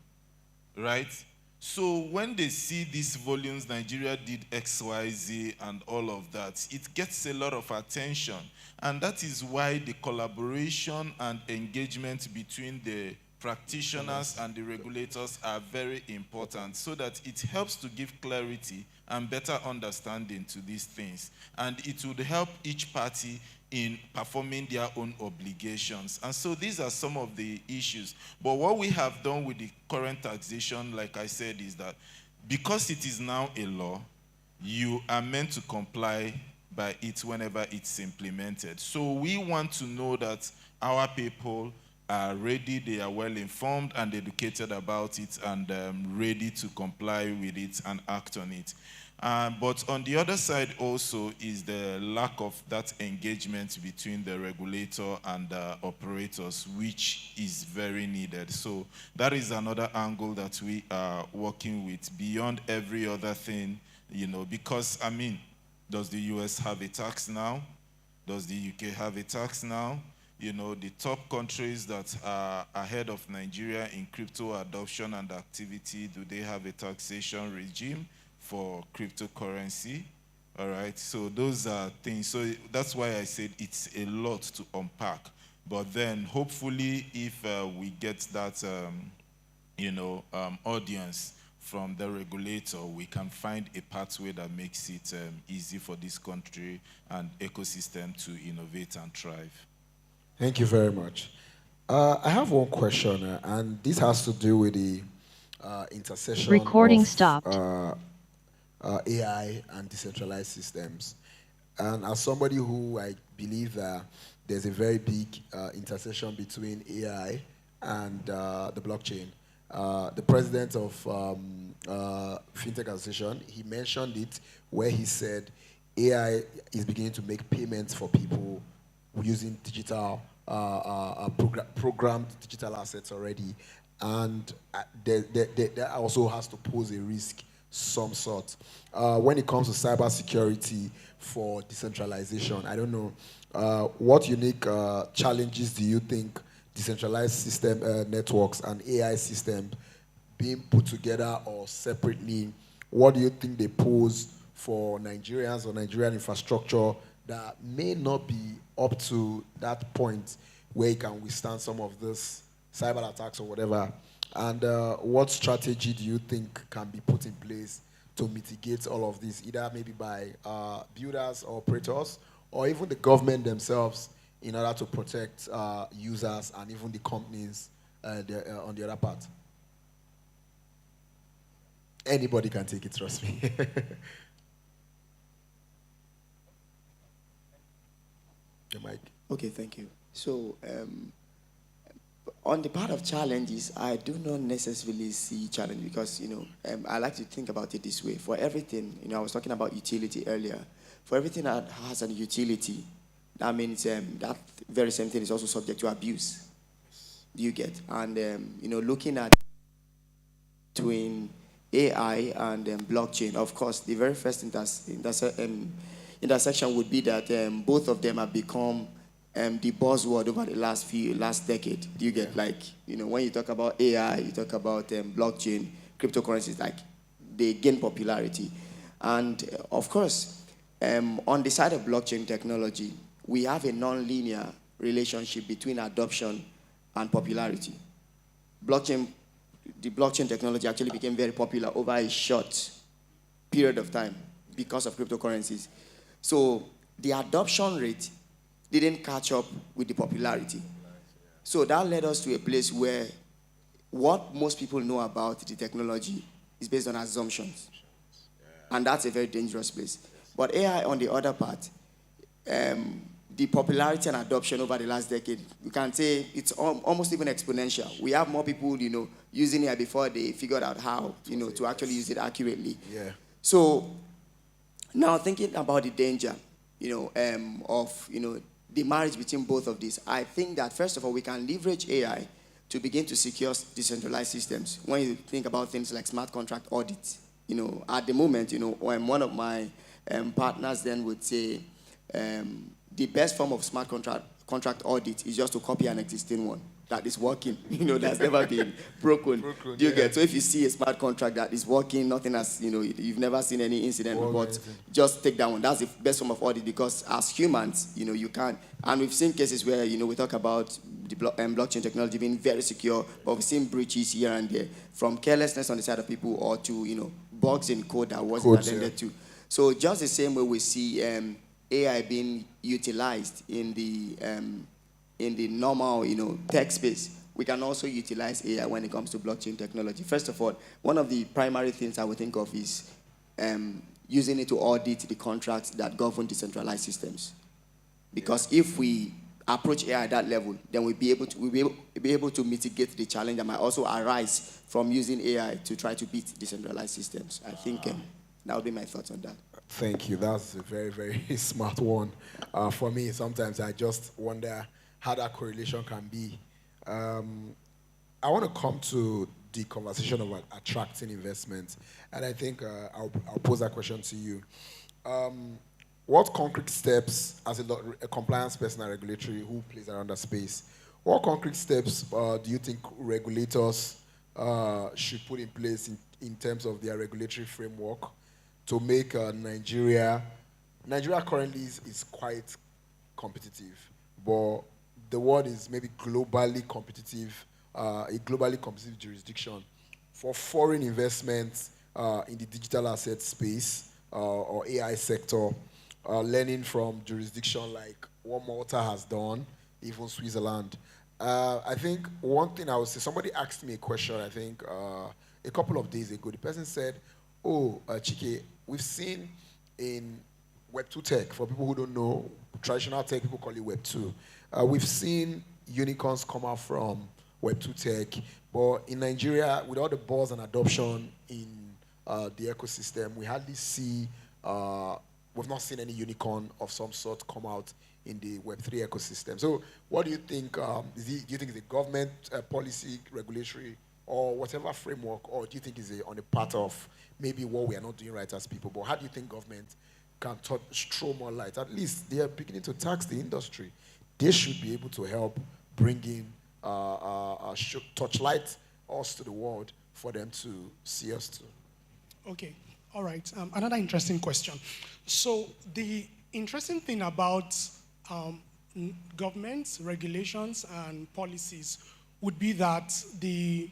right? So when they see these volumes, Nigeria did X, Y, Z, and all of that, it gets a lot of attention. And that is why the collaboration and engagement between the practitioners and the regulators are very important, so that it helps to give clarity and better understanding to these things. And it would help each party in performing their own obligations. And so these are some of the issues. But what we have done with the current taxation, like I said, is that because it is now a law, you are meant to comply by it whenever it's implemented. So we want to know that our people are ready, they are well informed and educated about it, and ready to comply with it and act on it. But on the other side also is the lack of that engagement between the regulator and the operators, which is very needed. So that is another angle that we are working with beyond every other thing, you know, because, I mean, does the US have a tax now? Does the UK have a tax now? You know, the top countries that are ahead of Nigeria in crypto adoption and activity, do they have a taxation regime for cryptocurrency? All right, so those are things. So that's why I said it's a lot to unpack. But then hopefully if we get that, audience from the regulator, we can find a pathway that makes it easy for this country and ecosystem to innovate and thrive. Thank you very much. I have one question, and this has to do with the intersection Recording of stopped. AI and decentralized systems. And as somebody who I believe that there's a very big intersection between AI and the blockchain. The president of FinTech Association, he mentioned it where he said AI is beginning to make payments for people using digital, programmed digital assets already. And that also has to pose a risk some sort. When it comes to cybersecurity for decentralization, I don't know, what unique challenges do you think decentralized system networks and AI systems being put together or separately, what do you think they pose for Nigerians or Nigerian infrastructure that may not be up to that point where it can withstand some of this cyber attacks or whatever? And what strategy do you think can be put in place to mitigate all of this, either maybe by builders or operators, or even the government themselves, in order to protect users and even the companies on the other part? Anybody can take it, trust me. The mic. Okay, thank you. So, on the part of challenges, I do not necessarily see challenge because, I like to think about it this way. For everything, I was talking about utility earlier. For everything that has an utility, that means that very same thing is also subject to abuse. Do you get? And, looking at between AI and blockchain, of course, the very first intersection would be that both of them have become the buzzword over the last decade. Do you get? Like, when you talk about AI, you talk about blockchain, cryptocurrencies, like they gain popularity. And of course, on the side of blockchain technology, we have a non-linear relationship between adoption and popularity. The blockchain technology actually became very popular over a short period of time because of cryptocurrencies. So the adoption rate didn't catch up with the popularity. So that led us to a place where what most people know about the technology is based on assumptions. And that's a very dangerous place. But AI, on the other part, the popularity and adoption over the last decade, we can say it's almost even exponential. We have more people, using it before they figured out how, to actually use it accurately. Yeah. So now thinking about the danger, of, the marriage between both of these, I think that first of all, we can leverage AI to begin to secure decentralized systems. When you think about things like smart contract audits, at the moment, when one of my partners then would say, the best form of smart contract audit is just to copy an existing one that is working, that's never been broken. Do you get? So if you see a smart contract that is working, nothing has, you've never seen any incident report, just take that one. That's the best form of audit because as humans, you can't. And we've seen cases where, we talk about the blockchain technology being very secure, but we've seen breaches here and there from carelessness on the side of people or to, bugs in code that wasn't attended to. So just the same way we see AI being utilized in the normal, tech space, we can also utilize AI when it comes to blockchain technology. First of all, one of the primary things I would think of is using it to audit the contracts that govern decentralized systems. Because if we approach AI at that level, then we'll be able to mitigate the challenge that might also arise from using AI to try to beat decentralized systems. I think that would be my thoughts on that. Thank you. That's a very, very smart one. For me, sometimes I just wonder how that correlation can be. I want to come to the conversation of attracting investments, and I think I'll pose that question to you. What concrete steps, as a compliance person and regulatory who plays around that space, what concrete steps do you think regulators should put in place in terms of their regulatory framework to make Nigeria currently is quite competitive, but the world is maybe globally competitive, a globally competitive jurisdiction for foreign investments in the digital asset space or AI sector, learning from jurisdiction like what Malta has done, even Switzerland. I think one thing I would say, somebody asked me a question, I think a couple of days ago. The person said, Chike, we've seen in Web 2 tech, for people who don't know, traditional tech, people call it Web 2. We've seen unicorns come out from Web 2 tech, but in Nigeria, with all the buzz and adoption in the ecosystem, we hardly see, we've not seen any unicorn of some sort come out in the Web 3 ecosystem. So what do you think? Do you think it's a government policy, regulatory, or whatever framework, or do you think it's on a part of maybe what we are not doing right as people? But how do you think government can throw more light? At least they are beginning to tax the industry. They should be able to help bring in, touchlight us to the world for them to see us too. Okay, all right. Another interesting question. So the interesting thing about governments, regulations, and policies would be that the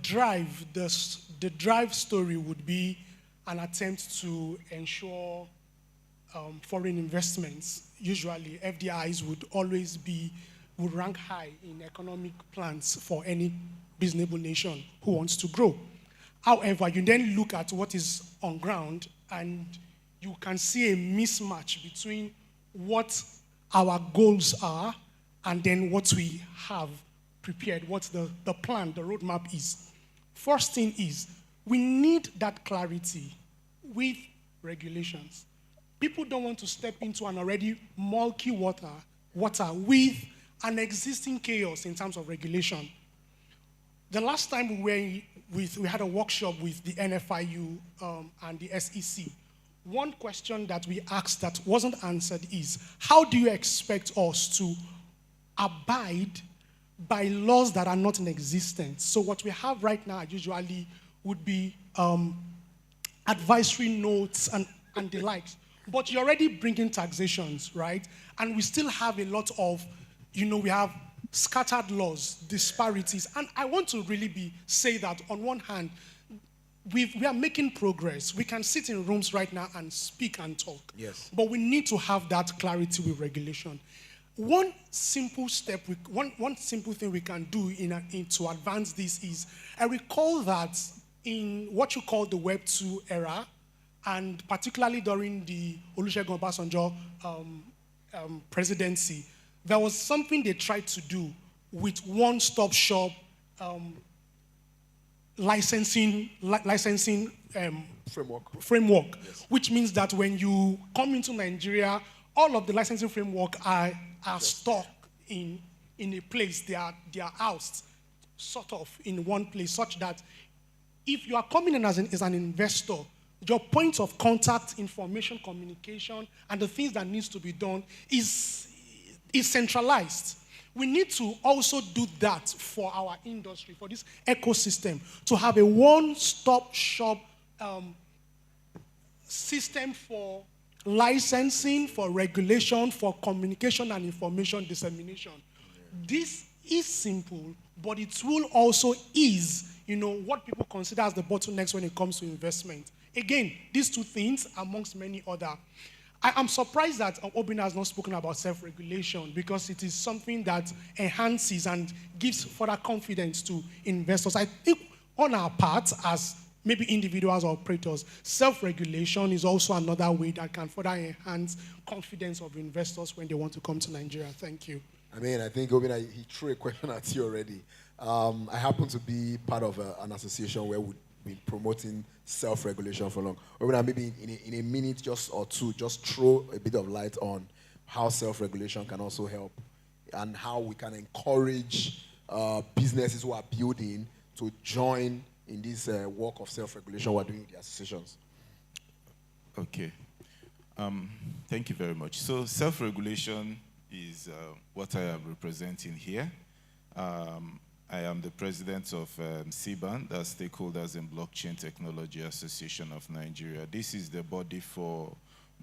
drive story would be an attempt to ensure foreign investments. Usually, FDIs would rank high in economic plans for any reasonable nation who wants to grow. However, you then look at what is on ground, and you can see a mismatch between what our goals are and then what we have prepared, what the plan, the roadmap is. First thing is, we need that clarity with regulations. People don't want to step into an already murky water with an existing chaos in terms of regulation. The last time we had a workshop with the NFW and the SEC, one question that we asked that wasn't answered is, how do you expect us to abide by laws that are not in existence? So what we have right now usually would be advisory notes and the likes. But you're already bringing taxations, right? And we still have a lot of, we have scattered laws, disparities. And I want to really say that on one hand, we are making progress. We can sit in rooms right now and speak and talk. Yes. But we need to have that clarity with regulation. One simple step, one simple thing we can do to advance this is, I recall that in what you call the Web 2 era, and particularly during the Olusegun Obasanjo presidency, there was something they tried to do with one-stop shop licensing framework, yes. Which means that when you come into Nigeria, all of the licensing framework are stuck in a place. They are housed sort of in one place, such that if you are coming in as an investor, your point of contact, information, communication, and the things that needs to be done is centralized. We need to also do that for our industry, for this ecosystem, to have a one-stop shop system for licensing, for regulation, for communication and information dissemination. This is simple, but it will also ease, what people consider as the bottlenecks when it comes to investment. Again, these two things, amongst many other. I'm surprised that Obina has not spoken about self-regulation, because it is something that enhances and gives further confidence to investors. I think on our part, as maybe individuals or operators, self-regulation is also another way that can further enhance confidence of investors when they want to come to Nigeria. Thank you. I mean, I think Obina, he threw a question at you already. I happen to be part of an association where we've been promoting self-regulation for long. Obina, maybe in a minute just or two, just throw a bit of light on how self-regulation can also help and how we can encourage businesses who are building to join in this work of self-regulation we're doing in the associations. Okay. Thank you very much. So self-regulation is what I am representing here. I am the president of CBAN, that's Stakeholders in Blockchain Technology Association of Nigeria. This is the body for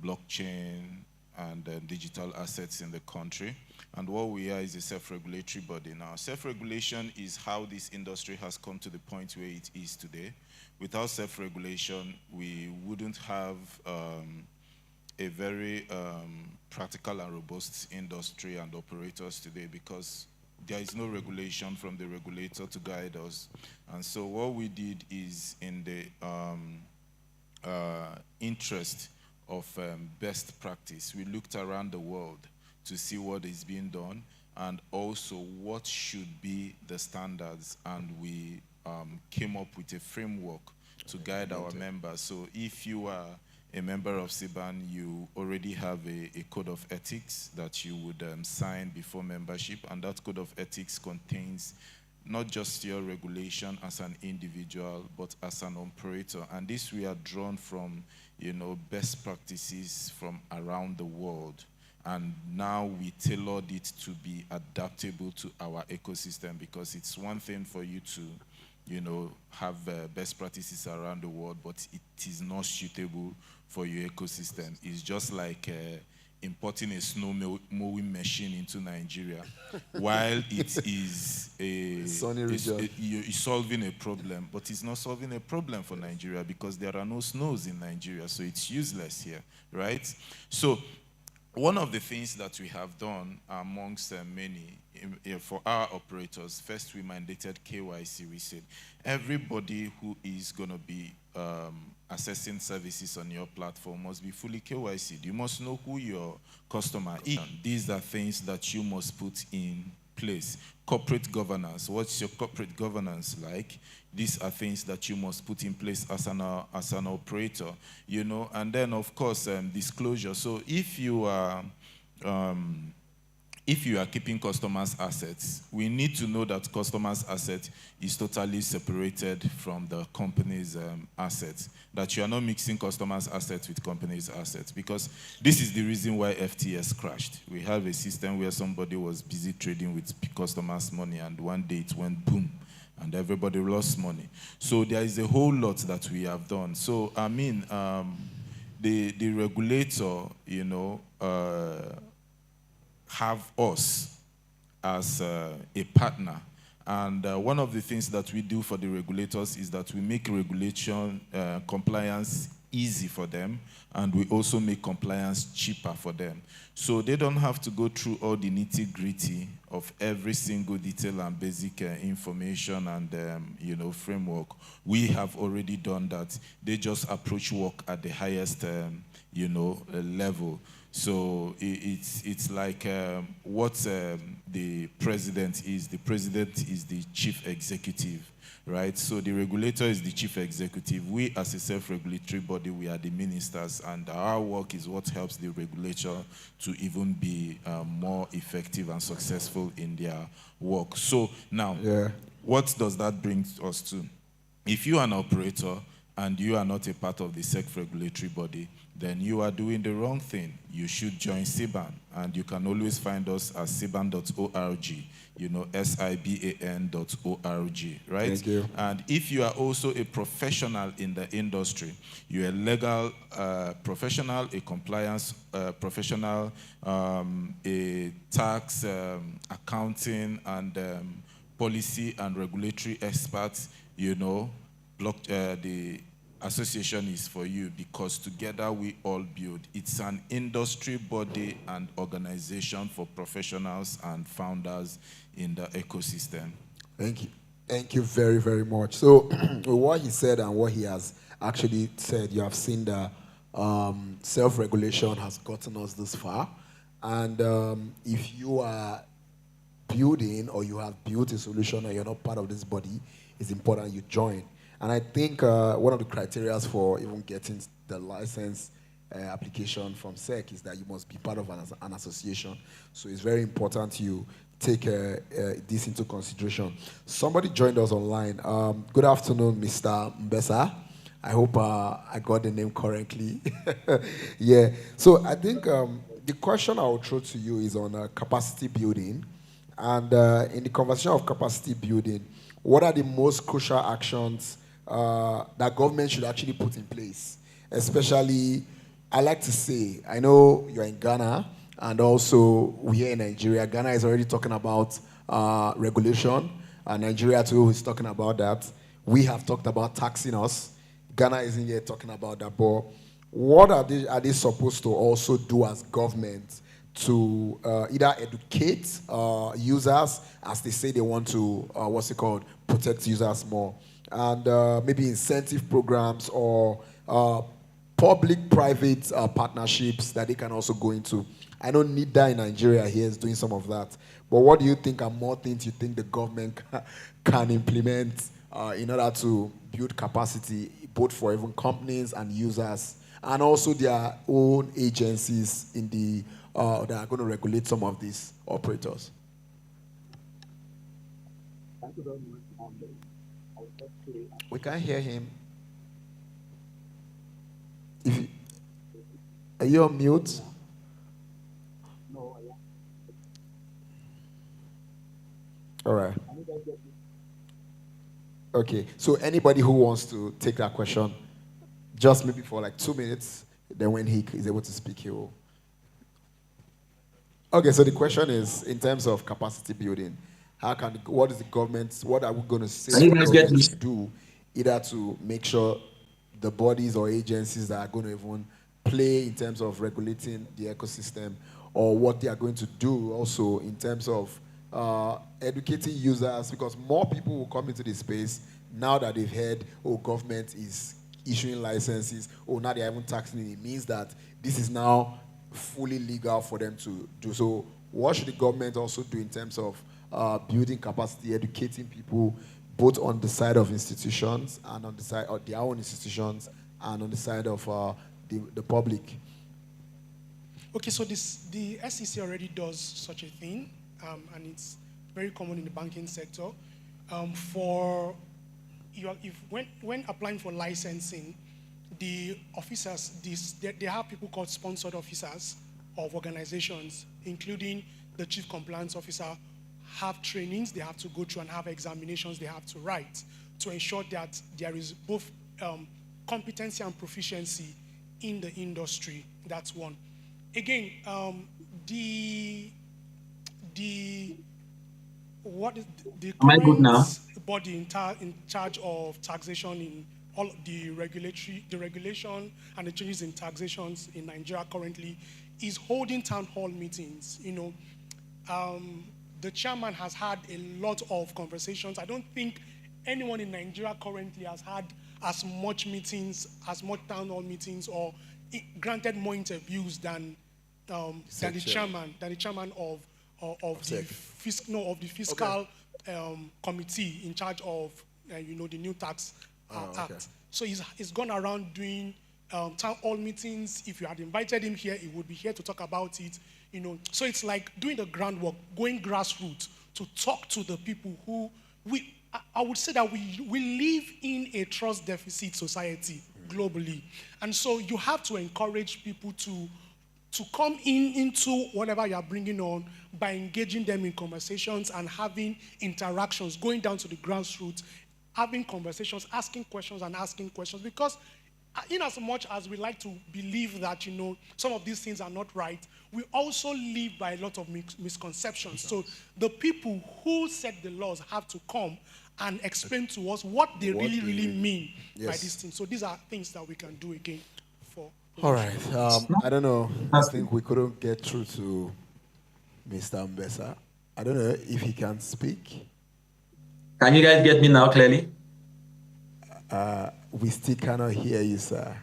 blockchain and digital assets in the country. And what we are is a self-regulatory body. Now, self-regulation is how this industry has come to the point where it is today. Without self-regulation, we wouldn't have a very practical and robust industry and operators today, because there is no regulation from the regulator to guide us. And so what we did is, in the interest of best practice, we looked around the world to see what is being done and also what should be the standards, and we came up with a framework to guide our members. So if you are a member of CBAN, you already have a code of ethics that you would sign before membership, and that code of ethics contains not just your regulation as an individual, but as an operator. And this we are drawn from, best practices from around the world. And now we tailored it to be adaptable to our ecosystem, because it's one thing for you to have best practices around the world, but it is not suitable for your ecosystem. It's just like importing a snow mowing machine into Nigeria, while it is it's solving a problem, but it's not solving a problem for Nigeria, because there are no snows in Nigeria, so it's useless here, right? So one of the things that we have done amongst many for our operators, first we mandated KYC. We said everybody who is going to be accessing services on your platform must be fully KYC. You must know who your customer is. These are things that you must put in place. Corporate governance. What's your corporate governance like? These are things that you must put in place as an operator, And then, of course, disclosure. So if you are keeping customers' assets, we need to know that customers' asset is totally separated from the company's assets, that you are not mixing customers' assets with company's assets, because this is the reason why FTS crashed. We have a system where somebody was busy trading with customers' money, and one day it went boom, and everybody lost money. So there is a whole lot that we have done. So, I mean, the regulator, have us as a partner. And one of the things that we do for the regulators is that we make regulation compliance easy for them, and we also make compliance cheaper for them. So they don't have to go through all the nitty-gritty of every single detail and basic information and framework. We have already done that. They just approach work at the highest level. So it's like what the president is. The president is the chief executive, right? So the regulator is the chief executive. We, as a self-regulatory body, we are the ministers, and our work is what helps the regulator to even be more effective and successful in their work. So now, what does that bring us to? If you are an operator and you are not a part of the self-regulatory body, then you are doing the wrong thing. You should join CBAN, and you can always find us at cban.org, SIBAN.org, right? Thank you. And if you are also a professional in the industry, you're a legal professional, a compliance professional, a tax, accounting, and policy and regulatory expert, the association is for you, because together we all build. It's an industry body and organization for professionals and founders in the ecosystem. Thank you. Thank you very, very much. So what he said and what he has actually said, you have seen that self-regulation has gotten us this far. And if you are building or you have built a solution and you're not part of this body, it's important you join. And I think one of the criteria for even getting the license application from SEC is that you must be part of an association. So it's very important you take this into consideration. Somebody joined us online. Good afternoon, Mr. Mbesa. I hope I got the name correctly. Yeah. So I think the question I will throw to you is on capacity building. And in the conversation of capacity building, what are the most crucial actions that government should actually put in place? Especially, I like to say, I know you're in Ghana, and also we here in Nigeria. Ghana is already talking about regulation, and Nigeria too is talking about that. We have talked about taxing us. Ghana isn't yet talking about that, but what are they supposed to also do as government to either educate users, as they say they want to, protect users more, and maybe incentive programs or public-private partnerships that they can also go into. I know NIDA in Nigeria here is doing some of that, but what do you think are more things you think the government can implement in order to build capacity, both for even companies and users, and also their own agencies in the that are going to regulate some of these operators? We can't hear him. Are you on mute? All right. Okay, so anybody who wants to take that question, just maybe for like 2 minutes, then when he is able to speak, he will. Okay, so the question is, in terms of capacity building, what is the government, what are we going to say the government should do, either to make sure the bodies or agencies that are going to even play in terms of regulating the ecosystem, or what they are going to do also in terms of educating users, because more people will come into the space now that they've heard, oh, government is issuing licenses, oh, now they're even taxing it. It means that this is now fully legal for them to do. So what should the government also do in terms of building capacity, educating people, both on the side of institutions and on the side of their own institutions and on the side of the public? Okay, so the SEC already does such a thing, and it's very common in the banking sector. When applying for licensing, the officers, they have people called sponsored officers of organizations, including the chief compliance officer, have trainings they have to go through and have examinations they have to write to ensure that there is both competency and proficiency in the industry. That's one. Again, the current body in charge of taxation in all the regulation and the changes in taxations in Nigeria currently is holding town hall meetings. The chairman has had a lot of conversations. I don't think anyone in Nigeria currently has had as much meetings, as much town hall meetings, or granted more interviews than the chairman of the fiscal committee in charge of the new tax act. So he's gone around doing town hall meetings. If you had invited him here, he would be here to talk about it. So it's like doing the groundwork, going grassroots to talk to the people who I would say that we live in a trust deficit society globally, and so you have to encourage people to come into whatever you are bringing on by engaging them in conversations and having interactions, going down to the grassroots, having conversations, asking questions, because in as much as we like to believe that some of these things are not right, we also live by a lot of misconceptions. So the people who set the laws have to come and explain to us what they really mean by these things. So these are things that we can do again for. All right. I don't know. I think we couldn't get through to Mr. Mbesa. I don't know if he can speak. Can you guys get me now clearly? We still cannot hear you, sir.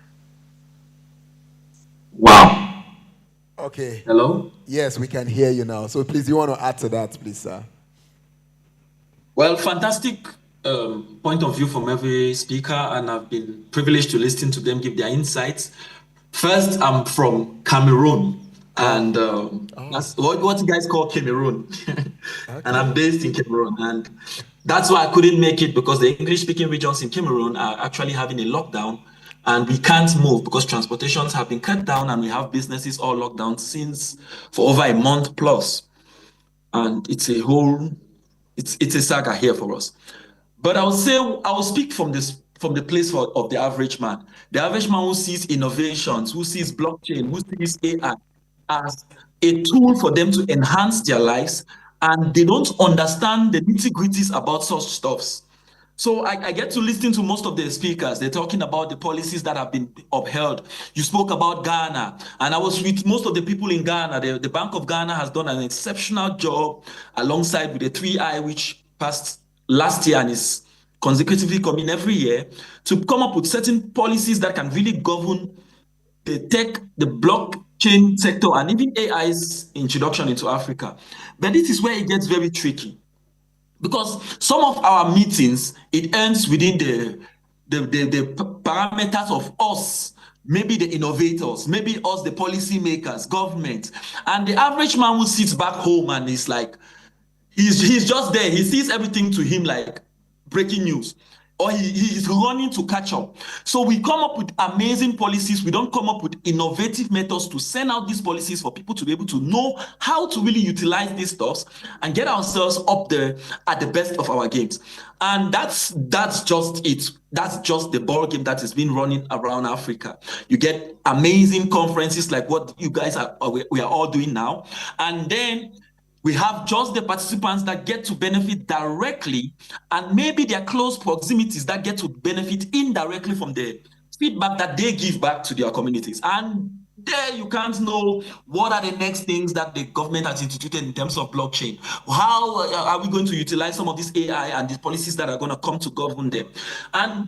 Wow. Okay. Hello? Yes, we can hear you now. So please, you want to add to that, please, sir? Well, fantastic point of view from every speaker, and I've been privileged to listen to them give their insights. First, I'm from Cameroon, and that's what you guys call Cameroon. And I'm based in Cameroon, and that's why I couldn't make it, because the English-speaking regions in Cameroon are actually having a lockdown, and we can't move because transportations have been cut down, and we have businesses all locked down for over a month plus. And it's a saga here for us. But I will speak from the place of the average man. The average man who sees innovations, who sees blockchain, who sees AI as a tool for them to enhance their lives, and they don't understand the nitty-gritties about such stuffs. So I get to listen to most of the speakers. They're talking about the policies that have been upheld. You spoke about Ghana, and I was with most of the people in Ghana. The Bank of Ghana has done an exceptional job alongside with the 3I, which passed last year and is consecutively coming every year, to come up with certain policies that can really govern the tech, the blockchain sector, and even AI's introduction into Africa. But this is where it gets very tricky, because some of our meetings, it ends within the parameters of us, maybe the innovators, maybe us, the policy makers, government. And the average man who sits back home and is like, he's just there. He sees everything to him like breaking news, or he's running to catch up. So we come up with amazing policies. We don't come up with innovative methods to send out these policies for people to be able to know how to really utilize these stuffs and get ourselves up there at the best of our games. And that's just it. That's just the ball game that has been running around Africa. You get amazing conferences like what you guys we are all doing now, and then we have just the participants that get to benefit directly, and maybe their close proximities that get to benefit indirectly from the feedback that they give back to their communities. And there you can't know what are the next things that the government has instituted in terms of blockchain. How are we going to utilize some of this AI and these policies that are going to come to govern them? And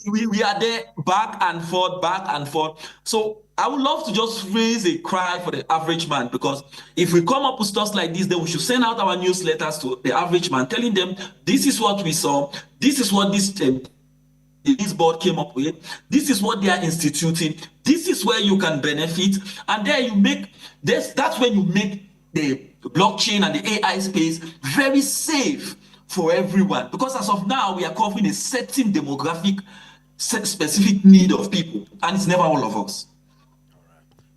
we are there back and forth, back and forth. So I would love to just raise a cry for the average man, because if we come up with stuff like this, then we should send out our newsletters to the average man, telling them this is what we saw, this is what this board came up with, this is what they are instituting, this is where you can benefit. And there you make this, that's when you make the blockchain and the AI space very safe for everyone, because as of now we are covering a certain demographic specific need of people, and it's never all of us.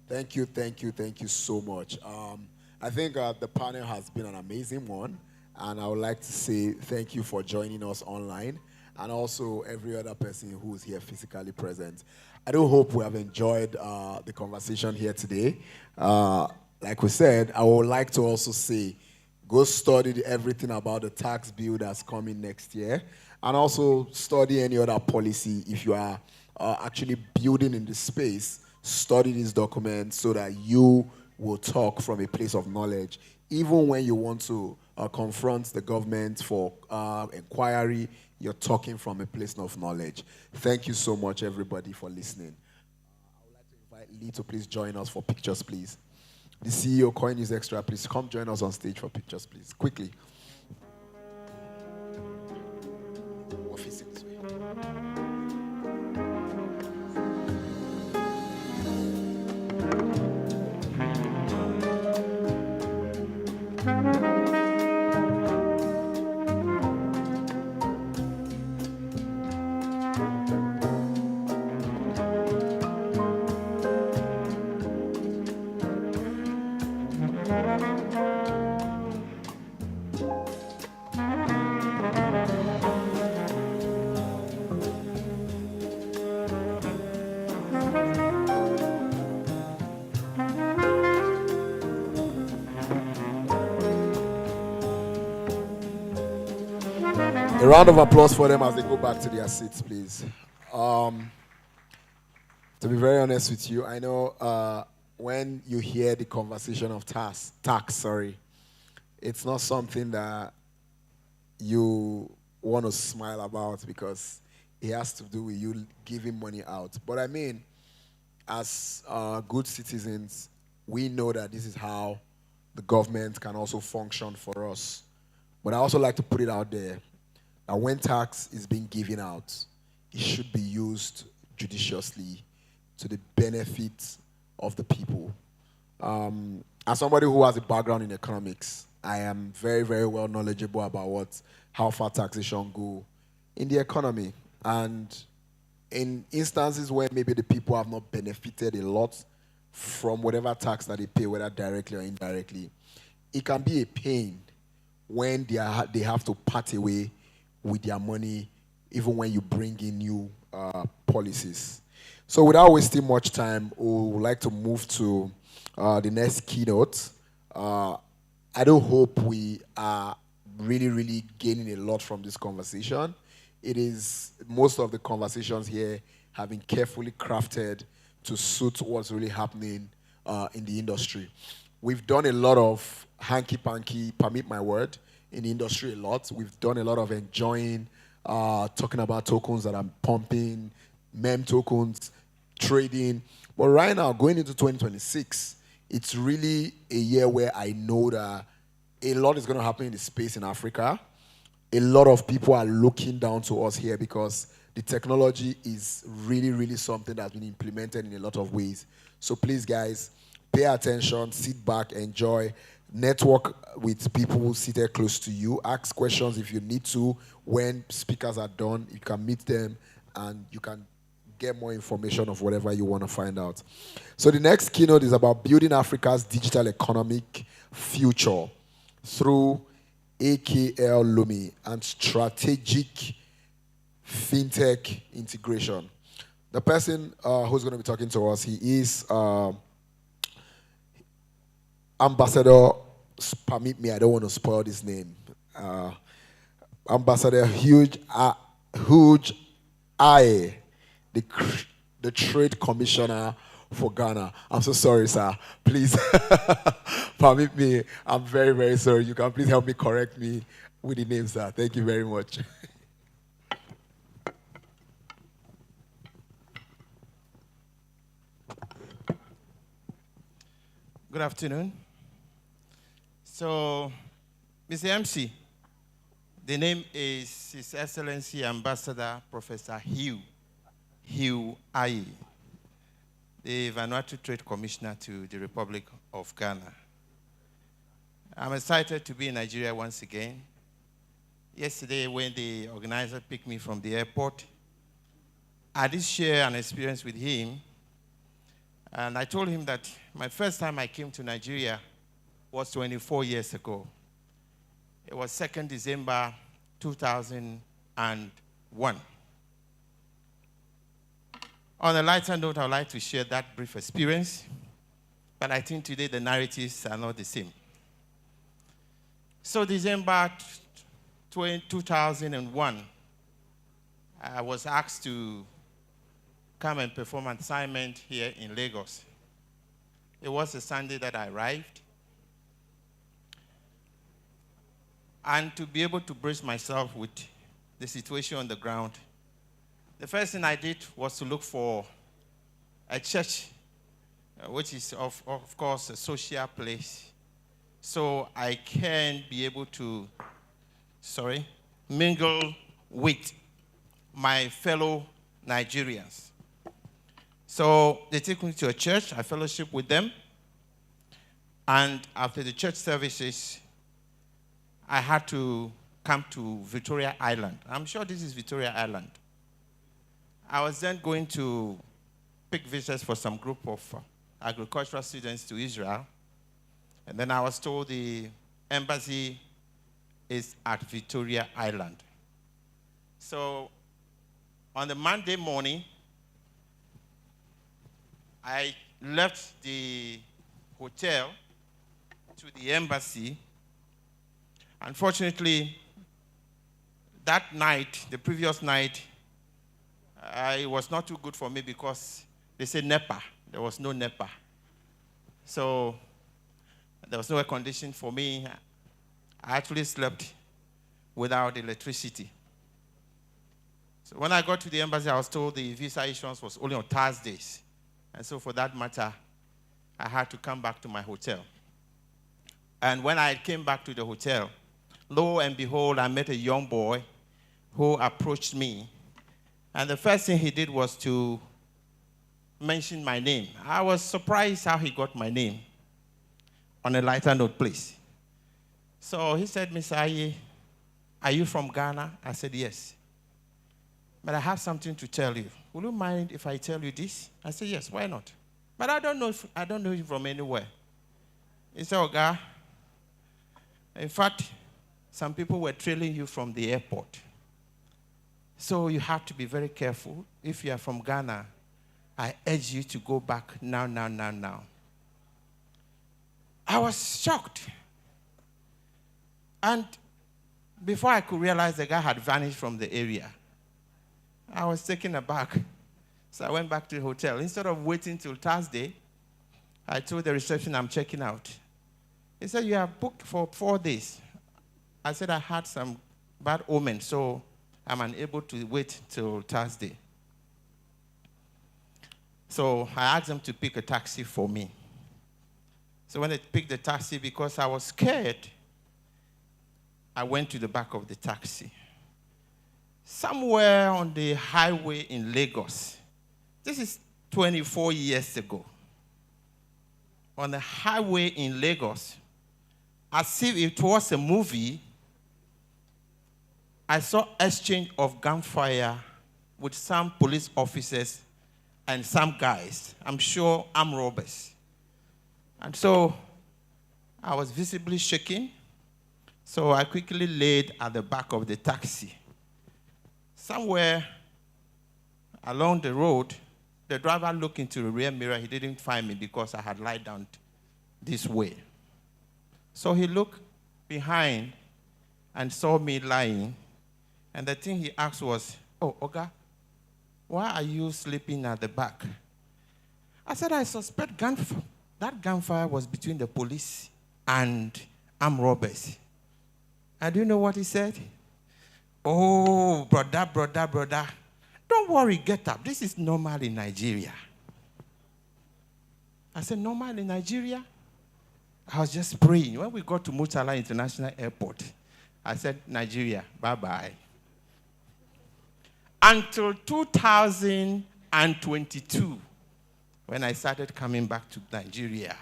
Thank you so much. I think the panel has been an amazing one, and I would like to say thank you for joining us online, and also every other person who is here physically present. I do hope we have enjoyed the conversation here today. Like we said, I would like to also say, go study everything about the tax bill that's coming next year, and also study any other policy. If you are actually building in the space, study these documents so that you will talk from a place of knowledge. Even when you want to confront the government for inquiry, you're talking from a place of knowledge. Thank you so much, everybody, for listening. I would like to invite Lee to please join us for pictures, please. The CEO, Coin News Extra, please come join us on stage for pictures, please. Quickly. A round of applause for them as they go back to their seats, please. To be very honest with you, I know when you hear the conversation of tax, it's not something that you want to smile about because it has to do with you giving money out. But I mean, as good citizens, we know that this is how the government can also function for us. But I also like to put it out there that when tax is being given out, it should be used judiciously to the benefit of the people. As somebody who has a background in economics, I am very, very well knowledgeable about how far taxation go in the economy. And in instances where maybe the people have not benefited a lot from whatever tax that they pay, whether directly or indirectly, it can be a pain when they have to part away with their money, even when you bring in new policies. So without wasting much time, we would like to move to the next keynote. I do hope we are really, really gaining a lot from this conversation. It is, most of the conversations here have been carefully crafted to suit what's really happening in the industry. We've done a lot of hanky-panky, permit my word, in the industry a lot. We've done a lot of enjoying, talking about tokens that are pumping, meme tokens, trading. But right now, going into 2026, it's really a year where I know that a lot is going to happen in the space in Africa. A lot of people are looking down to us here because the technology is really, really something that's been implemented in a lot of ways. So please, guys, pay attention, sit back, enjoy, network with people seated close to you, ask questions if you need to. When speakers are done, you can meet them and you can get more information of whatever you want to find out. So the next keynote is about building Africa's digital economic future through AKL Lumi and strategic fintech integration. The person who's going to be talking to us, he is Ambassador, permit me, I don't want to spoil this name. Ambassador Huge Aye, the Trade Commissioner for Ghana. I'm so sorry, sir. Please permit me. I'm very, very sorry. You can please help me correct me with the name, sir. Thank you very much. Good afternoon. So, Mr. MC, the name is His Excellency Ambassador Professor Hugh Aye, the Vanuatu Trade Commissioner to the Republic of Ghana. I'm excited to be in Nigeria once again. Yesterday, when the organizer picked me from the airport, I did share an experience with him, and I told him that my first time I came to Nigeria was 24 years ago. It was 2nd December 2001. On a lighter note, I would like to share that brief experience, but I think today the narratives are not the same. So December 2001, I was asked to come and perform an assignment here in Lagos. It was a Sunday that I arrived. And to be able to brace myself with the situation on the ground, the first thing I did was to look for a church, which is, of course, a social place, so I can be able to, mingle with my fellow Nigerians. So they took me to a church, I fellowship with them, and after the church services, I had to come to Victoria Island. I'm sure this is Victoria Island. I was then going to pick visas for some group of agricultural students to Israel. And then I was told the embassy is at Victoria Island. So on the Monday morning, I left the hotel to the embassy. Unfortunately, that night, the previous night, it was not too good for me because they said NEPA. There was no NEPA. So there was no air conditioning for me. I actually slept without electricity. So when I got to the embassy, I was told the visa issuance was only on Thursdays. And so for that matter, I had to come back to my hotel. And when I came back to the hotel, lo and behold, I met a young boy who approached me. And the first thing he did was to mention my name. I was surprised how he got my name. On a lighter note, please. So he said, Mr. Aye, are you from Ghana? I said, yes. But I have something to tell you. Will you mind if I tell you this? I said, yes, why not? But I don't know you from anywhere. He said, Oga, in fact, some people were trailing you from the airport. So you have to be very careful. If you are from Ghana, I urge you to go back now. I was shocked. And before I could realize the guy had vanished from the area, I was taken aback. So I went back to the hotel. Instead of waiting till Thursday, I told the reception I'm checking out. He said, you are booked for 4 days. I said I had some bad omen, so I'm unable to wait till Thursday. So I asked them to pick a taxi for me. So when they picked the taxi, because I was scared, I went to the back of the taxi. Somewhere on the highway in Lagos, this is 24 years ago, on the highway in Lagos, as if it was a movie, I saw exchange of gunfire with some police officers and some guys, I'm sure armed robbers. And so I was visibly shaking, so I quickly laid at the back of the taxi. Somewhere along the road, the driver looked into the rear mirror. He didn't find me because I had lied down this way. So he looked behind and saw me lying. And the thing he asked was, oh, Oga, why are you sleeping at the back? I said, I suspect that gunfire was between the police and armed robbers. And do you know what he said? Oh, brother. Don't worry, get up. This is normal in Nigeria. I said, normal in Nigeria? I was just praying. When we got to Murtala International Airport, I said, Nigeria, bye-bye. Until 2022, when I started coming back to Nigeria,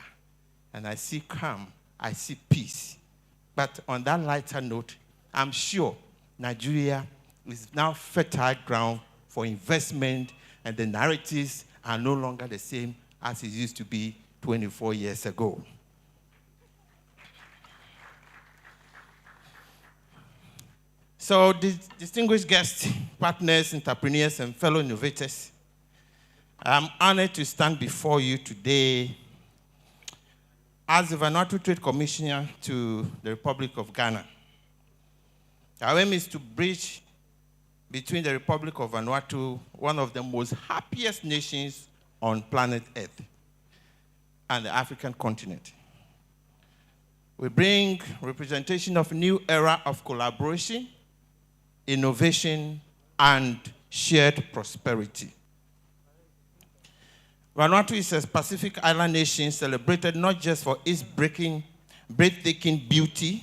and I see calm, I see peace. But on that lighter note, I'm sure Nigeria is now fertile ground for investment, and the narratives are no longer the same as it used to be 24 years ago. So, distinguished guests, partners, entrepreneurs, and fellow innovators, I'm honored to stand before you today as the Vanuatu Trade Commissioner to the Republic of Ghana. Our aim is to bridge between the Republic of Vanuatu, one of the most happiest nations on planet Earth, and the African continent. We bring representation of a new era of collaboration, innovation, and shared prosperity. Vanuatu is a Pacific island nation celebrated not just for its breathtaking beauty,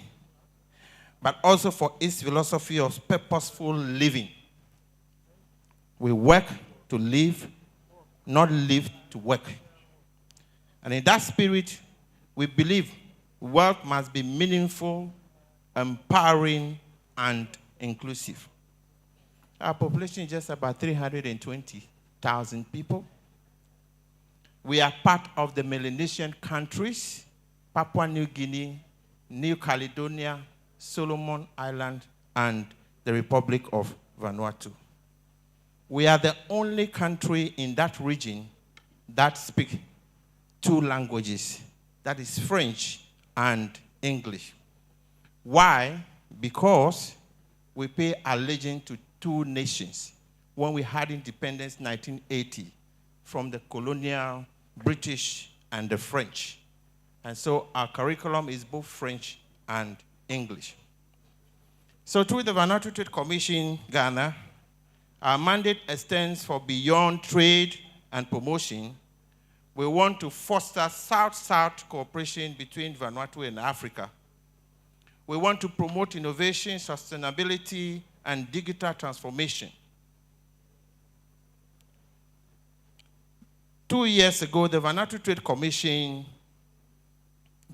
but also for its philosophy of purposeful living. We work to live, not live to work. And in that spirit, we believe work must be meaningful, empowering, and inclusive. Our population is just about 320,000 people. We are part of the Melanesian countries, Papua New Guinea, New Caledonia, Solomon Islands, and the Republic of Vanuatu. We are the only country in that region that speaks 2 languages, that is French and English. Why? Because we pay allegiance to two nations when we had independence in 1980 from the colonial British and the French. And so our curriculum is both French and English. So through the Vanuatu Trade Commission, Ghana, our mandate extends for beyond trade and promotion. We want to foster South-South cooperation between Vanuatu and Africa. We want to promote innovation, sustainability, and digital transformation. 2 years ago, the Vanuatu Trade Commission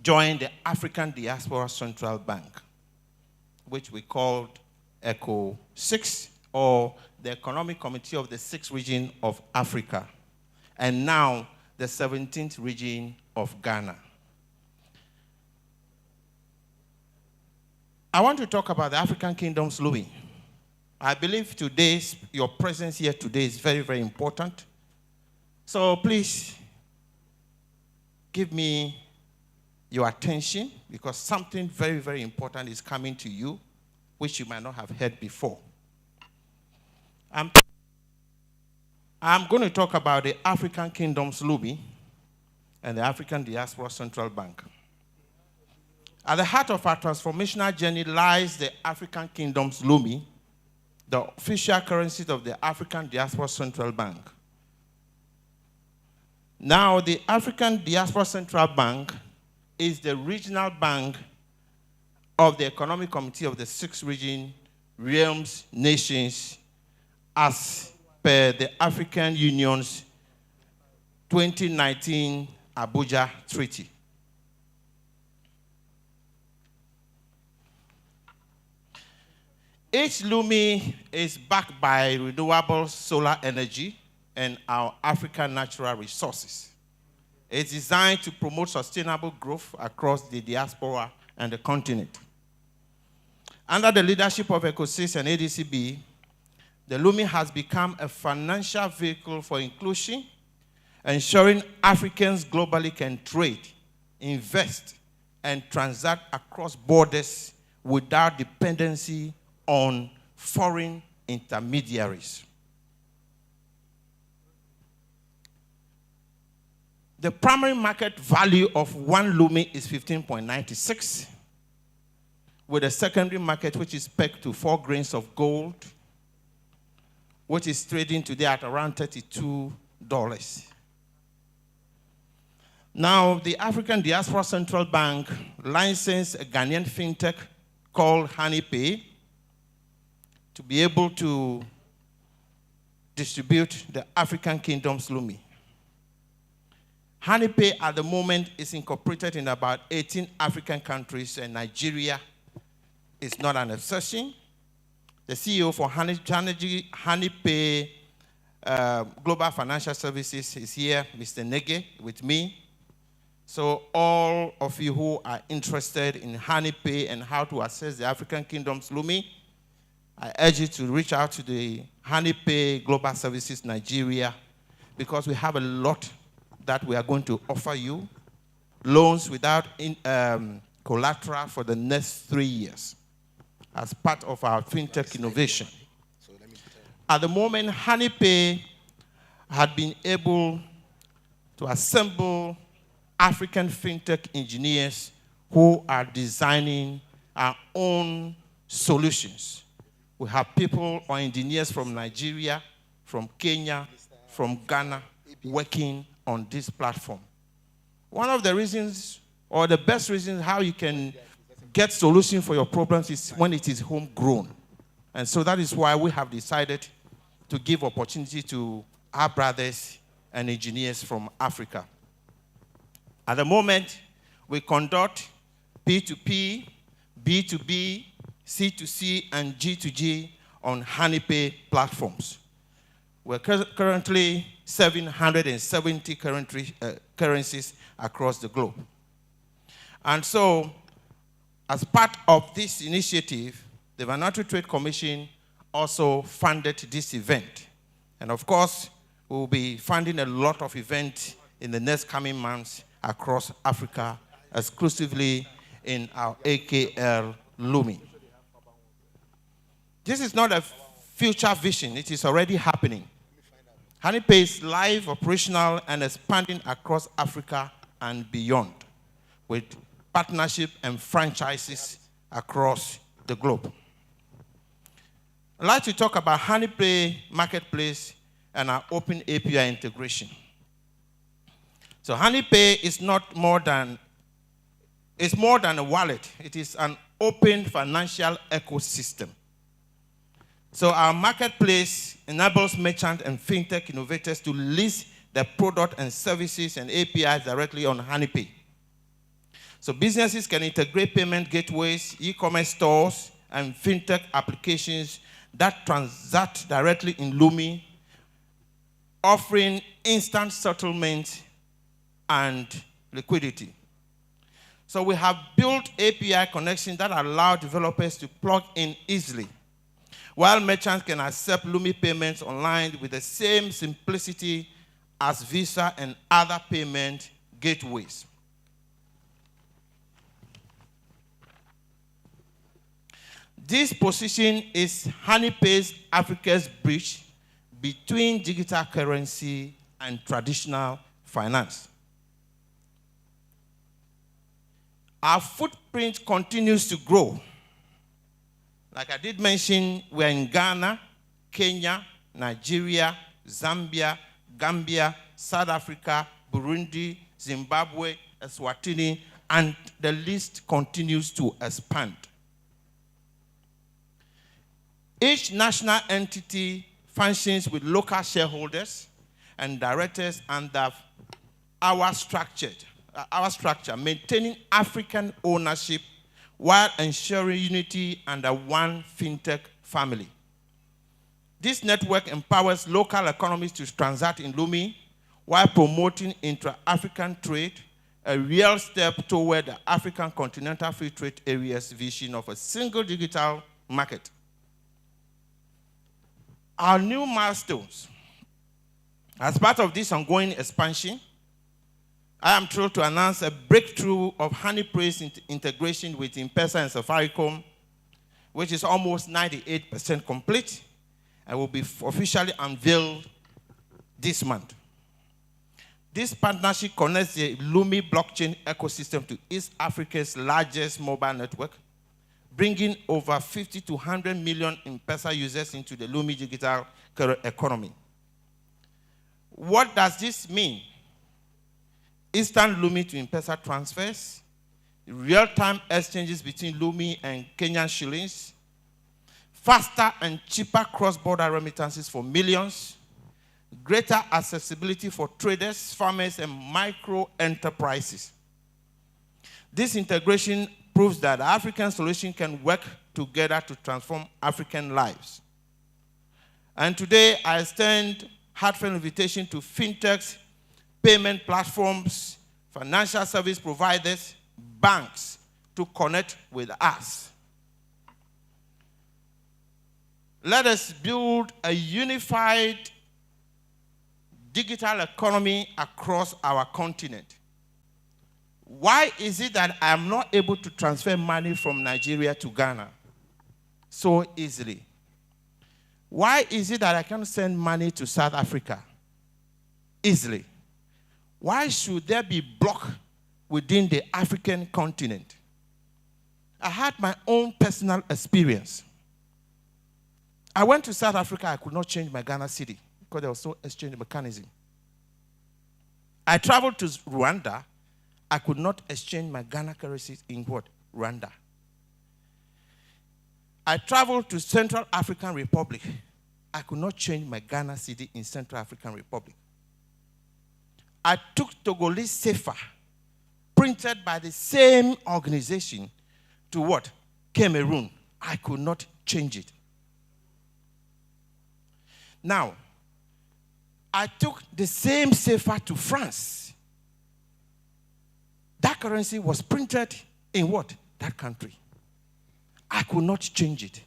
joined the African Diaspora Central Bank, which we called ECO 6, or the Economic Committee of the 6th Region of Africa, and now the 17th region of Ghana. I want to talk about the African Kingdoms looming. I believe your presence here today is very, very important. So please give me your attention, because something very, very important is coming to you, which you might not have heard before. I'm going to talk about the African Kingdoms looming and the African Diaspora Central Bank. At the heart of our transformational journey lies the African Kingdoms looming, the official currency of the African Diaspora Central Bank. Now, the African Diaspora Central Bank is the regional bank of the Economic Committee of the 6th Region, realms, nations, as per the African Union's 2019 Abuja Treaty. Each LUMI is backed by renewable solar energy and our African natural resources. It's designed to promote sustainable growth across the diaspora and the continent. Under the leadership of ECOSIS and ADCB, the LUMI has become a financial vehicle for inclusion, ensuring Africans globally can trade, invest, and transact across borders without dependency on foreign intermediaries. The primary market value of one LUMI is 15.96, with a secondary market which is pegged to 4 grains of gold, which is trading today at around $32. Now, the African Diaspora Central Bank licensed a Ghanaian fintech called HoneyPay to be able to distribute the African Kingdoms LUMI. HoneyPay at the moment is incorporated in about 18 African countries, and Nigeria is not an exception. The CEO for HoneyPay Global Financial Services is here, Mr. Nege, with me. So all of you who are interested in HoneyPay and how to access the African Kingdoms LUMI, I urge you to reach out to the HoneyPay Global Services Nigeria, because we have a lot that we are going to offer you. Loans without collateral for the next 3 years as part of our fintech innovation. At the moment, HoneyPay had been able to assemble African fintech engineers who are designing our own solutions. We have people or engineers from Nigeria, from Kenya, from Ghana, working on this platform. One of the reasons, or the best reasons how you can get solutions for your problems is when it is homegrown. And so that is why we have decided to give opportunity to our brothers and engineers from Africa. At the moment, we conduct P2P, B2B, C2C, and G2G on HoneyPay platforms. We're currently serving 170 currencies across the globe. And so, as part of this initiative, the Vanuatu Trade Commission also funded this event. And of course, we'll be funding a lot of events in the next coming months across Africa, exclusively in our AKL LUMI. This is not a future vision. It is already happening. HoneyPay is live, operational, and expanding across Africa and beyond with partnership and franchises across the globe. I'd like to talk about HoneyPay Marketplace and our open API integration. So HoneyPay is more than a wallet. It is an open financial ecosystem. So our marketplace enables merchant and fintech innovators to list their product and services and APIs directly on HoneyPay. So businesses can integrate payment gateways, e-commerce stores, and fintech applications that transact directly in Lumi, offering instant settlement and liquidity. So we have built API connections that allow developers to plug in easily, while merchants can accept Lumi payments online with the same simplicity as Visa and other payment gateways. This position is HoneyPay's Africa's bridge between digital currency and traditional finance. Our footprint continues to grow. Like I did mention, we're in Ghana, Kenya, Nigeria, Zambia, Gambia, South Africa, Burundi, Zimbabwe, Eswatini, and the list continues to expand. Each national entity functions with local shareholders and directors under our structure, maintaining African ownership while ensuring unity under one fintech family. This network empowers local economies to transact in Lumi while promoting intra-African trade, a real step toward the African Continental Free Trade Area's vision of a single digital market. Our new milestones. As part of this ongoing expansion, I am thrilled to announce a breakthrough of HoneyPay's integration with M-Pesa and Safaricom, which is almost 98% complete and will be officially unveiled this month. This partnership connects the Lumi blockchain ecosystem to East Africa's largest mobile network, bringing over 50 to 100 million M-Pesa users into the Lumi digital economy. What does this mean? Instant Lumi to M-Pesa transfers, real-time exchanges between Lumi and Kenyan shillings, faster and cheaper cross-border remittances for millions, greater accessibility for traders, farmers, and micro-enterprises. This integration proves that the African solution can work together to transform African lives. And today, I extend heartfelt invitation to fintechs, payment platforms, financial service providers, banks to connect with us. Let us build a unified digital economy across our continent. Why is it that I am not able to transfer money from Nigeria to Ghana so easily? Why is it that I can't send money to South Africa easily? Why should there be block within the African continent? I had my own personal experience. I went to South Africa, I could not change my Ghana city because there was no exchange mechanism. I traveled to Rwanda, I could not exchange my Ghana currency in what? Rwanda. I traveled to Central African Republic. I could not change my Ghana city in Central African Republic. I took Togolese CFA, printed by the same organization, to what? Cameroon. I could not change it. Now, I took the same CFA to France. That currency was printed in what? That country. I could not change it.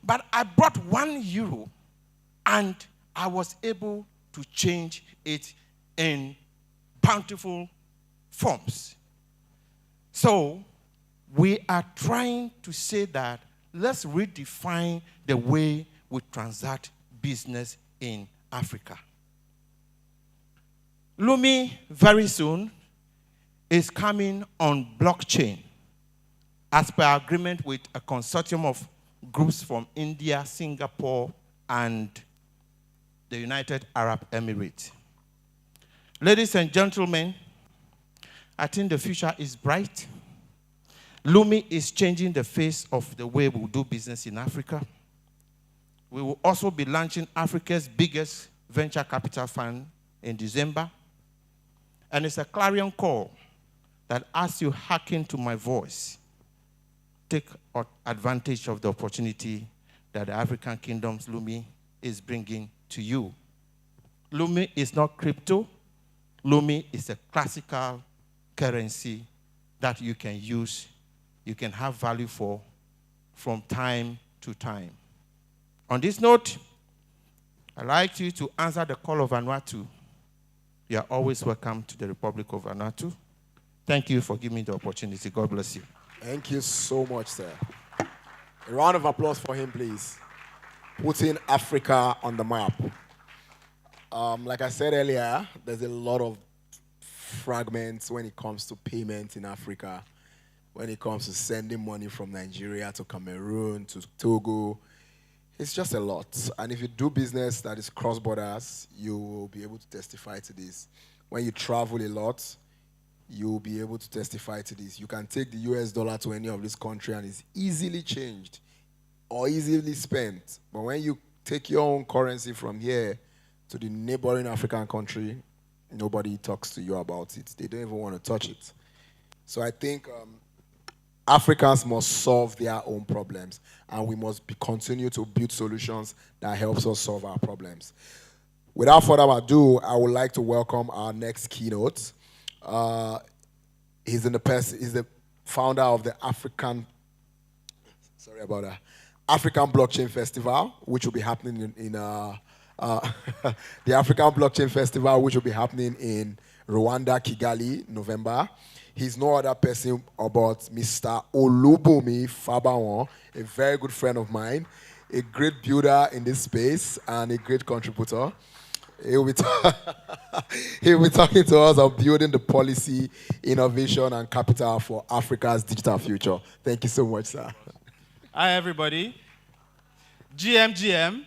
But I brought €1 and I was able to change it in bountiful forms. So we are trying to say that let's redefine the way we transact business in Africa. Lumi very soon is coming on blockchain as per agreement with a consortium of groups from India, Singapore, and the United Arab Emirates. Ladies and gentlemen, I think the future is bright. Lumi is changing the face of the way we do business in Africa. We will also be launching Africa's biggest venture capital fund in December. And it's a clarion call that as you hearken to my voice, take advantage of the opportunity that the African Kingdom's Lumi is bringing to you. Lumi is not crypto. Lumi is a classical currency that you can use, you can have value for from time to time. On this note, I'd like you to answer the call of Vanuatu. You are always welcome to the Republic of Vanuatu. Thank you for giving me the opportunity. God bless you. Thank you so much, sir. A round of applause for him, please. Putting Africa on the map. Like I said earlier, there's a lot of fragments when it comes to payments in Africa, when it comes to sending money from Nigeria to Cameroon to Togo. It's just a lot. And if you do business that is cross borders, you will be able to testify to this. When you travel a lot, you will be able to testify to this. You can take the US dollar to any of this country and it's easily changed or easily spent. But when you take your own currency from here to the neighboring African country, nobody talks to you about it. They don't even want to touch it. So I think Africans must solve their own problems, and we must continue to build solutions that helps us solve our problems. Without further ado, I would like to welcome our next keynote. He's the founder of the African Blockchain Festival, which will be happening in the African Blockchain Festival, which will be happening in Rwanda, Kigali, November. He's no other person about Mr. Olubunmi Fabawon, a very good friend of mine, a great builder in this space, and a great contributor. He'll be talking to us on building the policy, innovation, and capital for Africa's digital future. Thank you so much, sir. Hi, everybody. GM.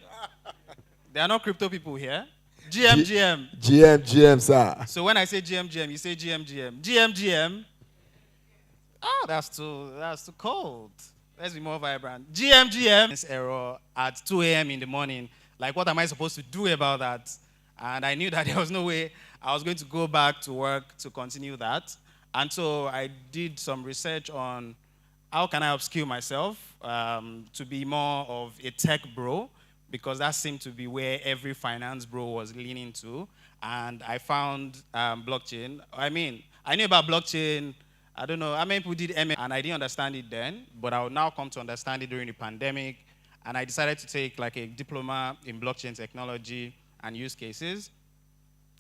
There are no crypto people here. GM, sir. So when I say GM, you say GM. GM. Oh, that's too cold. Let's be more vibrant. GM. This error at 2 a.m. in the morning. Like, what am I supposed to do about that? And I knew that there was no way I was going to go back to work to continue that. And so I did some research on how can I upskill myself to be more of a tech bro, because that seemed to be where every finance bro was leaning to. And I found blockchain. I mean, I knew about blockchain. I don't know how many people did MA, and I didn't understand it then, but I would now come to understand it during the pandemic. And I decided to take like a diploma in blockchain technology and use cases.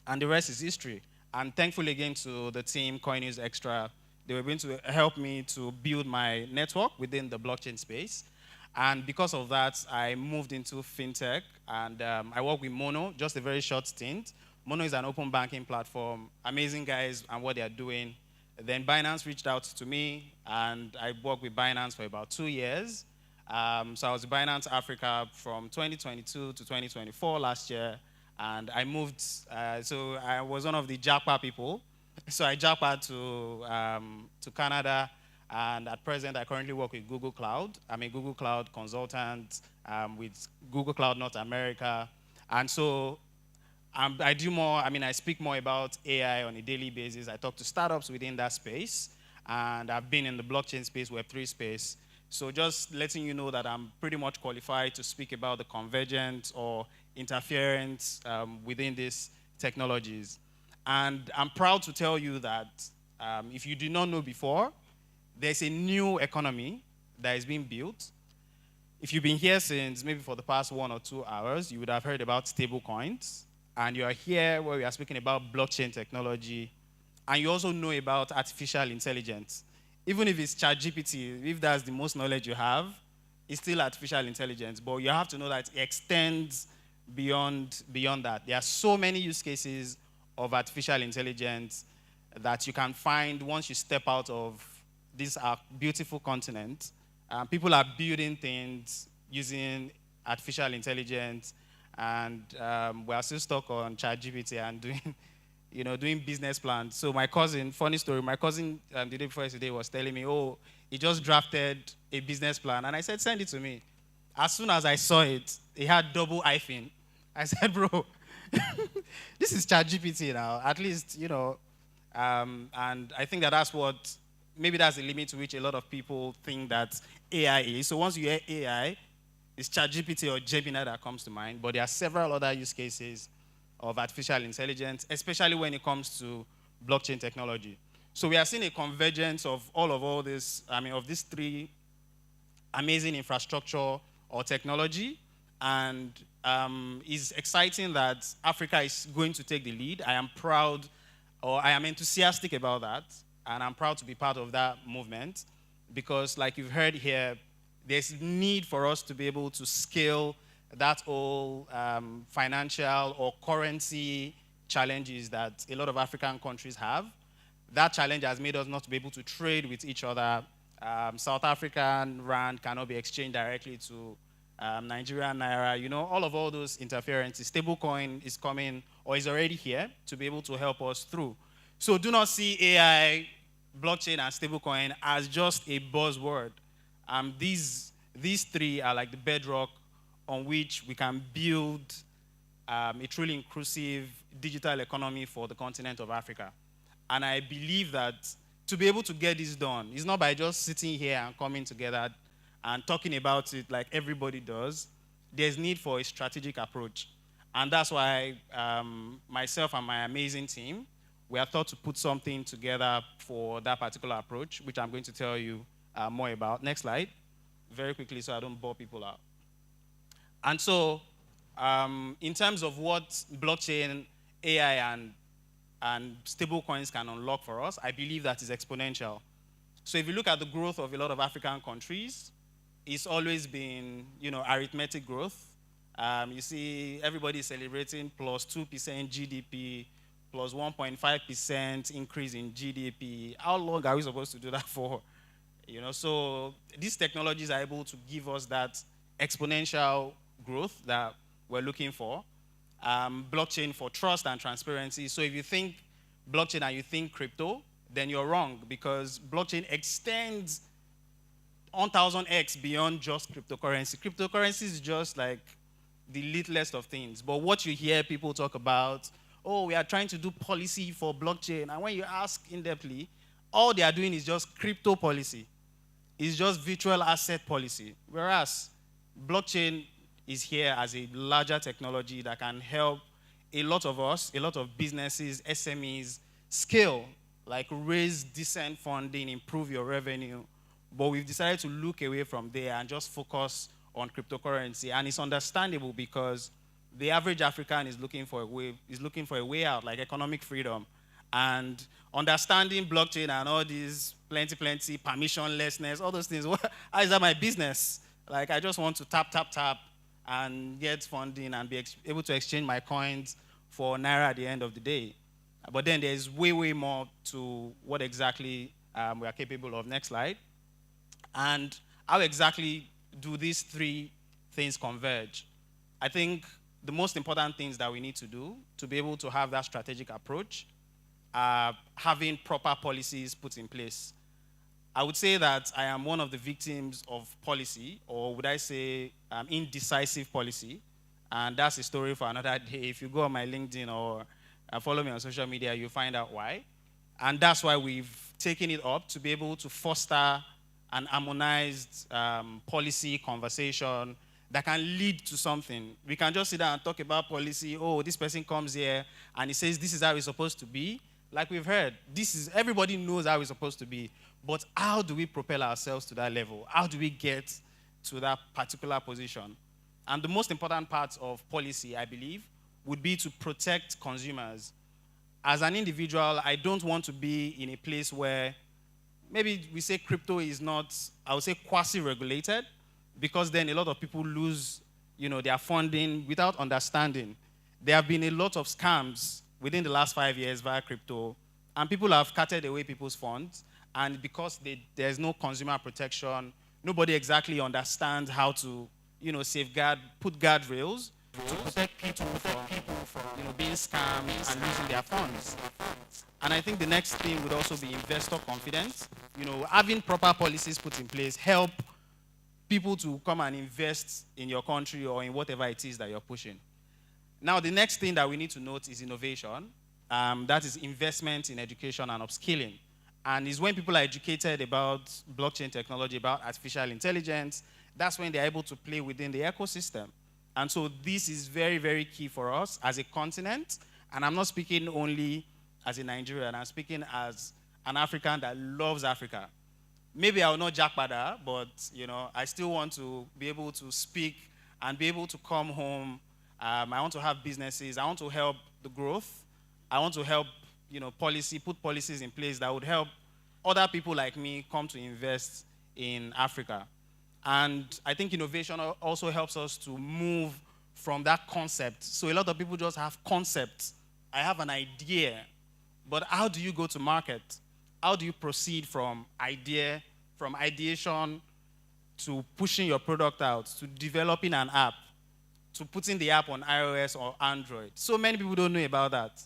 And the rest is history. And thankfully, again, to the team, Coinnews Extra, they were going to help me to build my network within the blockchain space. And because of that, I moved into fintech, and I work with Mono, just a very short stint. Mono is an open banking platform, amazing guys and what they're doing. Then Binance reached out to me, and I worked with Binance for about 2 years. So I was with Binance Africa from 2022 to 2024 last year, and I moved, so I was one of the Japa people. So I Japa to Canada, and at present I currently work with Google Cloud. I'm a Google Cloud consultant with Google Cloud North America. And so I do more, I speak more about AI on a daily basis. I talk to startups within that space, and I've been in the blockchain space, Web3 space. So just letting you know that I'm pretty much qualified to speak about the convergence or interference within these technologies. And I'm proud to tell you that if you did not know before, there's a new economy that is being built. If you've been here since maybe for the past 1 or 2 hours, you would have heard about stable coins. And you are here where we are speaking about blockchain technology. And you also know about artificial intelligence. Even if it's ChatGPT, if that's the most knowledge you have, is still artificial intelligence, but you have to know that it extends beyond that. There are so many use cases of artificial intelligence that you can find once you step out of this beautiful continent. People are building things using artificial intelligence, and we are still stuck on ChatGPT and doing business plans. So my cousin, funny story, my cousin the day before yesterday was telling me, oh, he just drafted a business plan. And I said, send it to me. As soon as I saw it, it had double hyphen. I said, bro, this is ChatGPT now. At least, and I think that's maybe that's the limit to which a lot of people think that AI is. So once you hear AI, it's ChatGPT or Gemini that comes to mind. But there are several other use cases of artificial intelligence, especially when it comes to blockchain technology. So we are seeing a convergence of all this, of these three amazing infrastructure or technology, and it's exciting that Africa is going to take the lead. I am proud, or I am enthusiastic about that, and I'm proud to be part of that movement, because like you've heard here, there's need for us to be able to scale that whole financial or currency challenges that a lot of African countries have. That challenge has made us not to be able to trade with each other. South African rand cannot be exchanged directly to Nigerian naira. All those interferences. Stablecoin is coming or is already here to be able to help us through. So do not see AI, blockchain, and stablecoin as just a buzzword. These three are like the bedrock on which we can build a truly inclusive digital economy for the continent of Africa. And I believe that to be able to get this done, it's not by just sitting here and coming together and talking about it like everybody does. There's need for a strategic approach. And that's why myself and my amazing team, we have thought to put something together for that particular approach, which I'm going to tell you more about. Next slide, very quickly so I don't bore people out. And so in terms of what blockchain, AI, and stable coins can unlock for us, I believe that is exponential. So if you look at the growth of a lot of African countries, it's always been, arithmetic growth. You see everybody is celebrating plus 2% GDP, plus 1.5% increase in GDP. How long are we supposed to do that for? So these technologies are able to give us that exponential growth that we're looking for. Blockchain for trust and transparency. So if you think blockchain and you think crypto, then you're wrong, because blockchain extends 1,000x beyond just cryptocurrency. Cryptocurrency is just like the littlest of things. But what you hear people talk about, oh, we are trying to do policy for blockchain. And when you ask in-depthly, all they are doing is just crypto policy. It's just virtual asset policy. Whereas blockchain is here as a larger technology that can help a lot of us, a lot of businesses, SMEs, scale, like raise decent funding, improve your revenue. But we've decided to look away from there and just focus on cryptocurrency. And it's understandable because the average African is looking for a way out, like economic freedom. And understanding blockchain and all these plenty, permissionlessness, all those things, how is that my business? Like, I just want to tap, and get funding and be able to exchange my coins for Naira at the end of the day. But then there's way more to what exactly we are capable of. Next slide. And how exactly do these three things converge? I think the most important things that we need to do to be able to have that strategic approach are having proper policies put in place. I would say that I am one of the victims of policy, or would I say indecisive policy, and that's a story for another day. If you go on my LinkedIn or follow me on social media, you'll find out why. And that's why we've taken it up to be able to foster an harmonized policy conversation that can lead to something. We can just sit down and talk about policy. Oh, this person comes here and he says this is how it's supposed to be. Like we've heard, everybody knows how it's supposed to be. But how do we propel ourselves to that level? How do we get to that particular position? And the most important part of policy, I believe, would be to protect consumers. As an individual, I don't want to be in a place where maybe we say crypto is not, I would say, quasi-regulated. because then a lot of people lose, their funding without understanding. There have been a lot of scams within the last 5 years via crypto, and people have carted away people's funds, and because there's no consumer protection, nobody exactly understands how to, safeguard, put guardrails to protect people from being scammed and losing their funds. And I think the next thing would also be investor confidence. Having proper policies put in place help people to come and invest in your country or in whatever it is that you're pushing. Now, the next thing that we need to note is innovation. That is investment in education and upskilling. And it's when people are educated about blockchain technology, about artificial intelligence, that's when they're able to play within the ecosystem. And so this is very, very key for us as a continent. And I'm not speaking only as a Nigerian, I'm speaking as an African that loves Africa. Maybe I will not jackpada, but I still want to be able to speak and be able to come home. I want to have businesses. I want to help the growth. I want to help, put policies in place that would help other people like me come to invest in Africa. And I think innovation also helps us to move from that concept. So a lot of people just have concepts. I have an idea, but how do you go to market? How do you proceed from ideation to pushing your product out, to developing an app, to putting the app on iOS or Android? So many people don't know about that.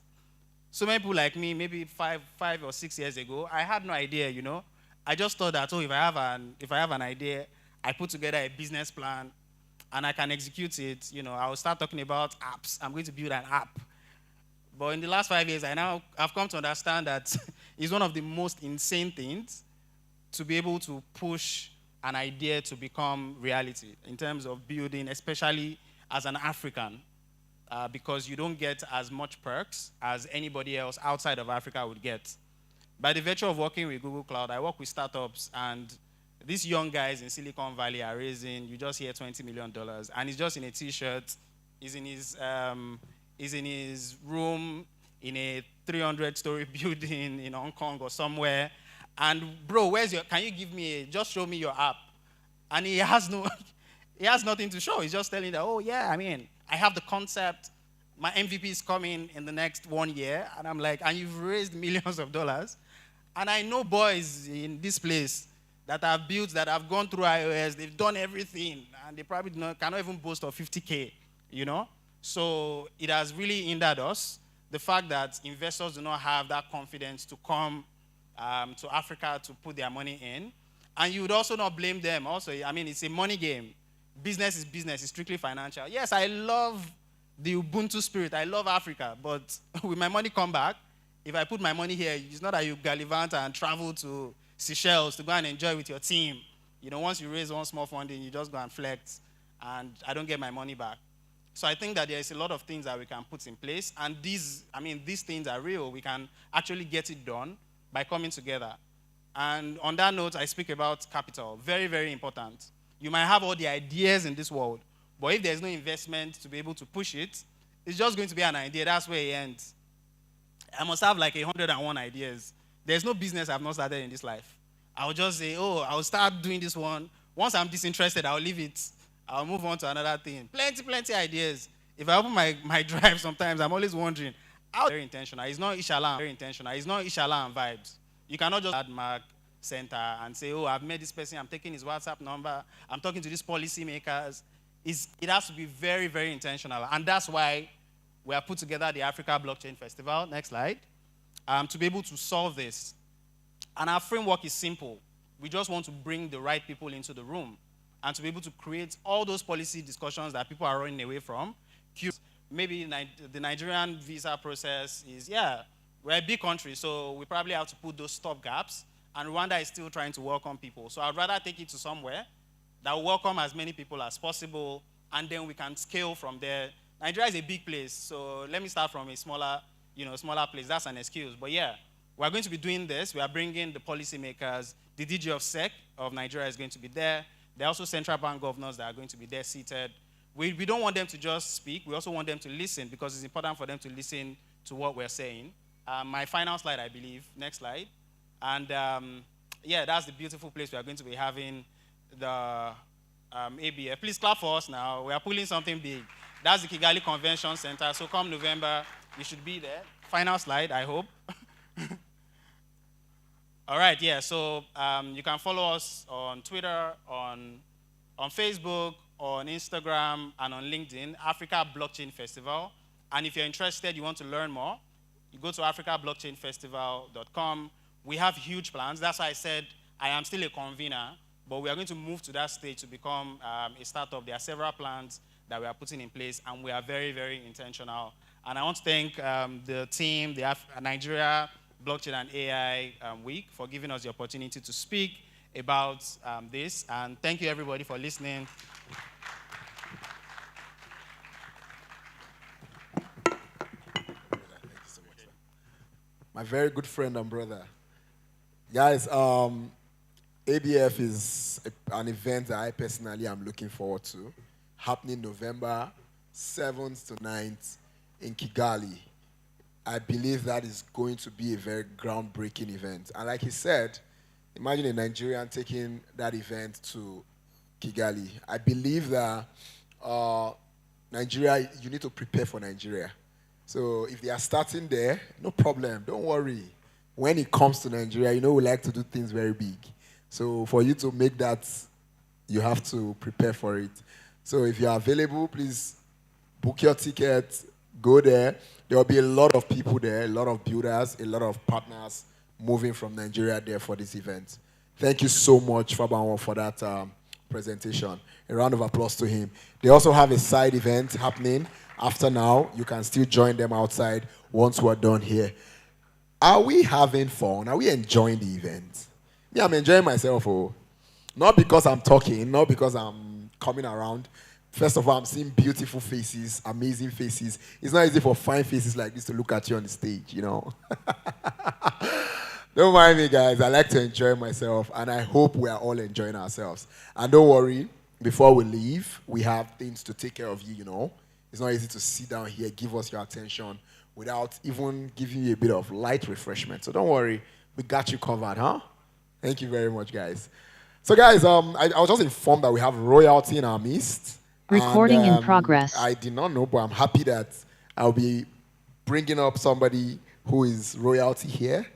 So many people like me, maybe five or 6 years ago, I had no idea, I just thought that, if I have an idea, I put together a business plan, and I can execute it. I will start talking about apps. I'm going to build an app. But in the last 5 years, I've come to understand that it's one of the most insane things to be able to push an idea to become reality in terms of building, especially as an African, because you don't get as much perks as anybody else outside of Africa would get. By the virtue of working with Google Cloud, I work with startups, and these young guys in Silicon Valley are raising, you just hear $20 million, and he's just in a t-shirt, he's in his room in a 300-story building in Hong Kong or somewhere, and bro, can you give me just show me your app? And he has nothing to show. He's just telling that, oh yeah, I have the concept, my MVP is coming in the next 1 year, and I'm like, and you've raised millions of dollars, and I know boys in this place that have built, that have gone through iOS, they've done everything, and they probably cannot even boast of 50K, So it has really hindered us, the fact that investors do not have that confidence to come to Africa to put their money in. And you would also not blame them. Also, it's a money game. Business is business, it's strictly financial. Yes, I love the Ubuntu spirit, I love Africa, but will my money come back? If I put my money here, it's not that you gallivant and travel to Seychelles to go and enjoy with your team. Once you raise one small funding, you just go and flex, and I don't get my money back. So I think that there is a lot of things that we can put in place, and these things are real. We can actually get it done by coming together. And on that note, I speak about capital. Very, very important. You might have all the ideas in this world, but if there's no investment to be able to push it, it's just going to be an idea. That's where it ends. I must have like 101 ideas. There's no business I've not started in this life. I'll just say, I'll start doing this one. Once I'm disinterested, I'll leave it. I'll move on to another thing. Plenty ideas. If I open my drive sometimes, I'm always wondering, how very intentional. It's not Ishalam. Very intentional. It's not Ishalam vibes. You cannot just add Mark Center and say, I've met this person, I'm taking his WhatsApp number, I'm talking to these policy makers. It has to be very, very intentional. And that's why we have put together the Africa Blockchain Festival. Next slide. To be able to solve this. And our framework is simple. We just want to bring the right people into the room and to be able to create all those policy discussions that people are running away from. Maybe the Nigerian visa process is, we're a big country, so we probably have to put those stop gaps, and Rwanda is still trying to welcome people. So I'd rather take it to somewhere that will welcome as many people as possible, and then we can scale from there. Nigeria is a big place, so let me start from a smaller place. That's an excuse. But yeah, we're going to be doing this. We are bringing the policymakers. The DG of SEC of Nigeria is going to be there. There are also central bank governors that are going to be there seated. We don't want them to just speak. We also want them to listen, because it's important for them to listen to what we're saying. My final slide, I believe. Next slide. And that's the beautiful place we are going to be having the ABF. Please clap for us now. We are pulling something big. That's the Kigali Convention Center. So come November, you should be there. Final slide, I hope. All right, yeah, so you can follow us on Twitter, on Facebook, on Instagram, and on LinkedIn, Africa Blockchain Festival. And if you're interested, you want to learn more, you go to africablockchainfestival.com. We have huge plans. That's why I said I am still a convener, but we are going to move to that stage to become a startup. There are several plans that we are putting in place, and we are very, very intentional. And I want to thank the team, the Nigeria Blockchain and AI Week, for giving us the opportunity to speak about this. And thank you, everybody, for listening. My very good friend and brother. Guys, ABF is an event that I personally am looking forward to, happening November 7th to 9th in Kigali. I believe that is going to be a very groundbreaking event. And like he said, imagine a Nigerian taking that event to Kigali. I believe that Nigeria, you need to prepare for Nigeria. So if they are starting there, no problem, don't worry. When it comes to Nigeria, you know we like to do things very big. So for you to make that, you have to prepare for it. So if you are available, please book your ticket, go there. There will be a lot of people there, a lot of builders, a lot of partners moving from Nigeria there for this event. Thank you so much, Fabanwo, for that presentation. A round of applause to him. They also have a side event happening after now. You can still join them outside once we're done here. Are we having fun? Are we enjoying the event? Yeah, I'm enjoying myself. Oh. Not because I'm talking, not because I'm coming around. First of all, I'm seeing beautiful faces, amazing faces. It's not easy for fine faces like this to look at you on the stage, you know. Don't mind me, guys. I like to enjoy myself, and I hope we are all enjoying ourselves. And don't worry, before we leave, we have things to take care of you, you know. It's not easy to sit down here, give us your attention, without even giving you a bit of light refreshment. So don't worry, we got you covered, huh? Thank you very much, guys. So, guys, I was just informed that we have royalty in our midst. Recording in progress. I did not know, but I'm happy that I'll be bringing up somebody who is royalty here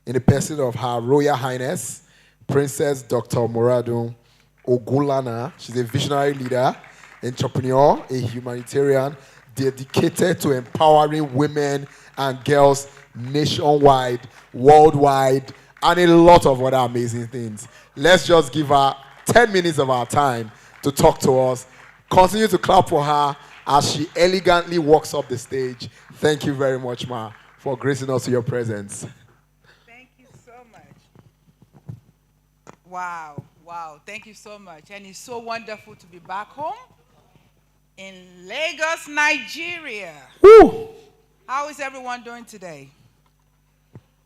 in the person of Her Royal Highness, Princess Dr. Moradun Ogunlana. She's a visionary leader, entrepreneur, a humanitarian, dedicated to empowering women and girls nationwide, worldwide, and a lot of other amazing things. Let's just give her 10 minutes of our time to talk to us. Continue to clap for her as she elegantly walks up the stage. Thank you very much, Ma, for gracing us with your presence. Thank you so much. Wow, wow. Thank you so much. And it's so wonderful to be back home in Lagos, Nigeria. Woo! How is everyone doing today?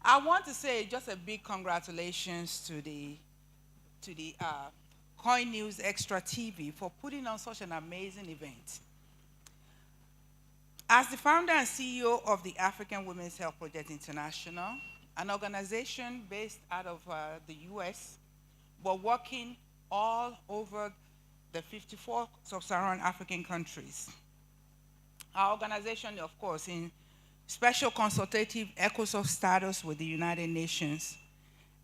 I want to say just a big congratulations to the Coin News Extra TV for putting on such an amazing event. As the founder and CEO of the African Women's Health Project International, an organization based out of the US, but working all over the 54 sub-Saharan African countries. Our organization, of course, in special consultative ECOSOC status with the United Nations,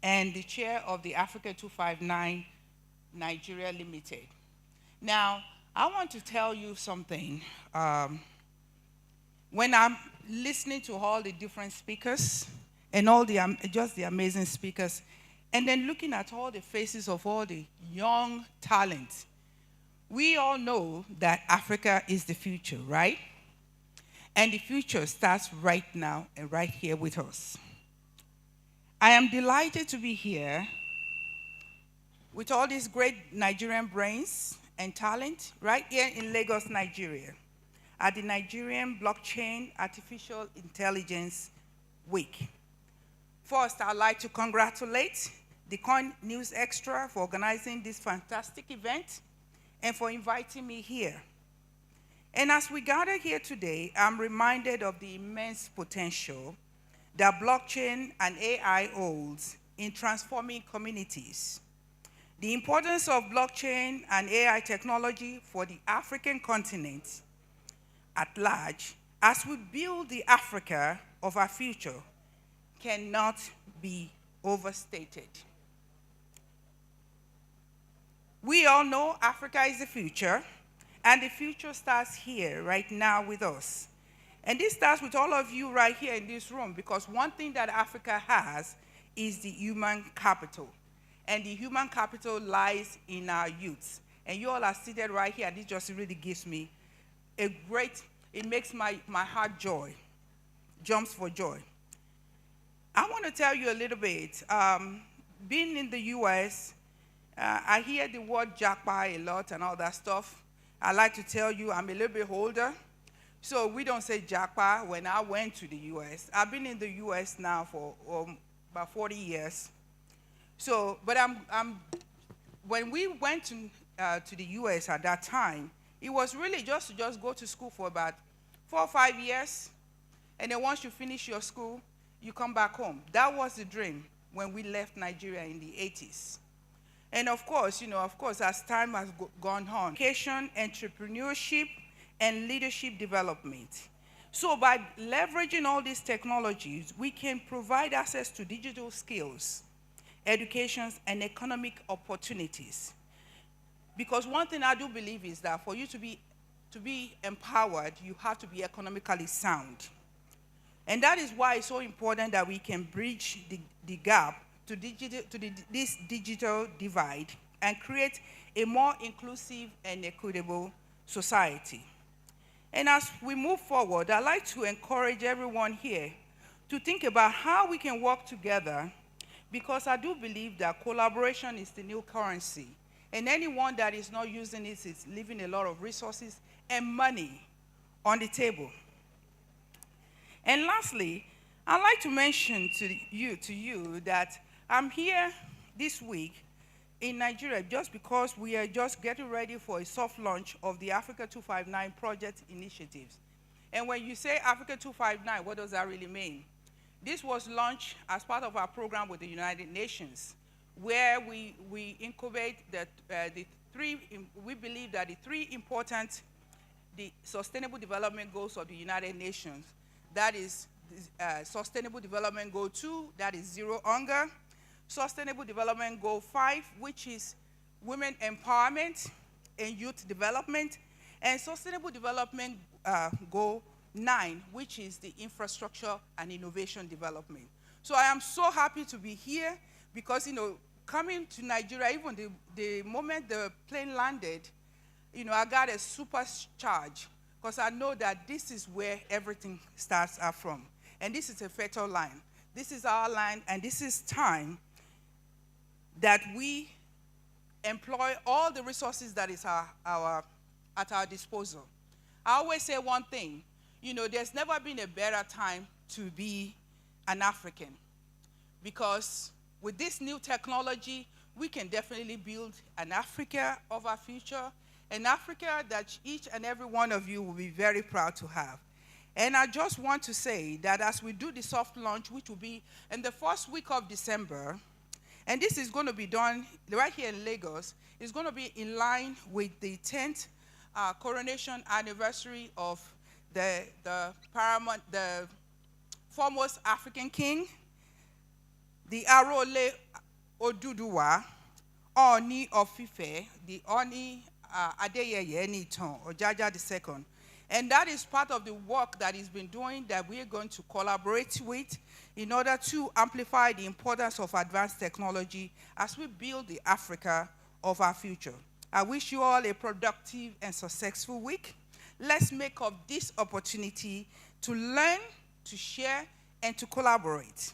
and the chair of the Africa 259 Nigeria Limited. Now, I want to tell you something. When I'm listening to all the different speakers and all the just the amazing speakers, and then looking at all the faces of all the young talent, we all know that Africa is the future, right? And the future starts right now and right here with us. I am delighted to be here with all these great Nigerian brains and talent right here in Lagos, Nigeria, at the Nigerian Blockchain Artificial Intelligence Week. First, I'd like to congratulate the Coin News Extra for organizing this fantastic event and for inviting me here. And as we gather here today, I'm reminded of the immense potential that blockchain and AI holds in transforming communities. The importance of blockchain and AI technology for the African continent at large, as we build the Africa of our future, cannot be overstated. We all know Africa is the future, and the future starts here, right now, with us. And this starts with all of you right here in this room, because one thing that Africa has is the human capital. And the human capital lies in our youths. And you all are seated right here, and this just really gives me a great, it makes my heart joy, jumps for joy. I want to tell you a little bit. Being in the US, I hear the word jackpot a lot and all that stuff. I like to tell you I'm a little bit older, so we don't say jackpot when I went to the US. I've been in the US now for about 40 years. So, but when we went to the US at that time, it was really just to go to school for about 4 or 5 years, and then once you finish your school, you come back home. That was the dream when we left Nigeria in the 80s. And of course, as time has gone on, education, entrepreneurship, and leadership development. So by leveraging all these technologies, we can provide access to digital skills, education, and economic opportunities. Because one thing I do believe is that for you to be empowered, you have to be economically sound. And that is why it's so important that we can bridge the gap to this digital divide and create a more inclusive and equitable society. And as we move forward, I'd like to encourage everyone here to think about how we can work together, because I do believe that collaboration is the new currency. And anyone that is not using it is leaving a lot of resources and money on the table. And lastly, I'd like to mention to you that I'm here this week in Nigeria just because we are just getting ready for a soft launch of the Africa 259 project initiatives. And when you say Africa 259, what does that really mean? This was launched as part of our program with the United Nations, where we incubate we believe that the three important sustainable development goals of the United Nations, that is Sustainable Development Goal 2, that is zero hunger, Sustainable Development Goal 5, which is women empowerment and youth development, and Sustainable Development Goal 9, which is the infrastructure and innovation development. So I am so happy to be here because, coming to Nigeria, even the moment the plane landed, I got a super charge because I know that this is where everything starts up from. And this is a fertile line. This is our line, and this is time that we employ all the resources that is at our disposal. I always say one thing, there's never been a better time to be an African, because with this new technology, we can definitely build an Africa of our future, an Africa that each and every one of you will be very proud to have. And I just want to say that as we do the soft launch, which will be in the first week of December, and this is going to be done right here in Lagos, it's going to be in line with the 10th coronation anniversary of the foremost African king, the Arole Oduduwa, Oni of Ife, the Oni Adeyeye Niton, Ojaja II. And that is part of the work that he's been doing that we are going to collaborate with in order to amplify the importance of advanced technology as we build the Africa of our future. I wish you all a productive and successful week. Let's make of this opportunity to learn, to share, and to collaborate.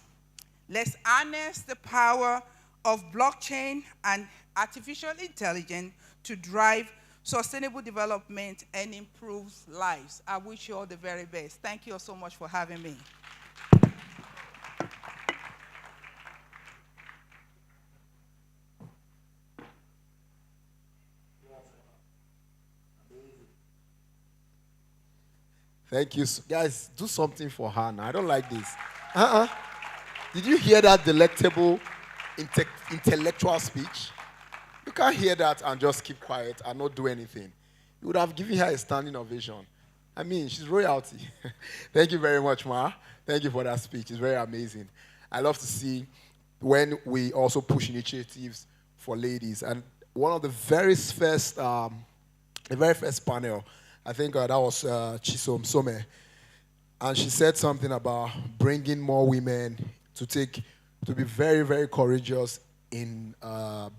Let's harness the power of blockchain and artificial intelligence to drive sustainable development and improve lives. I wish you all the very best. Thank you all so much for having me. Thank you. Guys, do something for her now. I don't like this. Did you hear that delectable intellectual speech? can't hear that and just keep quiet and not do anything. You would have given her a standing ovation. I mean, she's royalty. Thank you very much, Ma. Thank you for that speech. It's very amazing. I love to see when we also push initiatives for ladies. And one of the very first panel, I think that was Chisom Some, and she said something about bringing more women to be very, very courageous in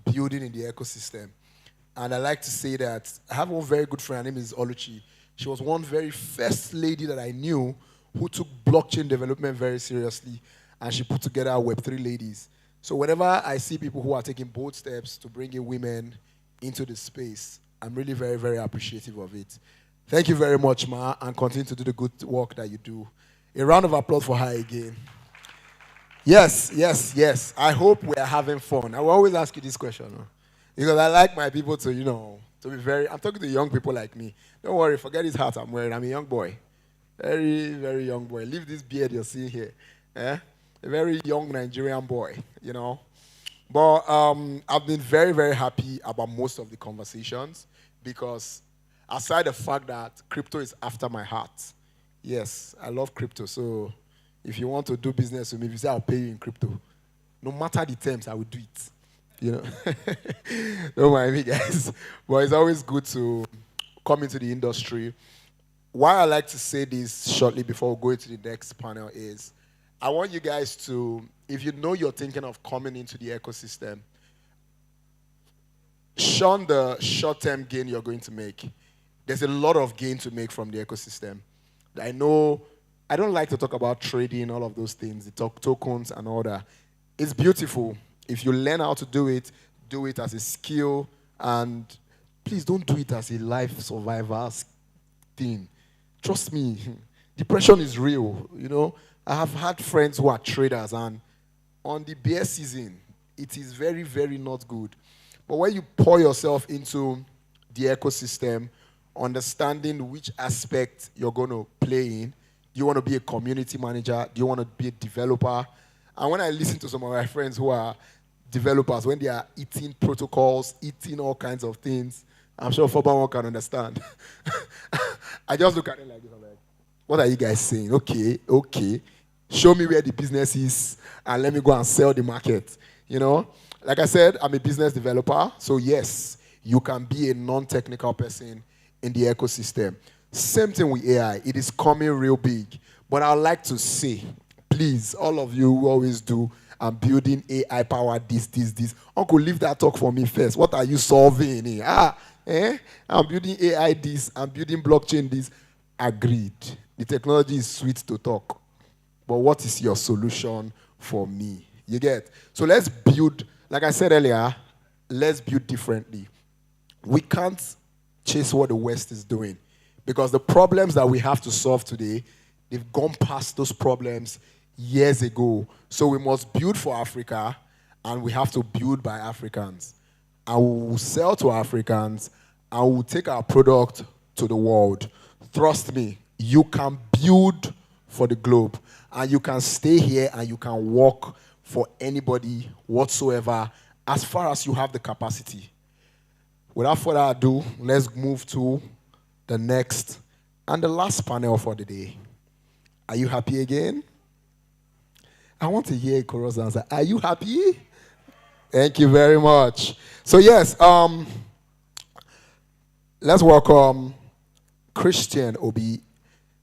building in the ecosystem. And I like to say that I have one very good friend, her name is Oluchi. She was one very first lady that I knew who took blockchain development very seriously, and she put together Web3 ladies. So whenever I see people who are taking bold steps to bring in women into the space, I'm really very, very appreciative of it. Thank you very much, Ma, and continue to do the good work that you do. A round of applause for her again. Yes, yes, yes. I hope we are having fun. I will always ask you this question, because I like my people to, to be very, I'm talking to young people like me. Don't worry, forget this hat I'm wearing. I'm a young boy. Very, very young boy. Leave this beard you're seeing here. A very young Nigerian boy, But I've been very, very happy about most of the conversations because aside the fact that crypto is after my heart, yes, I love crypto. So if you want to do business with me, if you say I'll pay you in crypto, no matter the terms, I will do it. Don't mind me, guys. But it's always good to come into the industry. Why I like to say this shortly before we go into the next panel is I want you guys to, if you know you're thinking of coming into the ecosystem, shun the short-term gain you're going to make. There's a lot of gain to make from the ecosystem. I know, I don't like to talk about trading, all of those things, the tokens and all that. It's beautiful. If you learn how to do it as a skill, and please don't do it as a life survivor's thing. Trust me, depression is real, I have had friends who are traders, and on the bear season, it is very, very not good. But when you pour yourself into the ecosystem, understanding which aspect you're going to play in, do you want to be a community manager? Do you want to be a developer? And when I listen to some of my friends who are developers, when they are eating protocols, eating all kinds of things, I'm sure Foban can understand. I just look at it like this, I'm like, what are you guys saying? Okay. Show me where the business is, and let me go and sell the market. Like I said, I'm a business developer, so yes, you can be a non-technical person in the ecosystem. Same thing with AI. It is coming real big. But I'd like to say, please, all of you who always do, I'm building AI power this. Uncle, leave that talk for me first. What are you solving? I'm building AI this, I'm building blockchain this. Agreed. The technology is sweet to talk. But what is your solution for me? You get? So let's build, like I said earlier, let's build differently. We can't chase what the West is doing because the problems that we have to solve today, they've gone past those problems years ago. So we must build for Africa, and we have to build by Africans. And we will sell to Africans, and we will take our product to the world. Trust me, you can build for the globe, and you can stay here and you can work for anybody whatsoever as far as you have the capacity. Without further ado, let's move to the next and the last panel for the day. Are you happy again? I want to hear a chorus answer. Are you happy? Thank you very much. So yes, let's welcome Christian Obi.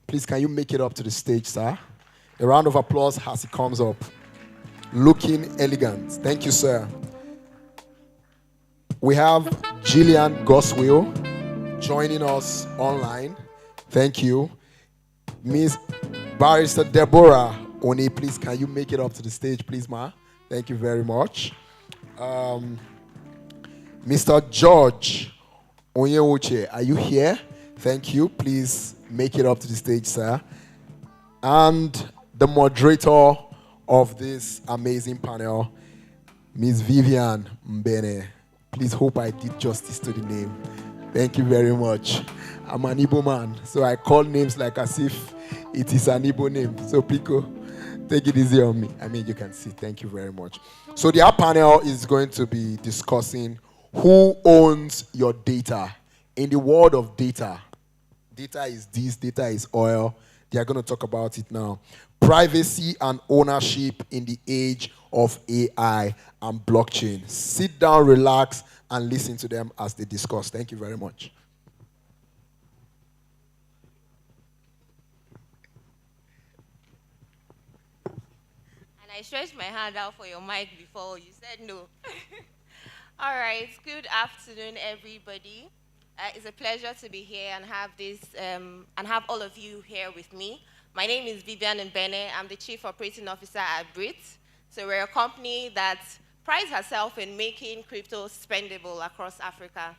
Please, can you make it up to the stage, sir? A round of applause as he comes up. Looking elegant. Thank you, sir. We have Gillian Goswill joining us online. Thank you. Miss Barrister Deborah Oni, please, can you make it up to the stage, please, ma? Thank you very much. Mr. George Onyewuche, are you here? Thank you. Please make it up to the stage, sir. And the moderator of this amazing panel, Ms. Vivian Mbene. Please hope I did justice to the name. Thank you very much. I'm an Igbo man, so I call names like as if it is an Igbo name. So, Pico, take it easy on me. I mean, you can see. Thank you very much. So, our panel is going to be discussing Who owns your data? In the world of data, data is this, data is oil. They are going to talk about it now. Privacy and ownership in the age of AI and blockchain. Sit down, relax, and listen to them as they discuss. Thank you very much. And I stretched my hand out for your mic before. You said no. All right. Good afternoon, everybody. It's a pleasure to be here and have all of you here with me. My name is Vivian Mbene. I'm the Chief Operating Officer at Brit. So we're a company that prides herself in making crypto spendable across Africa.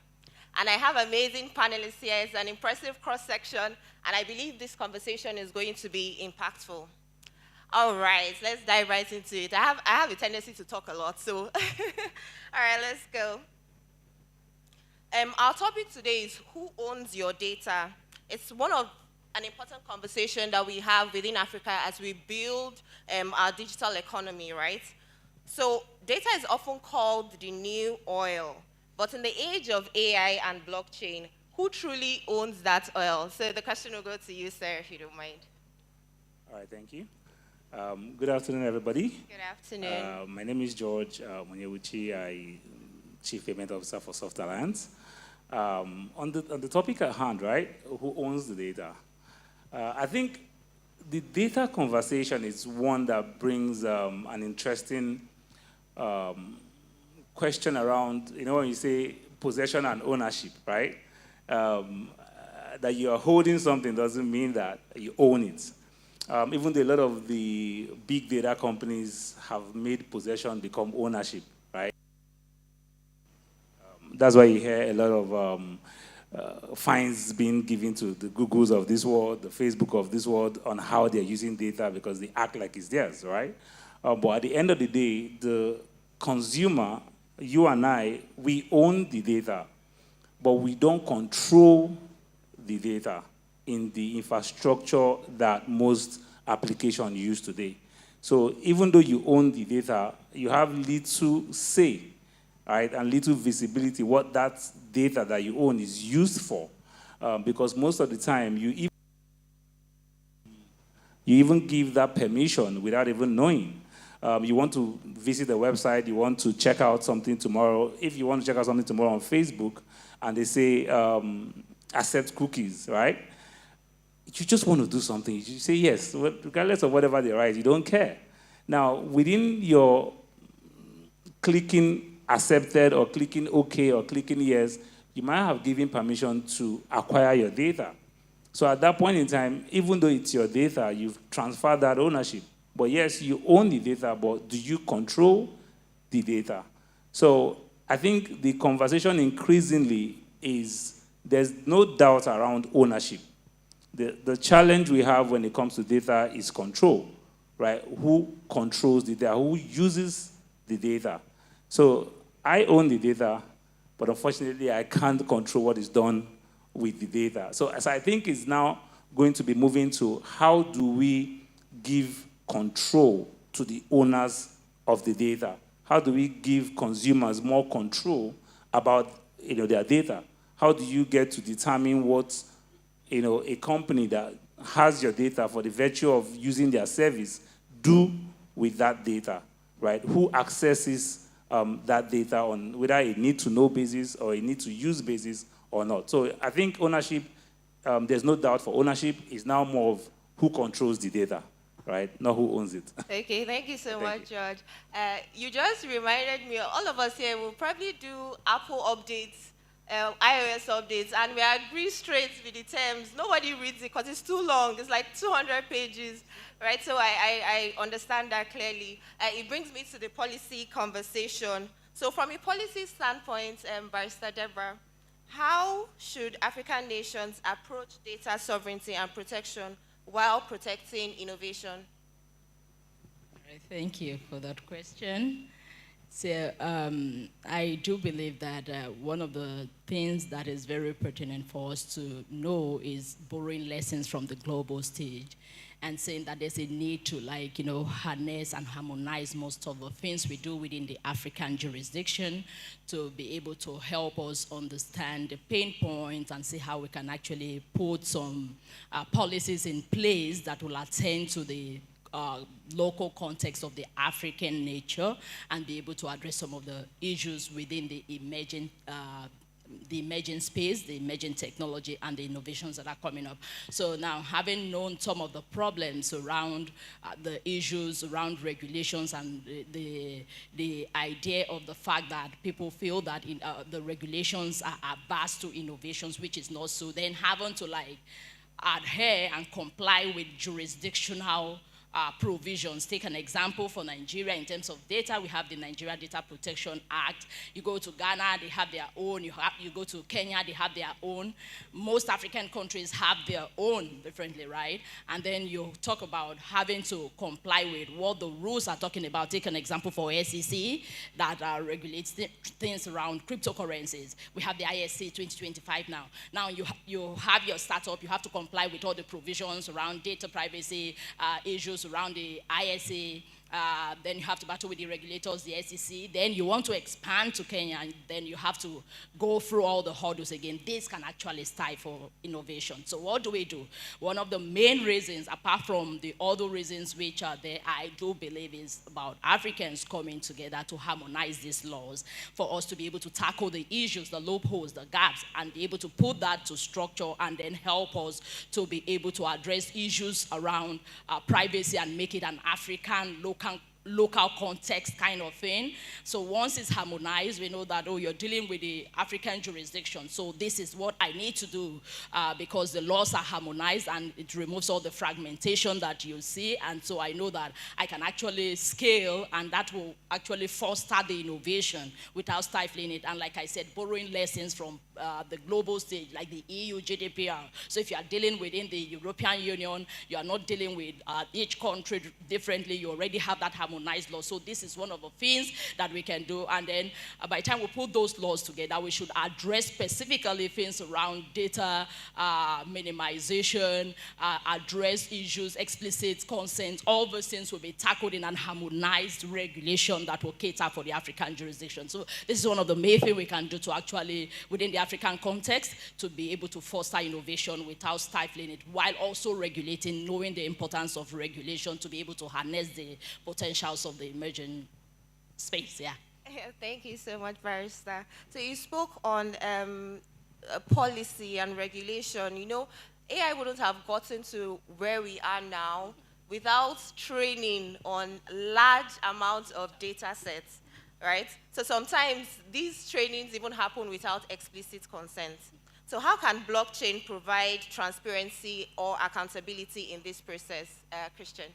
And I have amazing panelists here. It's an impressive cross-section, and I believe this conversation is going to be impactful. All right, let's dive right into it. I have a tendency to talk a lot, so all right, let's go. Our topic today is who owns your data. It's an important conversation that we have within Africa as we build our digital economy, right? So data is often called the new oil, but in the age of AI and blockchain, who truly owns that oil? So the question will go to you, sir, if you don't mind. All right, thank you. Good afternoon, everybody. Good afternoon. My name is George Monyewuchi. I'm Chief Payment Officer for Soft Alliance. On the topic at hand, right, who owns the data? I think the data conversation is one that brings an interesting question around, when you say possession and ownership, right? That you are holding something doesn't mean that you own it. Even though a lot of the big data companies have made possession become ownership, right? That's why you hear a lot of fines being given to the Googles of this world, the Facebook of this world, on how they're using data because they act like it's theirs, right? But at the end of the day, the consumer, you and I, we own the data, but we don't control the data in the infrastructure that most applications use today. So even though you own the data, you have little say, right, and little visibility what that data that you own is used for, because most of the time you even give that permission without even knowing. You want to visit a website, you want to check out something tomorrow. If you want to check out something tomorrow on Facebook and they say accept cookies, right? You just want to do something. You say yes, regardless of whatever they write, you don't care. Now, within your clicking accepted or clicking OK or clicking yes, you might have given permission to acquire your data. So at that point in time, even though it's your data, you've transferred that ownership. But yes, you own the data, but do you control the data? So I think the conversation increasingly is there's no doubt around ownership. The challenge we have when it comes to data is control, right? Who controls the data? Who uses the data? So I own the data, but unfortunately, I can't control what is done with the data. So as I think it's now going to be moving to how do we give control to the owners of the data? How do we give consumers more control about their data? How do you get to determine what a company that has your data for the virtue of using their service do with that data, right? Who accesses that data on whether a need-to-know basis or a need-to-use basis or not? So I think ownership, there's no doubt for ownership, is now more of who controls the data, right? Not who owns it. Okay, thank you so much, George. You just reminded me, all of us here will probably do Apple updates, iOS updates, and we agree straight with the terms. Nobody reads it because it's too long. It's like 200 pages, right? So I understand that clearly. It brings me to the policy conversation. So from a policy standpoint, Barrister Deborah, how should African nations approach data sovereignty and protection while protecting innovation? All right, thank you for that question. So I do believe that one of the things that is very pertinent for us to know is borrowing lessons from the global stage and saying that there's a need to harness and harmonize most of the things we do within the African jurisdiction to be able to help us understand the pain points and see how we can actually put some policies in place that will attend to the local context of the African nature and be able to address some of the issues within the emerging space, the emerging technology, and the innovations that are coming up. So now, having known some of the problems around the issues around regulations and the idea of the fact that people feel that the regulations are vast to innovations, which is not so, then having to adhere and comply with jurisdictional provisions. Take an example for Nigeria in terms of data. We have the Nigeria Data Protection Act. You go to Ghana, they have their own. You go to Kenya, they have their own. Most African countries have their own differently, right? And then you talk about having to comply with what the rules are talking about. Take an example for SEC that regulates things around cryptocurrencies. We have the ISC 2025 now. Now you have your startup, you have to comply with all the provisions around data privacy issues around the ISA, then you have to battle with the regulators, the SEC, then you want to expand to Kenya, and then you have to go through all the hurdles again. This can actually stifle innovation. So what do we do? One of the main reasons, apart from the other reasons which are there, I do believe is about Africans coming together to harmonize these laws for us to be able to tackle the issues, the loopholes, the gaps, and be able to put that to structure and then help us to be able to address issues around privacy and make it an African local context kind of thing. So once it's harmonized, we know that, oh, you're dealing with the African jurisdiction, so this is what I need to do because the laws are harmonized and it removes all the fragmentation that you see, and so I know that I can actually scale, and that will actually foster the innovation without stifling it. And like I said, borrowing lessons from the global stage, like the EU GDPR. So if you are dealing within the European Union, you are not dealing with each country differently, you already have that harmonized law. So this is one of the things that we can do. And then by the time we put those laws together, we should address specifically things around data minimization, address issues, explicit consent. All those things will be tackled in an harmonized regulation that will cater for the African jurisdiction. So this is one of the main things we can do to actually, within the African context, to be able to foster innovation without stifling it, while also regulating, knowing the importance of regulation to be able to harness the potentials of the emerging space. Yeah. Thank you so much, Barrister. So you spoke on policy and regulation. You know, AI wouldn't have gotten to where we are now without training on large amounts of data sets, right? So sometimes these trainings even happen without explicit consent. So how can blockchain provide transparency or accountability in this process? Christian?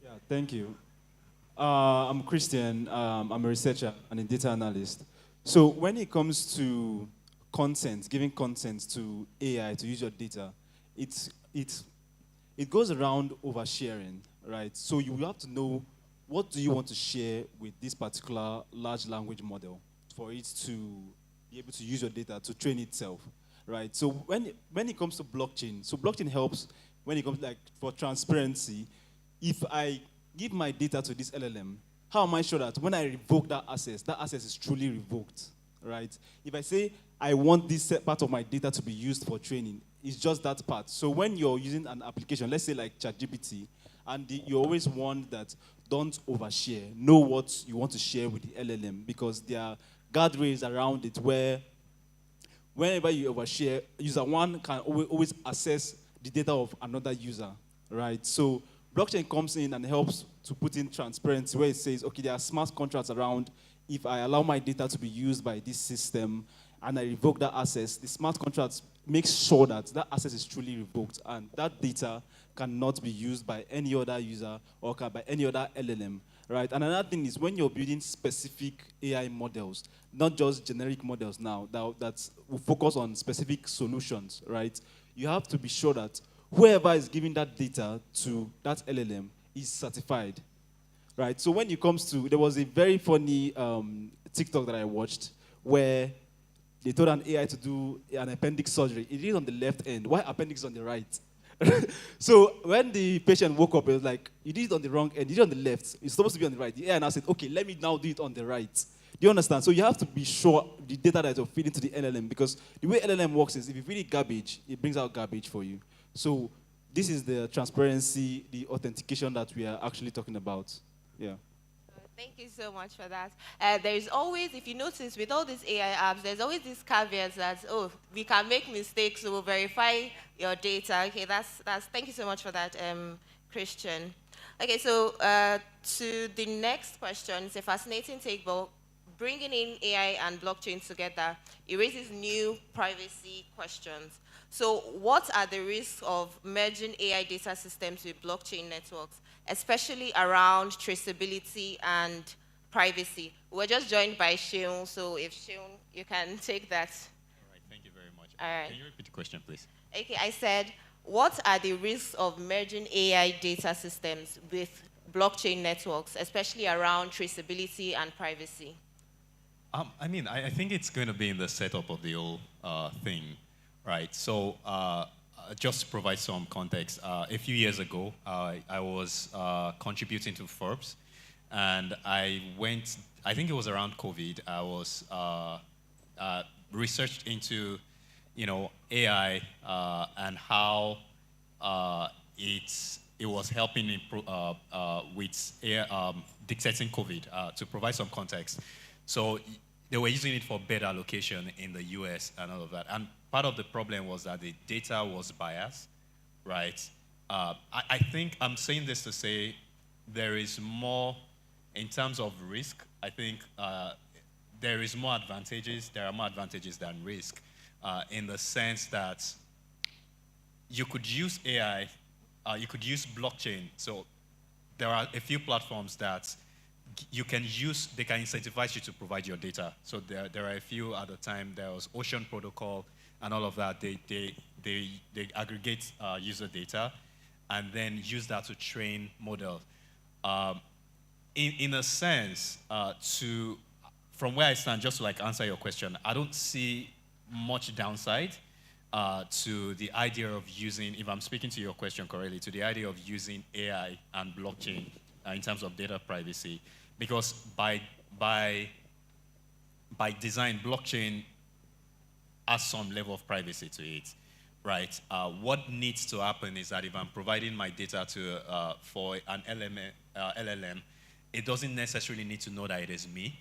Yeah, thank you. I'm Christian. I'm a researcher and a data analyst. So when it comes to consent, giving consent to AI to use your data, it goes around oversharing, right? So you have to know what do you want to share with this particular large language model for it to be able to use your data to train itself, right? So when it comes to blockchain, so blockchain helps when it comes for transparency. If I give my data to this LLM, how am I sure that when I revoke that access is truly revoked, right? If I say I want this part of my data to be used for training, it's just that part. So when you're using an application, let's say like ChatGPT, and you always want that don't overshare. Know what you want to share with the LLM, because there are guardrails around it where whenever you overshare, user one can always access the data of another user, right? So blockchain comes in and helps to put in transparency where it says, okay, there are smart contracts around. If I allow my data to be used by this system and I revoke that access, the smart contracts make sure that that access is truly revoked and that data cannot be used by any other user or by any other LLM, right? And another thing is when you're building specific AI models, not just generic models now, that will focus on specific solutions, right? You have to be sure that whoever is giving that data to that LLM is certified. right? So when it comes to, there was a very funny TikTok that I watched where they told an AI to do an appendix surgery. It did it on the left end. Why appendix on the right? So when the patient woke up, it was like, you did it on the wrong end, you did it on the left. It's supposed to be on the right. The AI now said, okay, let me now do it on the right. Do you understand? So you have to be sure the data that you're feeding to the LLM, because the way LLM works is if you feed it garbage, it brings out garbage for you. So this is the transparency, the authentication that we are actually talking about. Yeah. Thank you so much for that. There's always, if you notice, with all these AI apps, there's always this caveat that, oh, we can make mistakes, so we'll verify your data. Okay, thank you so much for that, Christian. Okay, so to the next question, it's a fascinating take, but bringing in AI and blockchain together, it raises new privacy questions. So what are the risks of merging AI data systems with blockchain networks, especially around traceability and privacy? We're just joined by Sheung, so if Sheung, you can take that. All right, thank you very much. All right. Can you repeat the question, please? Okay, I said, what are the risks of merging AI data systems with blockchain networks, especially around traceability and privacy? I mean, I think it's going to be in the setup of the whole thing, right? So just to provide some context, a few years ago, I was contributing to Forbes, and I think it was around COVID, I was researched into, AI and how it was helping with detecting COVID, to provide some context. So they were using it for bed allocation in the US and all of that. And part of the problem was that the data was biased, right? I think I'm saying this to say there is more, in terms of risk, I think there are more advantages than risk, in the sense that you could use AI, you could use blockchain. So there are a few platforms that you can use, they can incentivize you to provide your data. So there are a few at the time. There was Ocean Protocol and all of that. They aggregate user data and then use that to train models. In a sense, from where I stand, just to answer your question, I don't see much downside to the idea of using, if I'm speaking to your question correctly, to the idea of using AI and blockchain in terms of data privacy. Because by design, blockchain has some level of privacy to it, right? What needs to happen is that if I'm providing my data for an LLM, it doesn't necessarily need to know that it is me.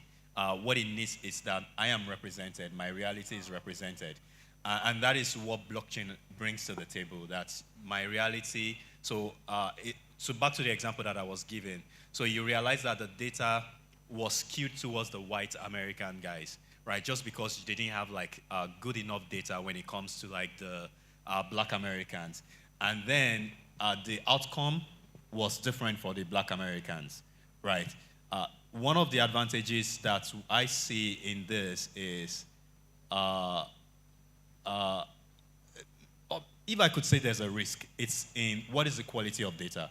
What it needs is that I am represented, my reality is represented. And that is what blockchain brings to the table, that's my reality. So back to the example that I was given. So you realize that the data was skewed towards the white American guys, right? Just because they didn't have good enough data when it comes to the black Americans. And then the outcome was different for the black Americans, right? One of the advantages that I see in this is, if I could say there's a risk, it's in what is the quality of data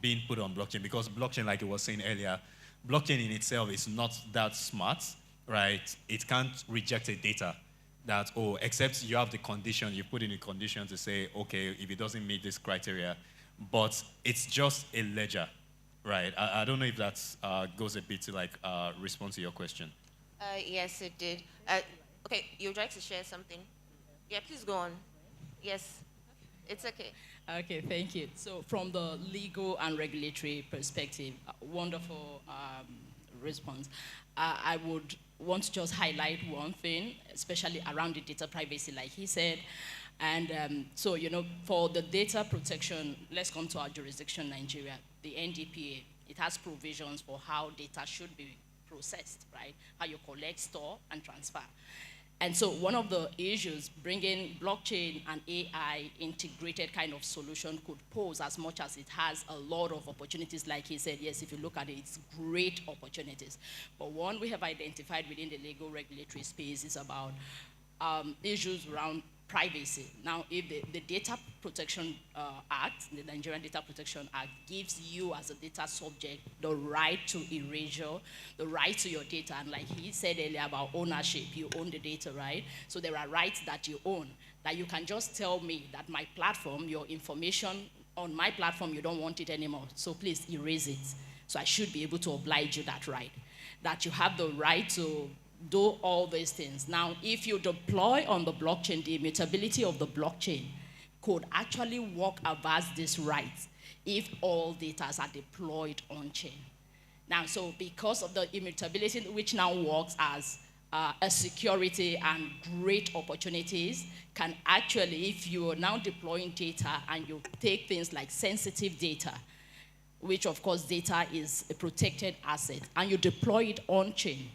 being put on blockchain, because blockchain, like I was saying earlier, blockchain in itself is not that smart, right? It can't reject a data that, except you have the condition, you put in a condition to say, okay, if it doesn't meet this criteria, but it's just a ledger, right? I don't know if that goes a bit to respond to your question. Yes, it did. Okay, you'd like to share something? Yeah, please go on. Yes, it's okay. Okay, thank you. So from the legal and regulatory perspective, wonderful response. I would want to just highlight one thing, especially around the data privacy, like he said. And so, for the data protection, let's come to our jurisdiction, Nigeria, the NDPA. It has provisions for how data should be processed, right? How you collect, store, and transfer. And so one of the issues bringing blockchain and AI integrated kind of solution could pose, as much as it has a lot of opportunities, like he said, yes, if you look at it, it's great opportunities. But one we have identified within the legal regulatory space is about issues around privacy. Now, if the Data Protection Act, the Nigerian Data Protection Act, gives you as a data subject the right to erasure, the right to your data, and like he said earlier about ownership, you own the data, right? So there are rights that you own, that you can just tell me that my platform, your information on my platform, you don't want it anymore, so please erase it. So I should be able to oblige you that right, that you have the right to do all these things. Now, if you deploy on the blockchain, the immutability of the blockchain could actually walk averse this right if all data are deployed on chain. Now, so because of the immutability, which now works as a security and great opportunities, can actually, if you are now deploying data and you take things like sensitive data, which of course data is a protected asset, and you deploy it on chain,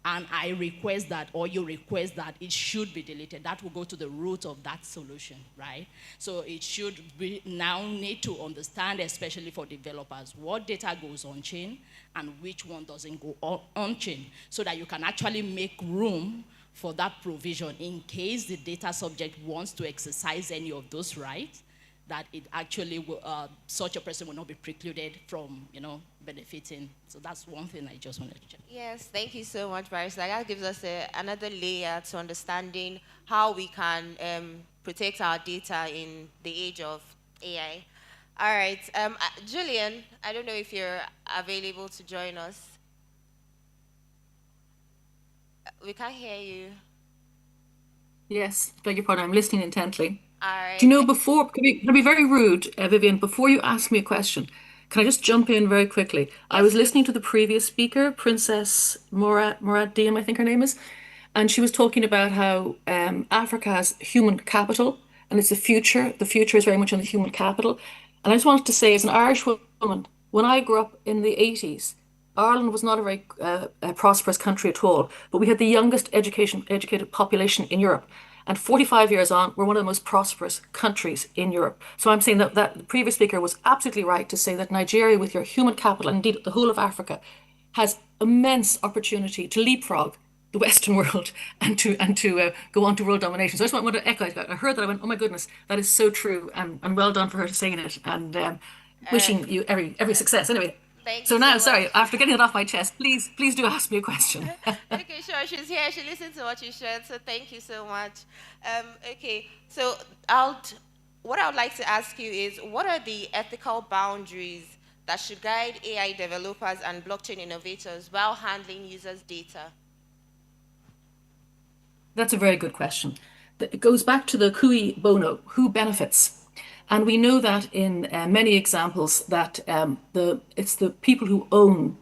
and I request that, or you request that it should be deleted, that will go to the root of that solution, right? So it should be now need to understand, especially for developers, what data goes on chain and which one doesn't go on chain, so that you can actually make room for that provision in case the data subject wants to exercise any of those rights, that it actually will, such a person will not be precluded from, benefiting. So that's one thing I just wanted to check. Yes, thank you so much, Barrister. That gives us another layer to understanding how we can protect our data in the age of AI. All right, Julian, I don't know if you're available to join us. We can't hear you. Yes, beg your pardon, I'm listening intently. All right. Do you know, before, can I be very rude, Vivian, before you ask me a question, can I just jump in very quickly? Yes, I was listening to the previous speaker, Princess Murad Diem, I think her name is, and she was talking about how Africa has human capital, and it's the future is very much on the human capital. And I just wanted to say, as an Irish woman, when I grew up in the 80s, Ireland was not a very prosperous country at all, but we had the youngest educated population in Europe. And 45 years on, we're one of the most prosperous countries in Europe. So I'm saying that the previous speaker was absolutely right to say that Nigeria, with your human capital, and indeed the whole of Africa, has immense opportunity to leapfrog the Western world and to go on to world domination. So I just want to echo it. I heard that, I went, oh my goodness, that is so true, and well done for her saying it, and wishing you every success. Anyway. So now, sorry, after getting it off my chest, please do ask me a question. Okay, sure, she's here. She listened to what you shared, so thank you so much. Okay, so what I would like to ask you is, what are the ethical boundaries that should guide AI developers and blockchain innovators while handling users' data? That's a very good question. It goes back to the cui bono, who benefits? And we know that in many examples that it's the people who own,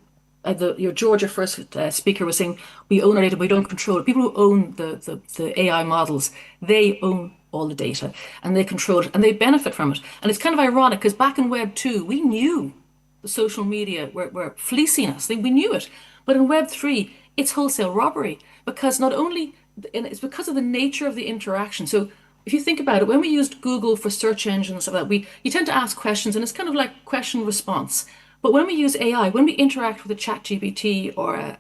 your Georgia first speaker was saying, we own our data, but we don't control it. People who own the AI models, they own all the data and they control it and they benefit from it. And it's kind of ironic because back in Web 2, we knew the social media were fleecing us. We knew it. But in Web 3, it's wholesale robbery because it's because of the nature of the interaction. So if you think about it, when we used Google for search engines, you tend to ask questions, and it's kind of like question response. But when we use AI, when we interact with a ChatGPT or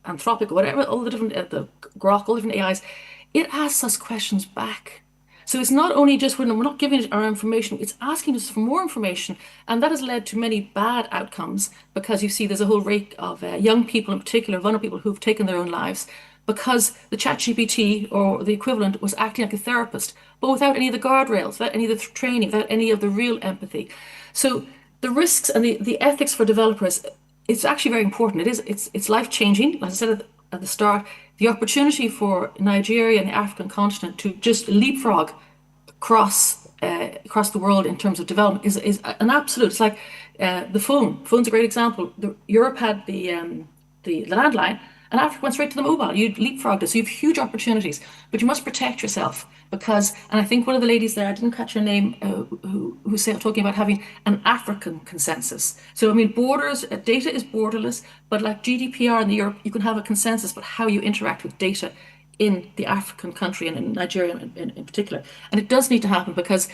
Anthropic or whatever, all the different the Grok, all the different AIs, it asks us questions back. So it's not only just we're not giving it our information; it's asking us for more information, and that has led to many bad outcomes because you see there's a whole rate of young people, in particular, vulnerable people who've taken their own lives, because the ChatGPT or the equivalent was acting like a therapist, but without any of the guardrails, without any of the training, without any of the real empathy. So the risks and the ethics for developers, it's actually very important. It's life-changing. As I said at the start, the opportunity for Nigeria and the African continent to just leapfrog across the world in terms of development is an absolute. It's like the phone. Phone's a great example. Europe had the landline, and Africa went straight to the mobile. You leapfrogged it. So you have huge opportunities, but you must protect yourself because, and I think one of the ladies there, I didn't catch her name, who said, talking about having an African consensus. So, I mean, borders, data is borderless, but like GDPR in Europe, you can have a consensus about how you interact with data in the African country and in Nigeria in particular. And it does need to happen because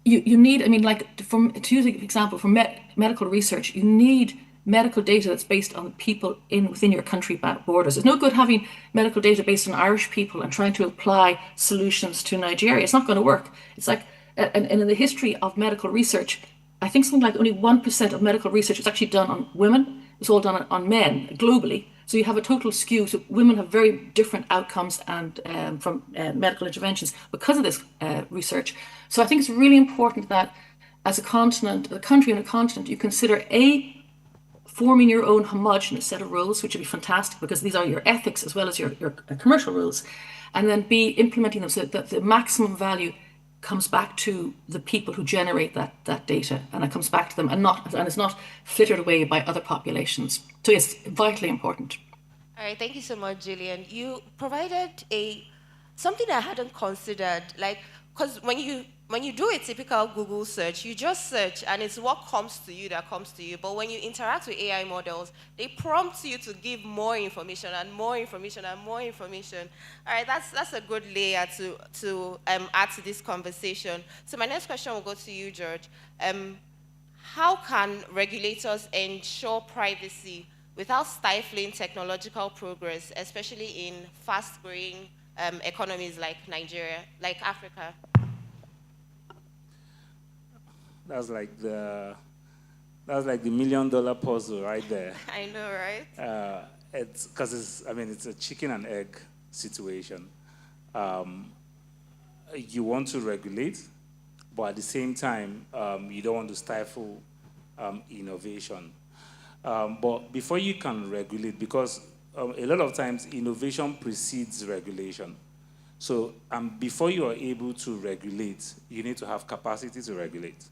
you need, I mean, like to use an example, for medical research, you need medical data that's based on people within your country borders. It's no good having medical data based on Irish people and trying to apply solutions to Nigeria. It's not going to work. It's like, and in the history of medical research, I think something like only 1% of medical research is actually done on women. It's all done on men globally. So you have a total skew. So women have very different outcomes and from medical interventions because of this research. So I think it's really important that as a continent, a country and a continent, you consider forming your own homogenous set of rules, which would be fantastic because these are your ethics as well as your commercial rules, and then B, implementing them so that the maximum value comes back to the people who generate that data, and it comes back to them and it's not flittered away by other populations. So yes, vitally important. All right, thank you so much, Gillian. You provided something I hadn't considered, like, because when you do a typical Google search, you just search and it's what comes to you that comes to you. But when you interact with AI models, they prompt you to give more information and more information and more information. All right, that's a good layer to add to this conversation. So my next question will go to you, George. How can regulators ensure privacy without stifling technological progress, especially in fast-growing economies like Nigeria, like Africa? That's like the $1 million puzzle right there. I know, right? It's because it's a chicken and egg situation. You want to regulate, but at the same time, you don't want to stifle innovation. But before you can regulate, because a lot of times innovation precedes regulation. So before you are able to regulate, you need to have capacity to regulate,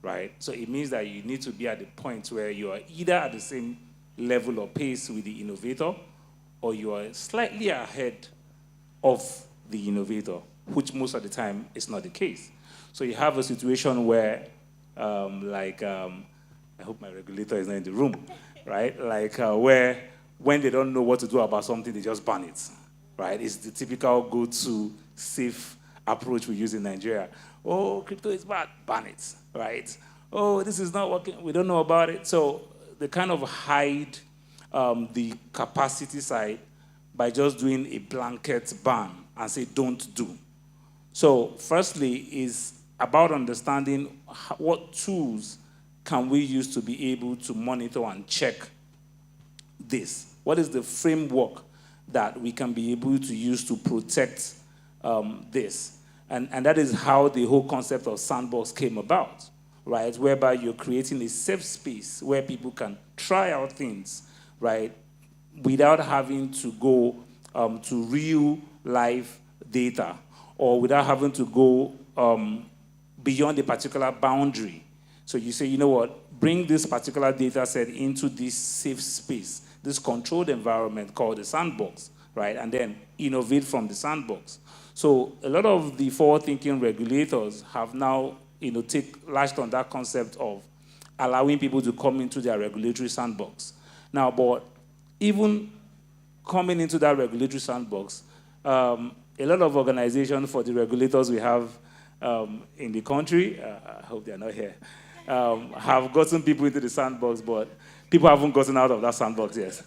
right? So it means that you need to be at the point where you are either at the same level or pace with the innovator, or you are slightly ahead of the innovator, which most of the time is not the case. So you have a situation where, I hope my regulator is not in the room, right? Where when they don't know what to do about something, they just ban it, right? It's the typical go-to safe approach we use in Nigeria. Oh, crypto is bad, ban it, right? Oh, this is not working, we don't know about it. So they kind of hide the capacity side by just doing a blanket ban and say, don't do. So firstly is about understanding what tools can we use to be able to monitor and check this? What is the framework that we can be able to use to protect this? And that is how the whole concept of sandbox came about, right? Whereby you're creating a safe space where people can try out things, right? Without having to go to real life data, or without having to go beyond a particular boundary. So you say, you know what, bring this particular data set into this safe space, this controlled environment called the sandbox, right? And then innovate from the sandbox. So a lot of the forward-thinking regulators have now, latched on that concept of allowing people to come into their regulatory sandbox. Now, but even coming into that regulatory sandbox, a lot of organizations for the regulators we have in the country, I hope they're not here, have gotten people into the sandbox, but people haven't gotten out of that sandbox yet.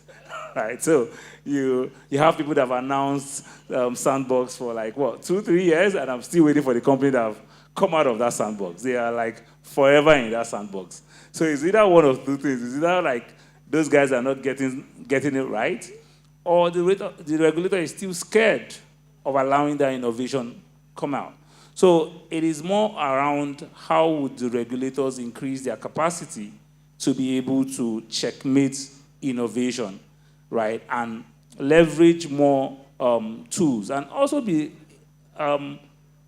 Right? So you have people that have announced sandbox for 2-3 years, and I'm still waiting for the company that have come out of that sandbox. They are forever in that sandbox. So it's either one of two things. It's either those guys are not getting it right, or the regulator is still scared of allowing that innovation come out. So it is more around how would the regulators increase their capacity to be able to checkmate innovation, right? And leverage more tools, and also be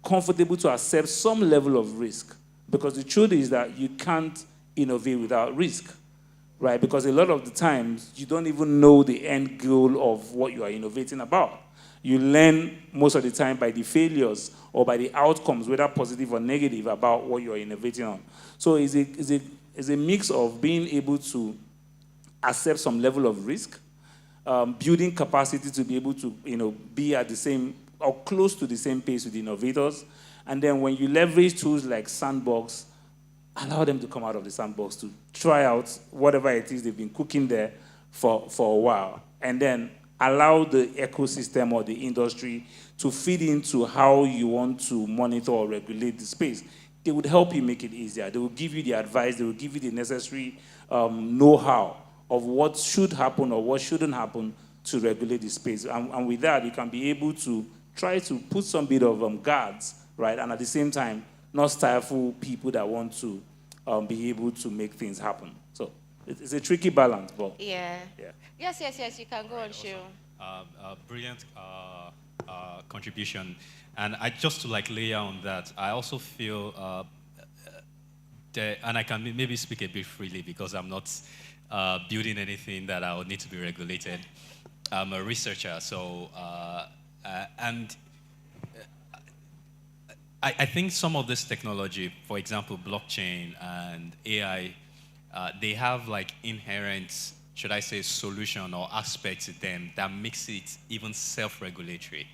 comfortable to accept some level of risk. Because the truth is that you can't innovate without risk, right? Because a lot of the times, you don't even know the end goal of what you are innovating about. You learn most of the time by the failures or by the outcomes, whether positive or negative, about what you are innovating on. So it's a mix of being able to accept some level of risk, building capacity to be able to be at the same or close to the same pace with innovators. And then when you leverage tools like Sandbox, allow them to come out of the sandbox to try out whatever it is they've been cooking there for a while, and then allow the ecosystem or the industry to feed into how you want to monitor or regulate the space. They would help you make it easier. They will give you the advice, they will give you the necessary know-how of what should happen or what shouldn't happen to regulate the space. And with that, you can be able to try to put some bit of guards, right? And at the same time, not stifle people that want to be able to make things happen. So it's a tricky balance, but yeah. Yes, you can go on, Shiro. Brilliant contribution. And just to like layer on that, I also feel, and I can maybe speak a bit freely because I'm not building anything that I would need to be regulated. I'm a researcher, so, and I think some of this technology, for example, blockchain and AI, they have like inherent, should I say, solution or aspects to them that makes it even self-regulatory,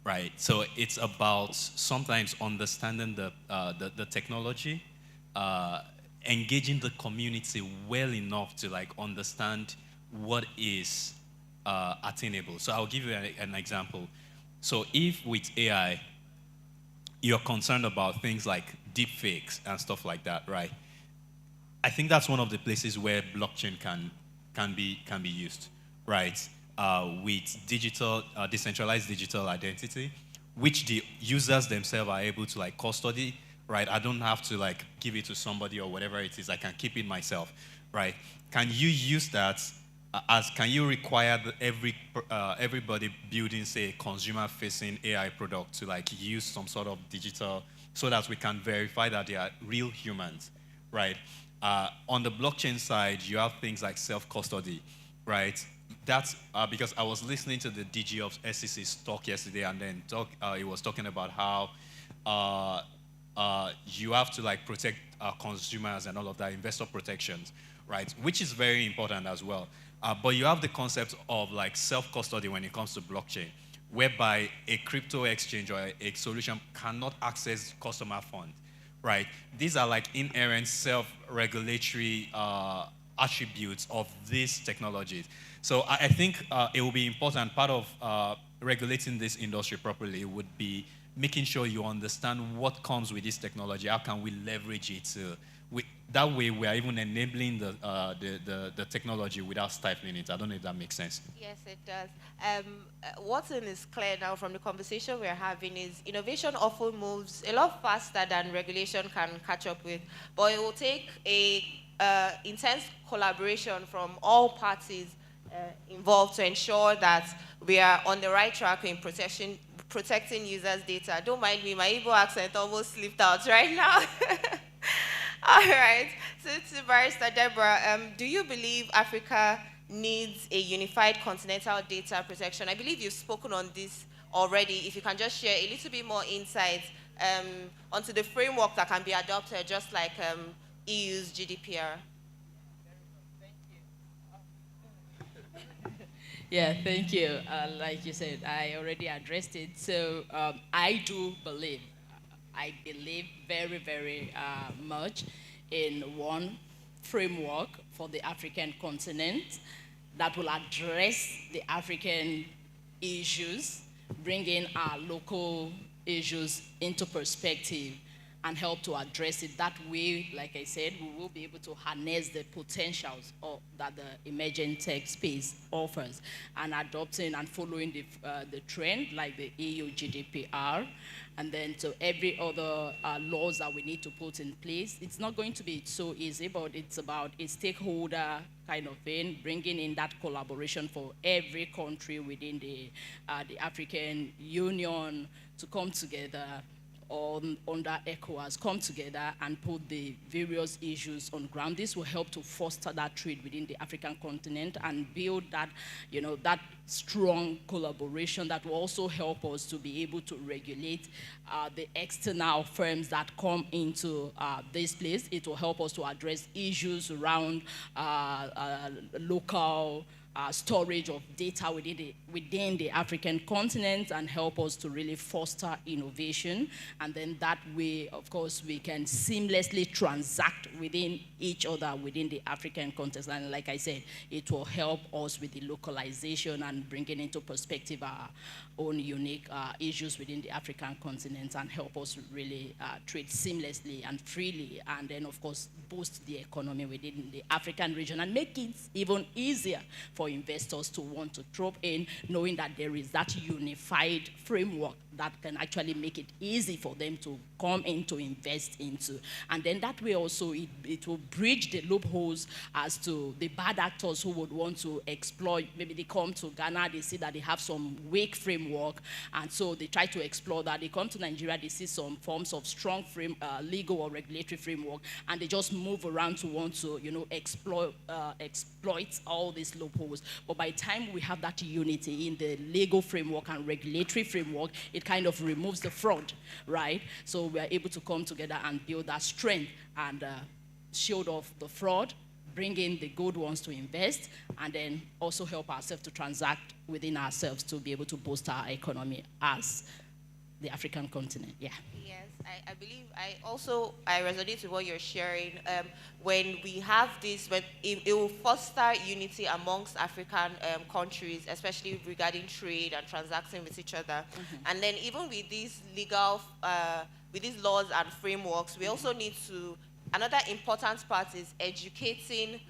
right? So it's about sometimes understanding the technology, engaging the community well enough to like understand what is attainable. So I'll give you an example. So if with AI, you're concerned about things like deepfakes and stuff like that, right? I think that's one of the places where blockchain can be used, right? With digital, decentralized digital identity, which the users themselves are able to like custody, right? I don't have to like give it to somebody or whatever it is. I can keep it myself, right? Can you use that can you require everybody building, say, consumer-facing AI product to like use some sort of digital so that we can verify that they are real humans, right? On the blockchain side, you have things like self-custody, right? That's because I was listening to the DG of SEC's talk yesterday, and then he was talking about how you have to like protect consumers and all of that, investor protections, right? Which is very important as well. But you have the concept of like self-custody when it comes to blockchain, whereby a crypto exchange or a solution cannot access customer funds, right? These are like inherent self-regulatory attributes of these technologies. So I think it will be important, part of regulating this industry properly would be making sure you understand what comes with this technology, how can we leverage it that way we are even enabling the technology without stifling it. I don't know if that makes sense. Yes, it does. What is clear now from the conversation we're having is innovation often moves a lot faster than regulation can catch up with, but it will take a intense collaboration from all parties involved to ensure that we are on the right track in protecting users' data. Don't mind me, my Igbo accent almost slipped out right now. All right, so to Barrister Deborah, do you believe Africa needs a unified continental data protection? I believe you've spoken on this already. If you can just share a little bit more insights onto the framework that can be adopted, just like EU's GDPR. Yeah, thank you. Like you said, I already addressed it. So I believe very, very much in one framework for the African continent that will address the African issues, bringing our local issues into perspective and help to address it. That way, like I said, we will be able to harness the potentials that the emerging tech space offers, and adopting and following the trend like the EU GDPR, and then to every other laws that we need to put in place. It's not going to be so easy, but it's about a stakeholder kind of thing, bringing in that collaboration for every country within the African Union to come together under ECOWAS, come together and put the various issues on ground. This will help to foster that trade within the African continent and build that, that strong collaboration that will also help us to be able to regulate the external firms that come into this place. It will help us to address issues around local storage of data within the African continent and help us to really foster innovation. And then that way, of course, we can seamlessly transact within each other within the African context. And like I said, it will help us with the localization and bringing into perspective our own unique issues within the African continent and help us really trade seamlessly and freely, and then of course boost the economy within the African region and make it even easier for investors to want to drop in, knowing that there is that unified framework that can actually make it easy for them to come in to invest into. And then that way also it will bridge the loopholes as to the bad actors who would want to exploit. Maybe they come to Ghana, they see that they have some weak framework, and so they try to explore that. They come to Nigeria, they see some forms of strong legal or regulatory framework, and they just move around to want to, exploit all these loopholes. But by the time we have that unity in the legal framework and regulatory framework, it kind of removes the fraud, right? So we are able to come together and build that strength and shield off the fraud, bring in the good ones to invest, and then also help ourselves to transact within ourselves to be able to boost our economy as the African continent. Yeah. Yes, I believe I resonate with what you're sharing. When we have this, it will foster unity amongst African countries, especially regarding trade and transacting with each other. And then even with these legal, with these laws and frameworks, we also need to, another important part is educating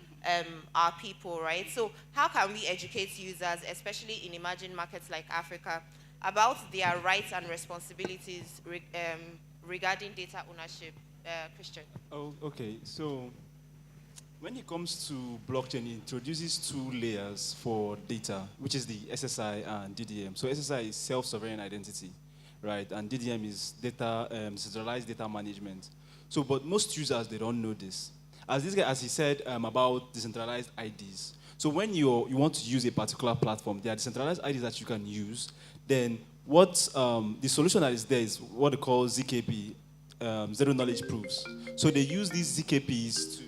our people, right? So how can we educate users, especially in emerging markets like Africa, about their rights and responsibilities regarding data ownership? Christian. Oh, okay. So when it comes to blockchain, it introduces two layers for data, which is the SSI and DDM. So SSI is self-sovereign identity, right? And DDM is data, centralized data management. So, but most users, they don't know this. As this guy, as he said about decentralized IDs. So when you want to use a particular platform, there are decentralized IDs that you can use. Then what the solution that is there is what they call ZKP, zero knowledge proofs. So they use these ZKPs to.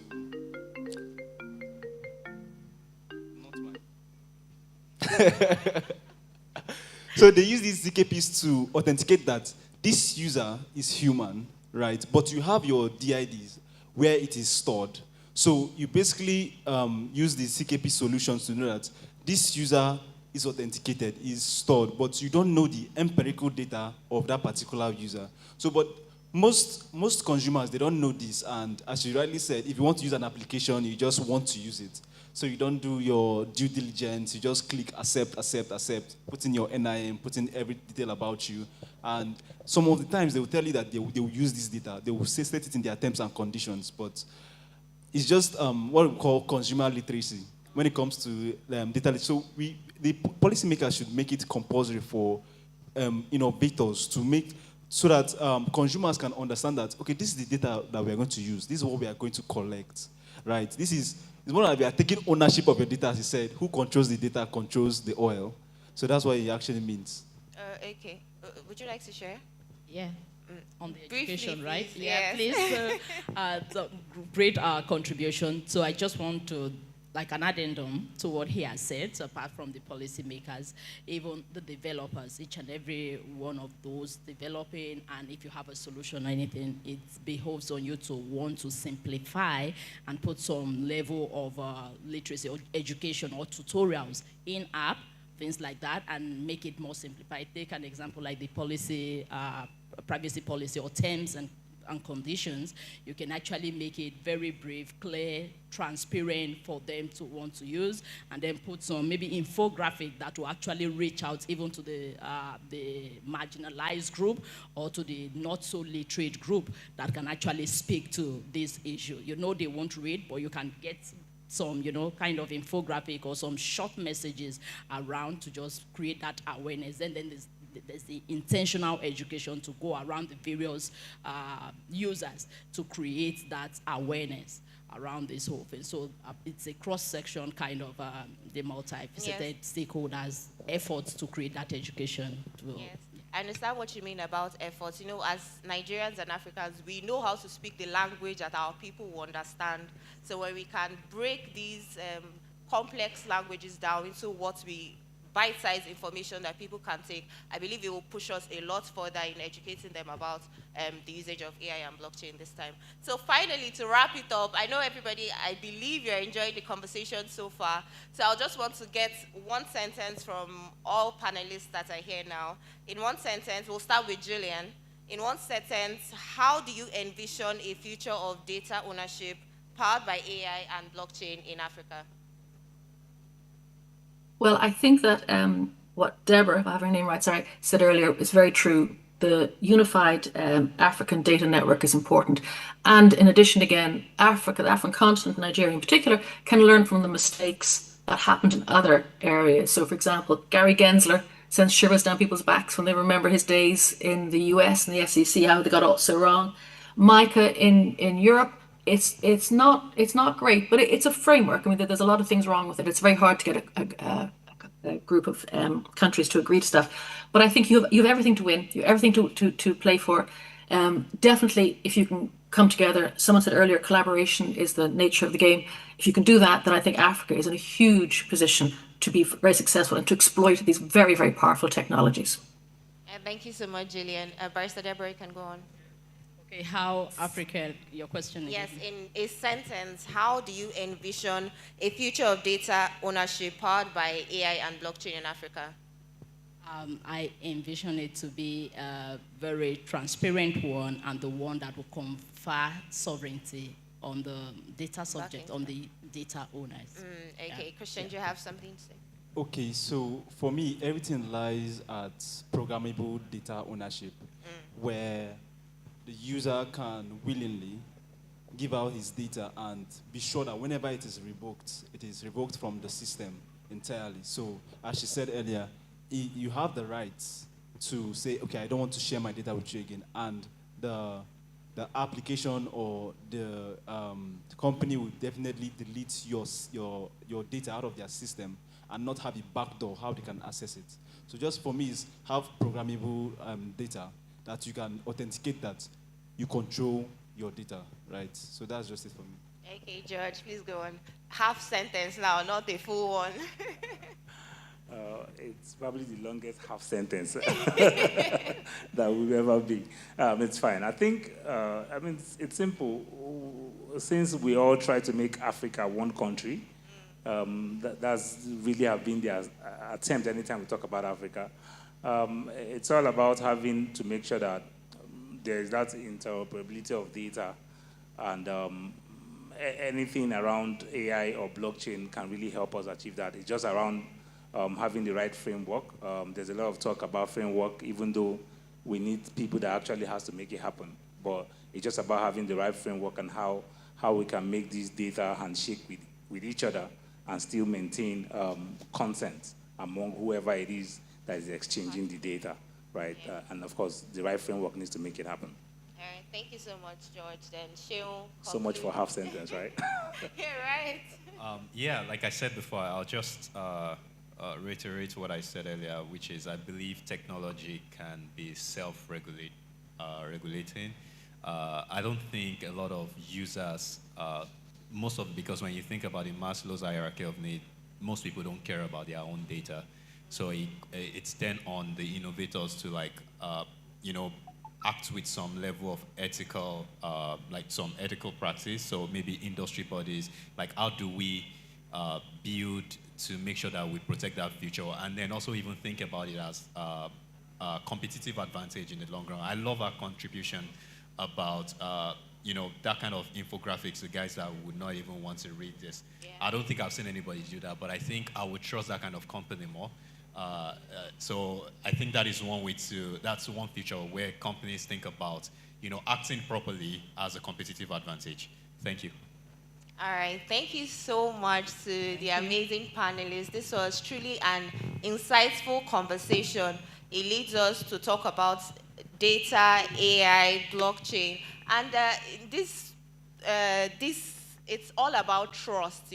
So they use these ZKPs to authenticate that this user is human, right? But you have your DIDs where it is stored. So you basically use the ZKP solutions to know that this user is authenticated, is stored, but you don't know the empirical data of that particular user. So, but most consumers, they don't know this, and as you rightly said, if you want to use an application, you just want to use it. So you don't do your due diligence, you just click accept, accept, accept, put in your NIM, put in every detail about you, and some of the times they will tell you that they will use this data, they will state it in their terms and conditions, but it's just what we call consumer literacy when it comes to data. So the policymakers should make it compulsory for innovators to make so that consumers can understand that, okay, this is the data that we are going to use. This is what we are going to collect, right? It's more like we are taking ownership of your data, as he said. Who controls the data controls the oil. So that's what it actually means. Okay. Would you like to share? Yeah. On the Briefly, education, right? please. Yeah, Yes. please. So great contribution. So I just want to, like an addendum to what he has said, so apart from the policymakers, even the developers, each and every one of those developing, and if you have a solution or anything, it behoves on you to want to simplify and put some level of literacy or education or tutorials in-app, things like that, and make it more simplified. Take an example like the policy, privacy policy or terms and conditions. You can actually make it very brief, clear, transparent for them to want to use, and then put some maybe infographic that will actually reach out even to the marginalized group or to the not so literate group that can actually speak to this issue. You know they won't read, but you can get some, kind of infographic or some short messages around to just create that awareness. And then there's the intentional education to go around the various users to create that awareness around this whole thing. So it's a cross-section kind of the multi-faceted stakeholders efforts to create that education. Yes. I understand what you mean about efforts. As Nigerians and Africans, we know how to speak the language that our people will understand. So when we can break these complex languages down into what we bite-sized information that people can take, I believe it will push us a lot further in educating them about the usage of AI and blockchain this time. So finally, to wrap it up, I know everybody, I believe you're enjoying the conversation so far. So I'll just want to get one sentence from all panelists that are here now. In one sentence, we'll start with Julian. In one sentence, how do you envision a future of data ownership powered by AI and blockchain in Africa? Well, I think that what Deborah, if I have her name right, sorry, said earlier is very true. The unified African data network is important. And in addition, again, Africa, the African continent, Nigeria in particular, can learn from the mistakes that happened in other areas. So, for example, Gary Gensler sends shivers down people's backs when they remember his days in the US and the SEC, how they got it so wrong. Micah in Europe, it's not great, but it's a framework. I mean, there's a lot of things wrong with it. It's very hard to get a group of countries to agree to stuff. But I think you have everything to win. You have everything to play for. Definitely, if you can come together, someone said earlier, collaboration is the nature of the game. If you can do that, then I think Africa is in a huge position to be very successful and to exploit these very, very powerful technologies. Thank you so much, Gillian. Barrister Deborah, you can go on. Okay, how Africa, your question again? Yes, in a sentence, how do you envision a future of data ownership powered by AI and blockchain in Africa? I envision it to be a very transparent one and the one that will confer sovereignty on the data subject, on the data owners. Okay, Christian, do you have something to say? Okay, so for me, everything lies at programmable data ownership, where the user can willingly give out his data and be sure that whenever it is revoked from the system entirely. So, as she said earlier, you have the right to say, okay, I don't want to share my data with you again, and the application or the company will definitely delete your data out of their system and not have a backdoor how they can access it. So just for me, is have programmable data that you can authenticate that you control your data, right? So that's just it for me. Okay, George, please go on. Half sentence now, not a full one. It's probably the longest half sentence that will ever be. It's fine. I think, it's simple. Since we all try to make Africa one country, that's really have been the attempt anytime we talk about Africa. It's all about having to make sure that there's that interoperability of data, and anything around AI or blockchain can really help us achieve that. It's just around having the right framework. There's a lot of talk about framework, even though we need people that actually has to make it happen. But it's just about having the right framework and how we can make these data handshake with each other and still maintain consent among whoever it is that is exchanging the data, right? And of course, the right framework needs to make it happen. All right, thank you so much, George. Then Sheon. So much for half sentence, right? Yeah, right. Yeah, like I said before, I'll just reiterate what I said earlier, which is I believe technology can be self-regulating. I don't think a lot of users, because when you think about the Maslow's hierarchy of need, most people don't care about their own data. So it's then on the innovators to act with some level of ethical, some ethical practice. So maybe industry bodies, how do we build to make sure that we protect that future, and then also even think about it as a competitive advantage in the long run. I love our contribution about that kind of infographics, the guys that would not even want to read this. Yeah. I don't think I've seen anybody do that, but I think I would trust that kind of company more. So I think that is one way that's one feature where companies think about, acting properly as a competitive advantage. Thank you. All right, thank you so much to the amazing panelists. This was truly an insightful conversation. It leads us to talk about data, AI, blockchain, and it's all about trust,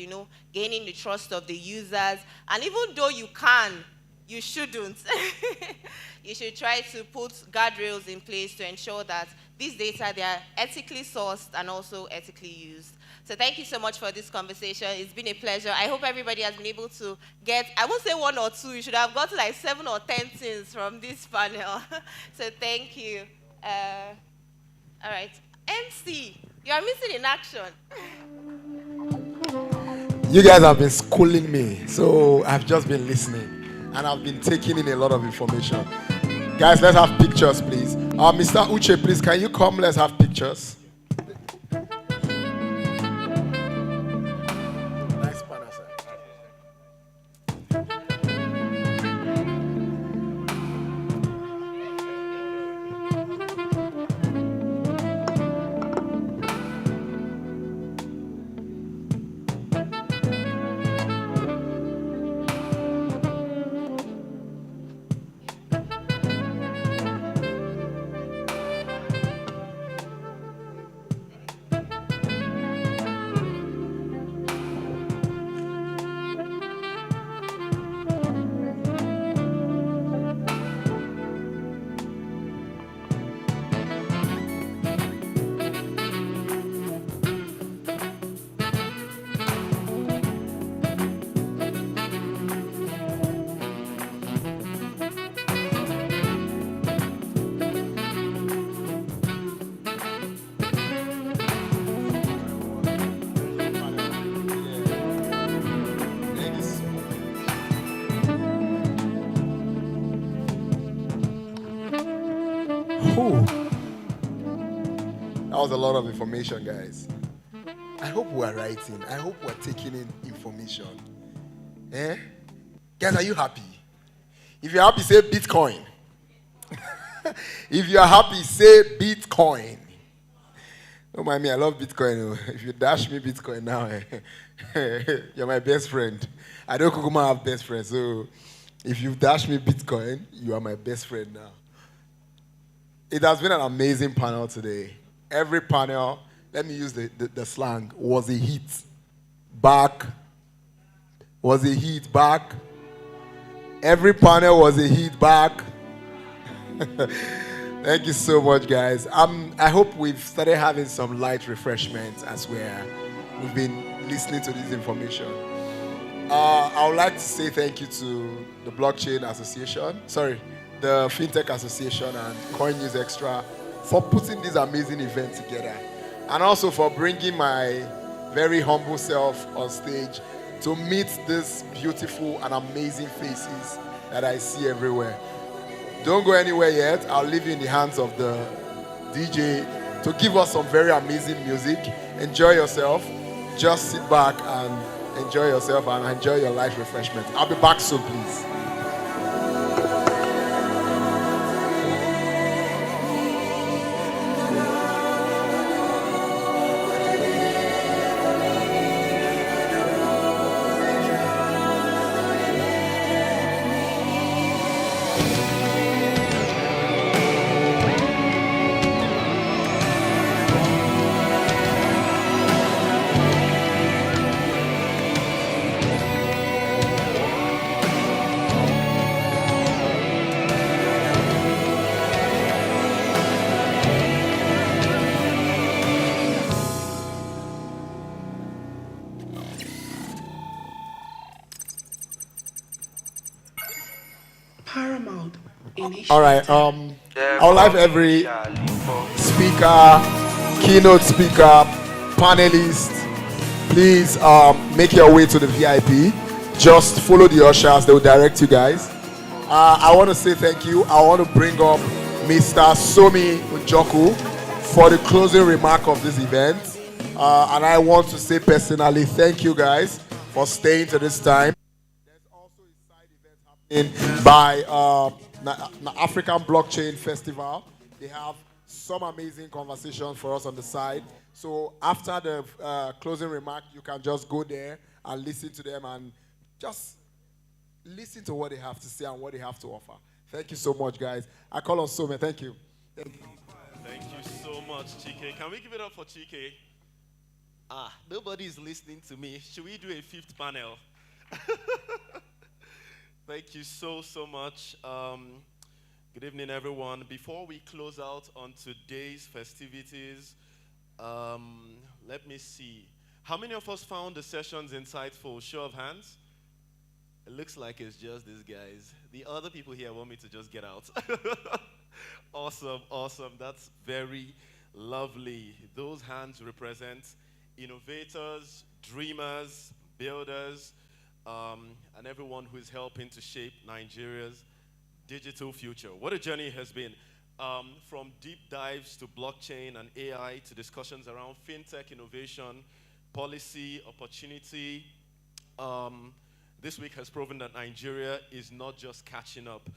gaining the trust of the users. And even though you can, you shouldn't. You should try to put guardrails in place to ensure that these data, they are ethically sourced and also ethically used. So thank you so much for this conversation. It's been a pleasure. I hope everybody has been able to get, I won't say 1 or 2, you should have gotten like 7 or 10 things from this panel. So thank you. All right, MC, you are missing in action. You guys have been schooling me, so I've just been listening, and I've been taking in a lot of information. Guys, let's have pictures, please. Mr. Uche, please, can you come? Let's have pictures. Nice panel, sir. That was a lot of information, guys. I hope we're writing. I hope we're taking in information. Eh? Guys, are you happy? If you're happy, say Bitcoin. If you're happy, say Bitcoin. Don't mind me, I love Bitcoin. If you dash me Bitcoin now, you're my best friend. I don't Kukuma have best friends, so if you dash me Bitcoin, you are my best friend now. It has been an amazing panel today. Every panel, let me use the slang, was a hit. Back. Was a hit back. Every panel was a hit back. Thank you so much, guys. I hope we've started having some light refreshments as we've been listening to this information. I would like to say thank you to the Blockchain Association, the FinTech Association and Coin News Extra for putting this amazing event together, and also for bringing my very humble self on stage to meet these beautiful and amazing faces that I see everywhere. Don't go anywhere yet. I'll leave you in the hands of the DJ to give us some very amazing music. Enjoy yourself. Just sit back and enjoy yourself and enjoy your light refreshment. I'll be back soon, please. All right. I would like every speaker, keynote speaker, panelist, please make your way to the VIP. Just follow the ushers; they will direct you guys. I want to say thank you. I want to bring up Mr. Somi Njoku for the closing remark of this event, and I want to say personally thank you guys for staying to this time. There's also a side event happening by African Blockchain Festival. They have some amazing conversations for us on the side. So after the closing remark, you can just go there and listen to them and just listen to what they have to say and what they have to offer. Thank you so much, guys. I call on Some. Thank you. Thank you so much, Chike. Can we give it up for Chike? Nobody is listening to me. Should we do a fifth panel? Thank you so much. Good evening, everyone. Before we close out on today's festivities, let me see. How many of us found the sessions insightful? Show of hands. It looks like it's just these guys. The other people here want me to just get out. Awesome, awesome. That's very lovely. Those hands represent innovators, dreamers, builders, and everyone who is helping to shape Nigeria's digital future. What a journey it has been. From deep dives to blockchain and AI to discussions around fintech innovation, policy, opportunity. This week has proven that Nigeria is not just catching up.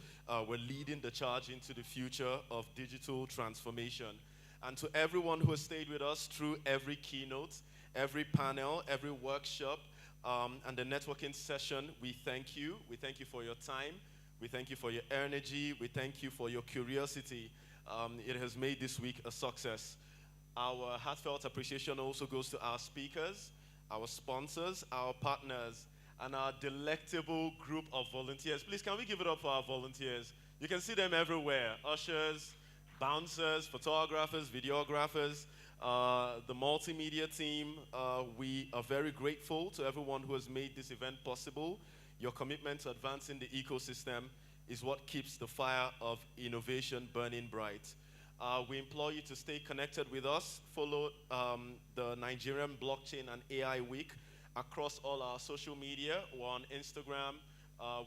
We're leading the charge into the future of digital transformation. And to everyone who has stayed with us through every keynote, every panel, every workshop, and the networking session, we thank you. We thank you for your time. We thank you for your energy. We thank you for your curiosity. It has made this week a success. Our heartfelt appreciation also goes to our speakers, our sponsors, our partners, and our delectable group of volunteers. Please, can we give it up for our volunteers? You can see them everywhere. Ushers, bouncers, photographers, videographers, the multimedia team. We are very grateful to everyone who has made this event possible. Your commitment to advancing the ecosystem is what keeps the fire of innovation burning bright. We implore you to stay connected with us. Follow the Nigerian Blockchain and AI Week across all our social media. We're on Instagram,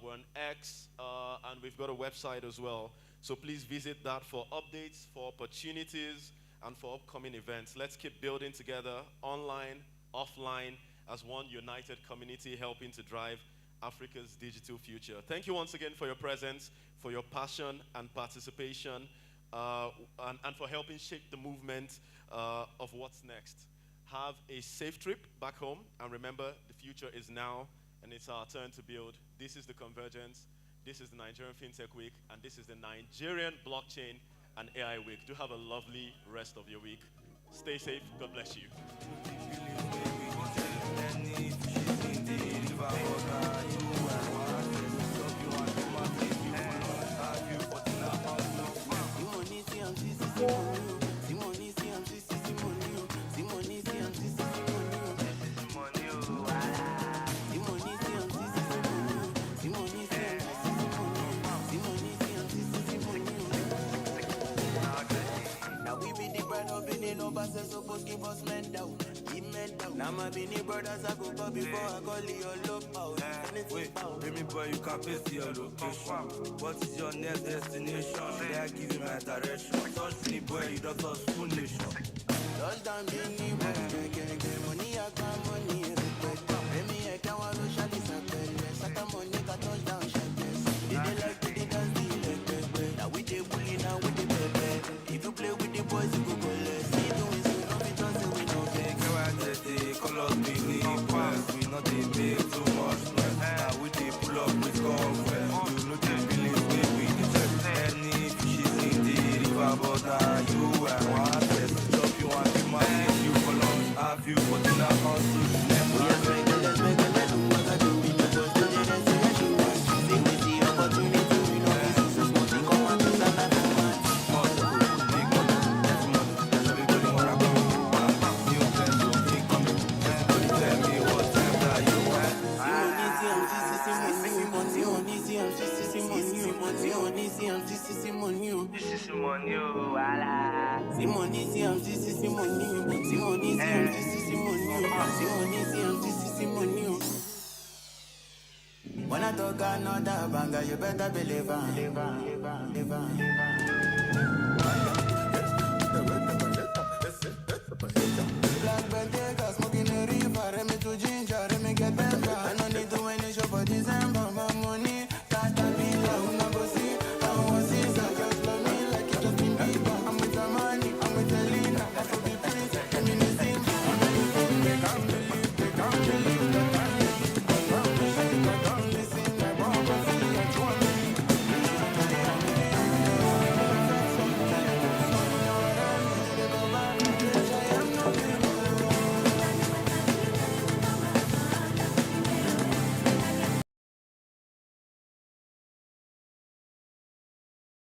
we're on X, and we've got a website as well. So please visit that for updates, for opportunities, and for upcoming events. Let's keep building together, online, offline, as one united community helping to drive Africa's digital future. Thank you once again for your presence, for your passion and participation, and for helping shape the movement of what's next. Have a safe trip back home, and remember, the future is now, and it's our turn to build. This is the Convergence, this is the Nigerian FinTech Week, and this is the Nigerian Blockchain and AI Week. Do have a lovely rest of your week. Stay safe. God bless you. Now my Bini brothers I go call before I call your love out. Wait, baby boy, you can't paste your location. What is your next destination? Should I give you my direction? Touch me boy, you don't touch full nation. Touchdown Bini boy, money I got money. Baby I can't want to shut this up. Saka money got touchdown shatters. They like to dance the leg. Now we dey bully, now we dey pepe. If you play with the boys, you go go less. See doing so, don't be trusting we know. Call us Bini boys, we not dey make too much noise. Now we dey pull up with conference. You know the feelings we dey. Any fishes in the river, but you and one test. Chop you and be my you for lunch. Have you for dinner on to the next one? Let's make it, let's do what I do. We know just do the rest of the show. See we see opportunity, we know this is a small thing. Come on, this is not too much. Big money, that's money. That's everybody wanna go. New plans, so big coming. Tell me what time that you want. When I talk another banger, you better believe it.